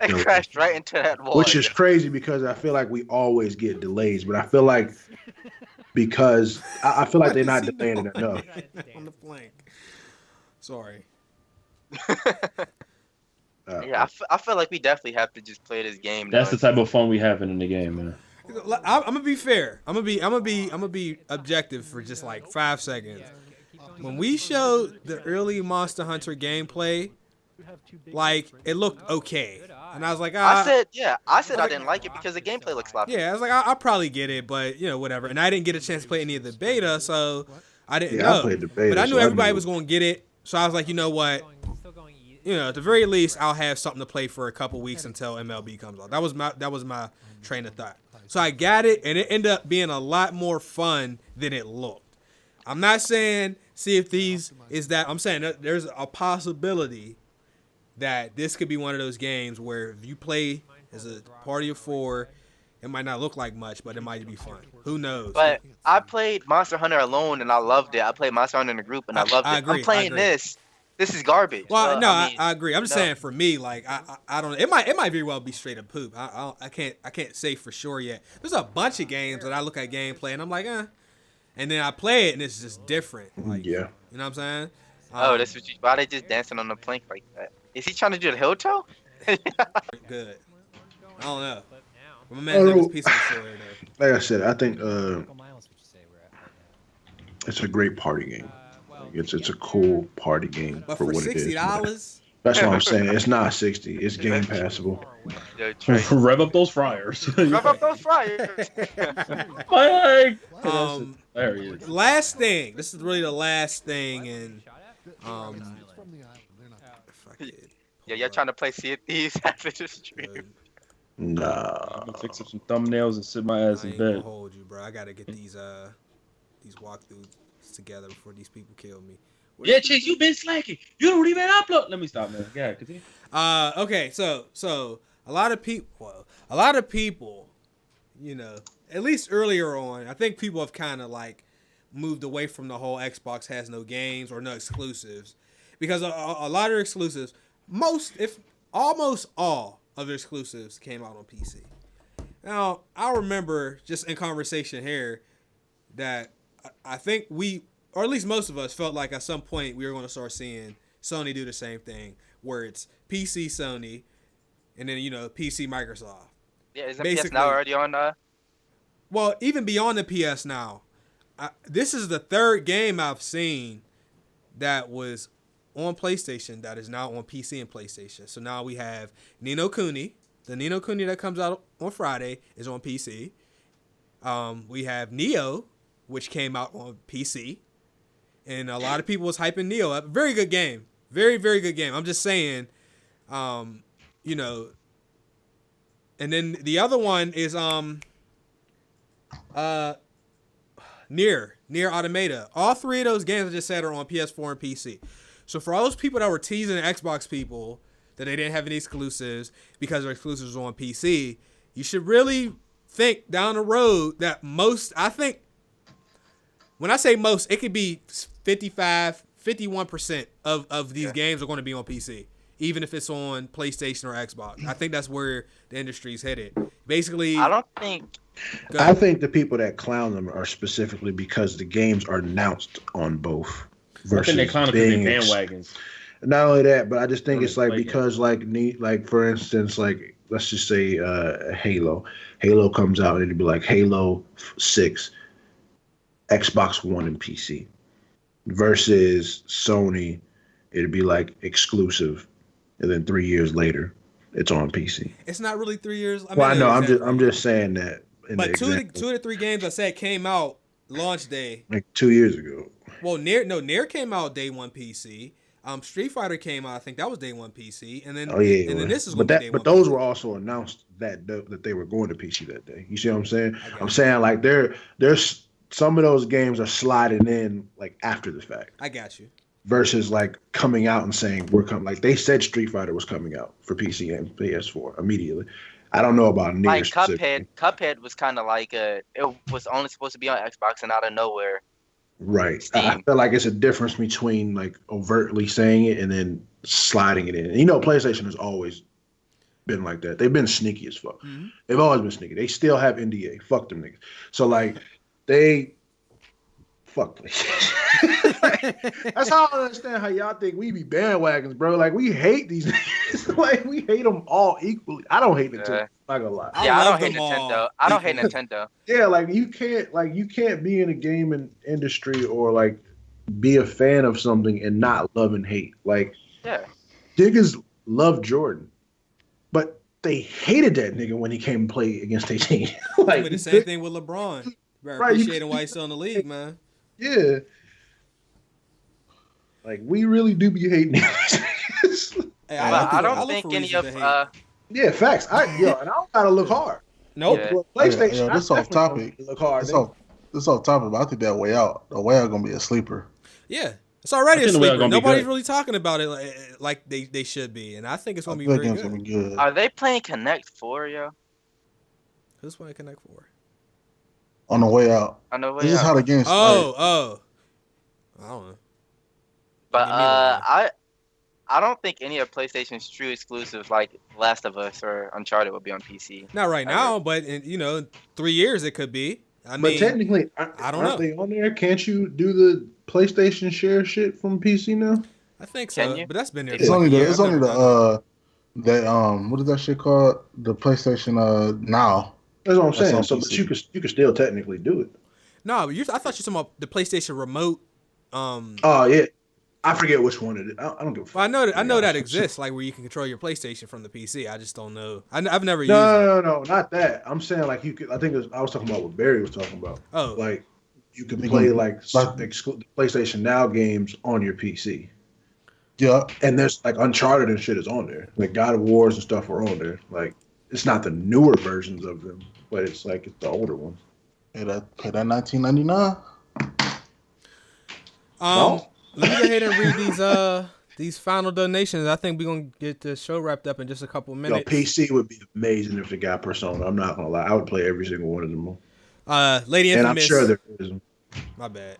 A: They crashed right into that wall.
D: Which is crazy because I feel like we always get delays, but I feel like because I feel like they're not delaying it enough.
B: On the flank. Sorry.
A: Yeah, I feel like we definitely have to just play this game.
C: That's the type of fun we having in the game, man.
B: I'm gonna be fair. I'm gonna be objective for just 5 seconds. When we showed the early Monster Hunter gameplay, it looked okay, and I was like,
A: I said I didn't like it because the gameplay looks sloppy.
B: Yeah, I was like, I'll probably get it, but whatever. And I didn't get a chance to play any of the beta, so I didn't know.
D: I played the beta,
B: but I knew everybody was gonna get it, so I was like, you know what? At the very least, I'll have something to play for a couple weeks until MLB comes out. That was my train of thought. So I got it, and it ended up being a lot more fun than it looked. I'm not saying Sea of Thieves is that. I'm saying that there's a possibility that this could be one of those games where if you play as a party of 4, it might not look like much, but it might be fun. Who knows?
A: But I played Monster Hunter alone, and I loved it. I played Monster Hunter in a group, and I loved it.
B: Agree,
A: I'm playing this. This is garbage.
B: Well, no, I agree. I'm just saying for me, I don't. It might very well be straight up poop. I can't say for sure yet. There's a bunch of games that I look at gameplay and I'm like, and then I play it and it's just different. You know what I'm saying?
A: That's what why they just dancing on the plank like that? Is he trying to do the hill toe?
B: Good. I don't know. My man's a piece of shit right
D: there. Like I said, I think it's a great party game. It's a cool party game
B: but
D: for what it is.
B: $60?
D: That's what I'm saying. It's not 60. It's game passable.
C: Rev up those fryers.
A: Rev up those fryers.
C: My
B: leg. Last thing. This is really the last thing, and
A: yeah, y'all trying to play Sea of Thieves after the stream?
D: Nah.
C: I'm gonna fix up some thumbnails and sit my ass in bed.
B: Gonna hold you, bro. I gotta get these walkthroughs together before these people kill me.
C: Yeah, Chase, you been slacking. You don't even upload. Let me stop, man. Yeah, continue.
B: Okay, so a lot of people, at least earlier on, I think people have kind of moved away from the whole Xbox has no games or no exclusives, because a lot of exclusives, almost all of their exclusives came out on PC. Now, I remember just in conversation here that I think or at least most of us, felt like at some point we were going to start seeing Sony do the same thing, where it's PC Sony, and then PC Microsoft.
A: Yeah, isn't PS Now already on?
B: Well, even beyond the PS Now, this is the third game I've seen that was on PlayStation that is now on PC and PlayStation. So now we have Ni no Kuni. The Ni no Kuni that comes out on Friday is on PC. We have Neo, which came out on PC. And a lot of people was hyping Neo up. Very good game. Very, very good game. I'm just saying, and then the other one is Nier Automata. All three of those games I just said are on PS4 and PC. So for all those people that were teasing the Xbox people that they didn't have any exclusives because their exclusives were on PC, you should really think down the road that I think when I say most, it could be 51% of these games are going to be on PC, even if it's on PlayStation or Xbox. I think that's where the industry's headed. Basically,
A: I
D: think the people that clown them are specifically because the games are announced on both. Versus
C: they clown being bandwagons.
D: Not only that, but I just think it's like because like for instance, like let's just say Halo. Halo comes out and it'd be like Halo 6, Xbox One and PC. Versus Sony, it'd be like exclusive, and then 3 years later, it's on PC.
B: It's not really 3 years.
D: I know. I'm just saying that.
B: But two of the three games I said came out launch day
D: like 2 years ago.
B: Well, Nier came out day one PC. Street Fighter came out. I think that was day one PC. And then then this is going to be day one.
D: But those
B: PC.
D: were also announced that they were going to PC that day. You see what I'm saying? I'm saying like there's some of those games are sliding in like after the fact.
B: I got you.
D: Versus like coming out and saying we're coming. Like they said Street Fighter was coming out for PC and PS4 immediately. I don't know about Nier.
A: Like Cuphead was kind of like it was only supposed to be on Xbox and out of nowhere.
D: Right. I feel like it's a difference between like overtly saying it and then sliding it in. And, PlayStation has always been like that. They've been sneaky as fuck. Mm-hmm. They've always been sneaky. They still have NDA. Fuck them niggas. So like fuck PlayStation. That's how I understand how y'all think we be bandwagons, bro. Like we hate these niggas. Like we hate them all equally. I don't hate Nintendo. I'm not gonna lie.
A: Yeah, I don't hate Nintendo. I don't hate Nintendo.
D: Yeah, like you can't be in a gaming industry or like be a fan of something and not love and hate. Like niggas love Jordan, but they hated that nigga when he came and played against their team.
B: Like the same thing with LeBron. Right, appreciating why he's still in the league, man.
D: Yeah. Like we really do be hating niggas.
A: Hey, I don't think any of
D: yeah, facts. And I don't gotta look hard.
B: Nope.
D: Yeah. PlayStation.
E: Yeah, this off topic.
D: Look hard.
E: This off topic, but I think that Way Out gonna be a sleeper.
B: Yeah, it's already a sleeper. Nobody's really talking about it like they should be, and I think it's gonna be very good.
A: Are they playing Connect 4, yo?
B: Who's playing Connect 4?
E: On the Way Out. This is how the game started.
B: I don't know.
A: But I don't think any of PlayStation's true exclusives like Last of Us or Uncharted will be on PC.
B: Not right now, but in 3 years it could be.
D: But technically, I don't know. Aren't they on there? Can't you do the PlayStation share shit from PC now?
B: I think so, but that's been there.
E: It's only what is that shit called? The PlayStation Now.
D: That's what I'm saying. So, but you could still technically do it.
B: No, but I thought you were talking about the PlayStation Remote.
D: Oh yeah. I forget which one it is. I don't give a fuck.
B: Well, I know that exists, like where you can control your PlayStation from the PC. I just don't know. I've never used it.
D: No, not that. I'm saying like you could. I think I was talking about what Barry was talking about.
B: Oh,
D: like you can play like PlayStation Now games on your PC.
E: Yeah,
D: and there's like Uncharted and shit is on there. Like God of Wars and stuff are on there. Like it's not the newer versions of them, but it's the older ones.
E: Pay that $19.99.
B: Let me go ahead and read these final donations. I think we're gonna get the show wrapped up in just a couple of minutes.
D: PC would be amazing if it got Persona. I'm not gonna lie. I would play every single one of them.
B: Lady Infamous.
D: And I'm sure there is.
B: My bad.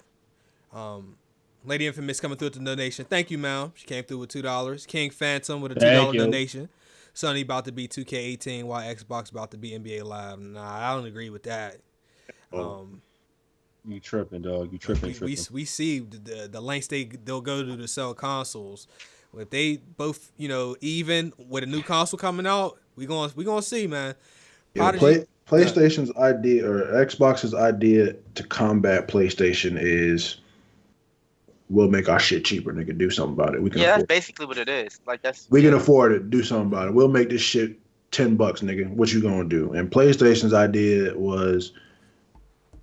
B: Lady Infamous coming through with the donation. Thank you, Mal. She came through with $2. King Phantom with a $2 donation. Sony about to be 2K18 while Xbox about to be NBA Live. Nah, I don't agree with that.
C: You tripping, dog. You tripping.
B: We see the lengths they'll go to sell consoles. If they both, even with a new console coming out, we gonna see, man.
D: PlayStation's idea or Xbox's idea to combat PlayStation is we'll make our shit cheaper, nigga. Do something about it.
A: That's basically what it is. Like
D: we can afford it. Do something about it. We'll make this shit $10, nigga. What you gonna do? And PlayStation's idea was.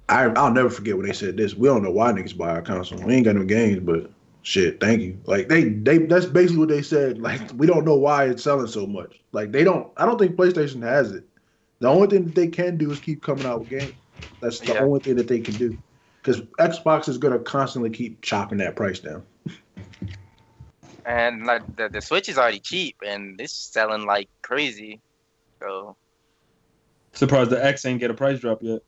D: I'll never forget when they said this. We don't know why niggas buy our console. We ain't got no games, but shit, thank you. Like they that's basically what they said. Like we don't know why it's selling so much. Like I don't think PlayStation has it. The only thing that they can do is keep coming out with games. That's the only thing that they can do. Because Xbox is gonna constantly keep chopping that price down.
A: And like the Switch is already cheap and it's selling like crazy. So
C: Surprised the X ain't get a price drop yet.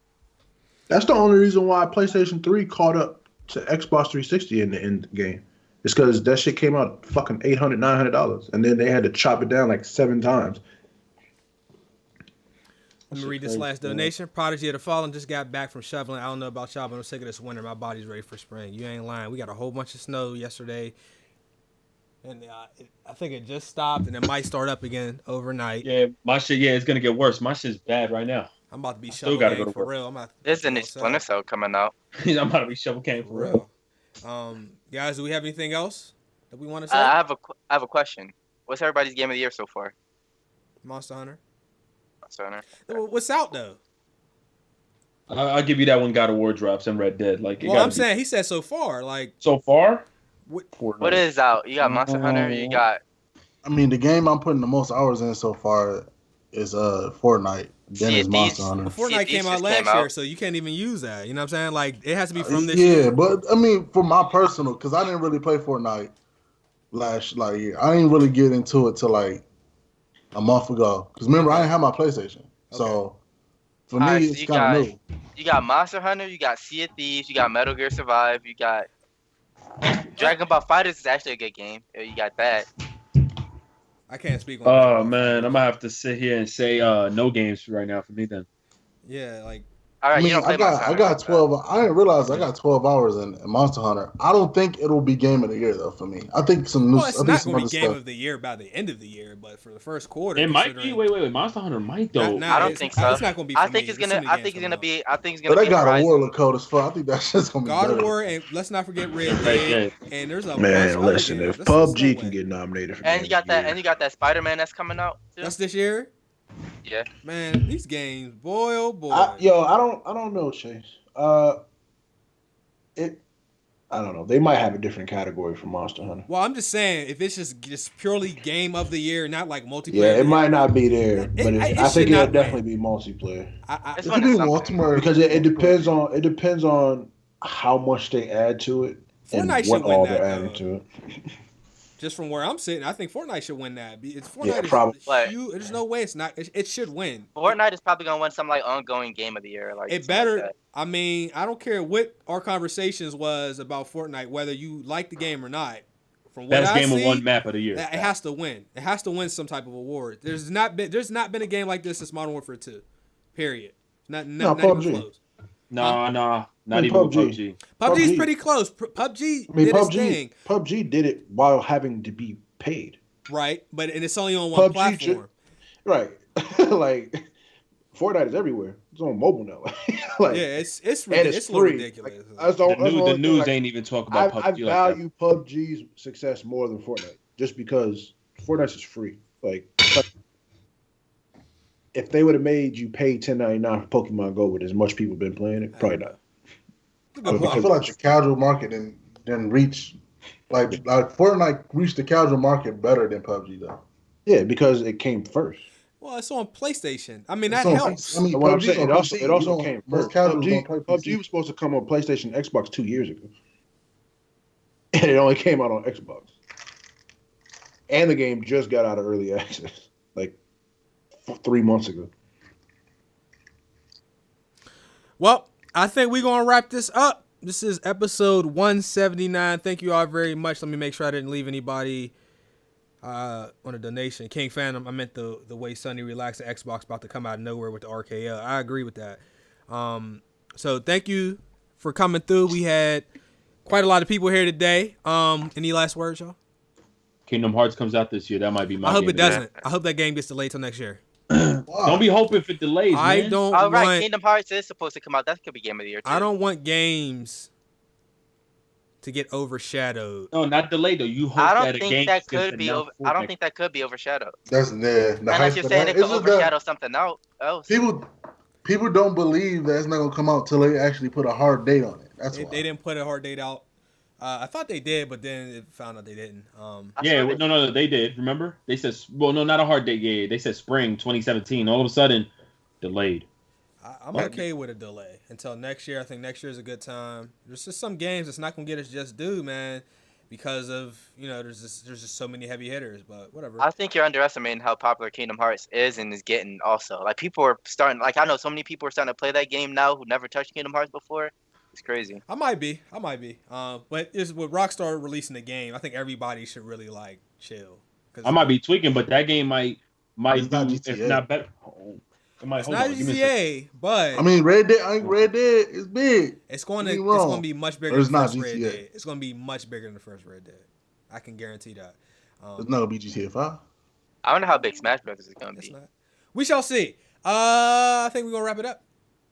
D: That's the only reason why PlayStation 3 caught up to Xbox 360 in the end game. It's because that shit came out fucking $800, $900, and then they had to chop it down like 7 times.
B: Let me read this last donation. Prodigy of the Fallen just got back from shoveling. I don't know about y'all, but I'm sick of this winter. My body's ready for spring. You ain't lying. We got a whole bunch of snow yesterday, and I think it just stopped, and it might start up again overnight.
C: Yeah, my shit. Yeah, it's gonna get worse. My shit's bad right now.
B: I'm about to be shovel gang for real.
A: There's a new Splinter Cell coming out.
C: I'm about to be shovel gang for real.
B: Guys, do we have anything else that we want to say?
A: I have a question. What's everybody's game of the year so far?
B: Monster Hunter. What's out though?
C: I'll give you that when God of War drops and Red Dead. Like,
B: I'm saying he said so far. Like
C: so far,
A: what is out? You got Monster Hunter. You got.
E: I mean, the game I'm putting the most hours in so far is Fortnite. Then it's Monster Hunter.
B: Well, Fortnite came out last year, so you can't even use that. You know what I'm saying? Like, it has to be from this
E: year.
B: Yeah,
E: but I mean, for my personal, because I didn't really play Fortnite last year. I didn't really get into it till like a month ago. Because remember, I didn't have my PlayStation. Okay. So for me, it's kind of new.
A: You got Monster Hunter, you got Sea of Thieves, you got Metal Gear Survive, you got Dragon Ball FighterZ is actually a good game. You got that.
B: I can't speak on
C: Oh man, I'm gonna have to sit here and say no games right now for me then.
B: Yeah, like
A: all right,
E: I mean,
A: you don't play
E: I got 12. I didn't realize I got 12 hours in Monster Hunter. I don't think it'll be game of the year though for me. I think some new.
B: It's not going to be game of the year by the end of the year, but for the first quarter,
C: it might be. Wait. Monster Hunter might though.
A: I don't think so.
B: It's not going to be.
A: I think it's gonna be.
E: But they got a war look cold as fuck. I think that's just going to be.
B: God of War, and let's not forget Red Dead. And there's a
D: man. Listen, if PUBG can get nominated for,
A: and you got that, and you got that Spider-Man that's coming out.
B: That's this year.
A: Yeah,
B: man, these games, boy, oh boy.
D: I don't know, Chase. I don't know. They might have a different category for Monster Hunter.
B: Well, I'm just saying, if it's just purely game of the year, not like multiplayer.
D: Yeah, it might not be there, but I think it'll definitely be multiplayer.
E: It could be multiplayer
D: because it depends on how much they add to it and what all they're adding to it.
B: Just from where I'm sitting, I think Fortnite should win that.
D: Probably.
B: There's no way it's not. It should win.
A: Fortnite is probably gonna win some like ongoing game of the year. Like
B: it better. Like I mean, I don't care what our conversations was about Fortnite, whether you like the game or not. From what
C: best game of one map of the year,
B: it has to win. It has to win some type of award. There's not been a game like this since Modern Warfare 2. Period. Not even close.
C: Not even PUBG.
B: PUBG's pretty close. PUBG did its thing.
D: PUBG did it while having to be paid.
B: Right, and it's only on one platform.
D: Right. Like, Fortnite is everywhere. It's on mobile now.
B: Like, yeah, it's ridiculous.
D: Like,
C: the news ain't even talk about PUBG.
D: I value PUBG's success more than Fortnite, just because Fortnite is free. Like if they would have made you pay $10.99 for Pokemon Go with as much people been playing it, probably not.
E: I feel like the casual market didn't reach like Fortnite reached the casual market better than PUBG though.
D: Yeah, because it came first.
B: Well, it's on PlayStation. I mean, that helps.
D: I mean, what I'm saying, it also came first. PUBG was supposed to come on PlayStation, Xbox 2 years ago, and it only came out on Xbox. And the game just got out of early access, like 3 months ago.
B: Well, I think we're going to wrap this up. This is episode 179. Thank you all very much. Let me make sure I didn't leave anybody on a donation. King Phantom, I meant the way Sonny relaxed the Xbox about to come out of nowhere with the RKO. I agree with that. So thank you for coming through. We had quite a lot of people here today. Any last words, y'all?
C: Kingdom Hearts comes out this year. That might be my
B: I hope it doesn't. I hope that game gets delayed till next year.
C: Don't be hoping for delays, man.
B: I don't
A: All right, Kingdom Hearts is supposed to come out. That could be game of the year, too.
B: I don't want games to get overshadowed.
C: No, not delayed, though. You hope that a game
A: that could be over. I don't think that could be overshadowed.
E: That's
A: unless you're saying it could overshadow something else.
E: People don't believe that it's not going to come out till they actually put a hard date on it. That's why.
B: They didn't put a hard date out. I thought they did, but then it found out they didn't.
C: No, they did. Remember? They said, well, no, not a hard date. Yeah, they said spring 2017. All of a sudden, delayed.
B: I'm okay with a delay until next year. I think next year is a good time. There's just some games that's not going to get us just due, man. because of there's just so many heavy hitters. But whatever.
A: I think you're underestimating how popular Kingdom Hearts is and is getting. Also, like people are starting. Like I know so many people are starting to play that game now who never touched Kingdom Hearts before. It's crazy.
B: I might be. But it's with Rockstar releasing the game. I think everybody should really like chill.
C: I might be tweaking, but that game might
E: it's
C: do
E: not
C: if
E: GTA.
C: not better.
B: It's not GTA, but
E: I mean, Red Dead is big.
B: It's going to be much bigger than the first Red Dead. It's going to be much bigger than the first Red Dead. I can guarantee that.
E: It's not going to be GTA 5.
A: I don't know how big Smash Brothers is going to be.
B: Not. We shall see. I think we're going to wrap it up.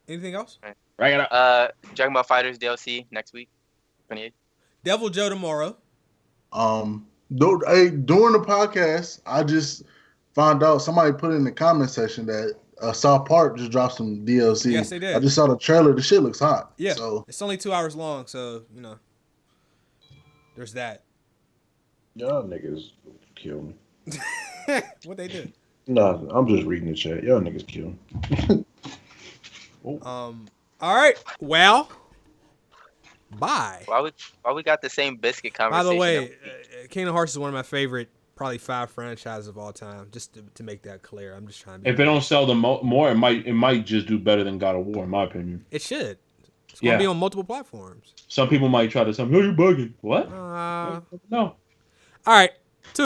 B: Anything else?
A: Right.
C: Wrap it up.
A: Dragon Ball FighterZ DLC next week, 28th.
B: Devil Joe tomorrow.
E: During the podcast, I just found out somebody put in the comment section that South Park just dropped some DLC.
B: Yes, they did.
E: I just saw the trailer. The shit looks hot.
B: Yeah.
E: So
B: it's only 2 hours long, so there's that.
D: Y'all niggas kill me.
B: What they do?
D: No, I'm just reading the chat. Y'all niggas kill me.
B: All right. Well. Bye.
A: Why we got the same biscuit conversation?
B: By the way, Kingdom Hearts is one of my favorite, probably 5 franchises of all time. Just to make that clear, I'm just trying to.
C: If it don't sell them more, it might just do better than God of War, in my opinion.
B: It should. It's going to be on multiple platforms.
C: Some people might try to tell me, "Oh, you're bugging." What?
B: No.
C: No.
B: All right.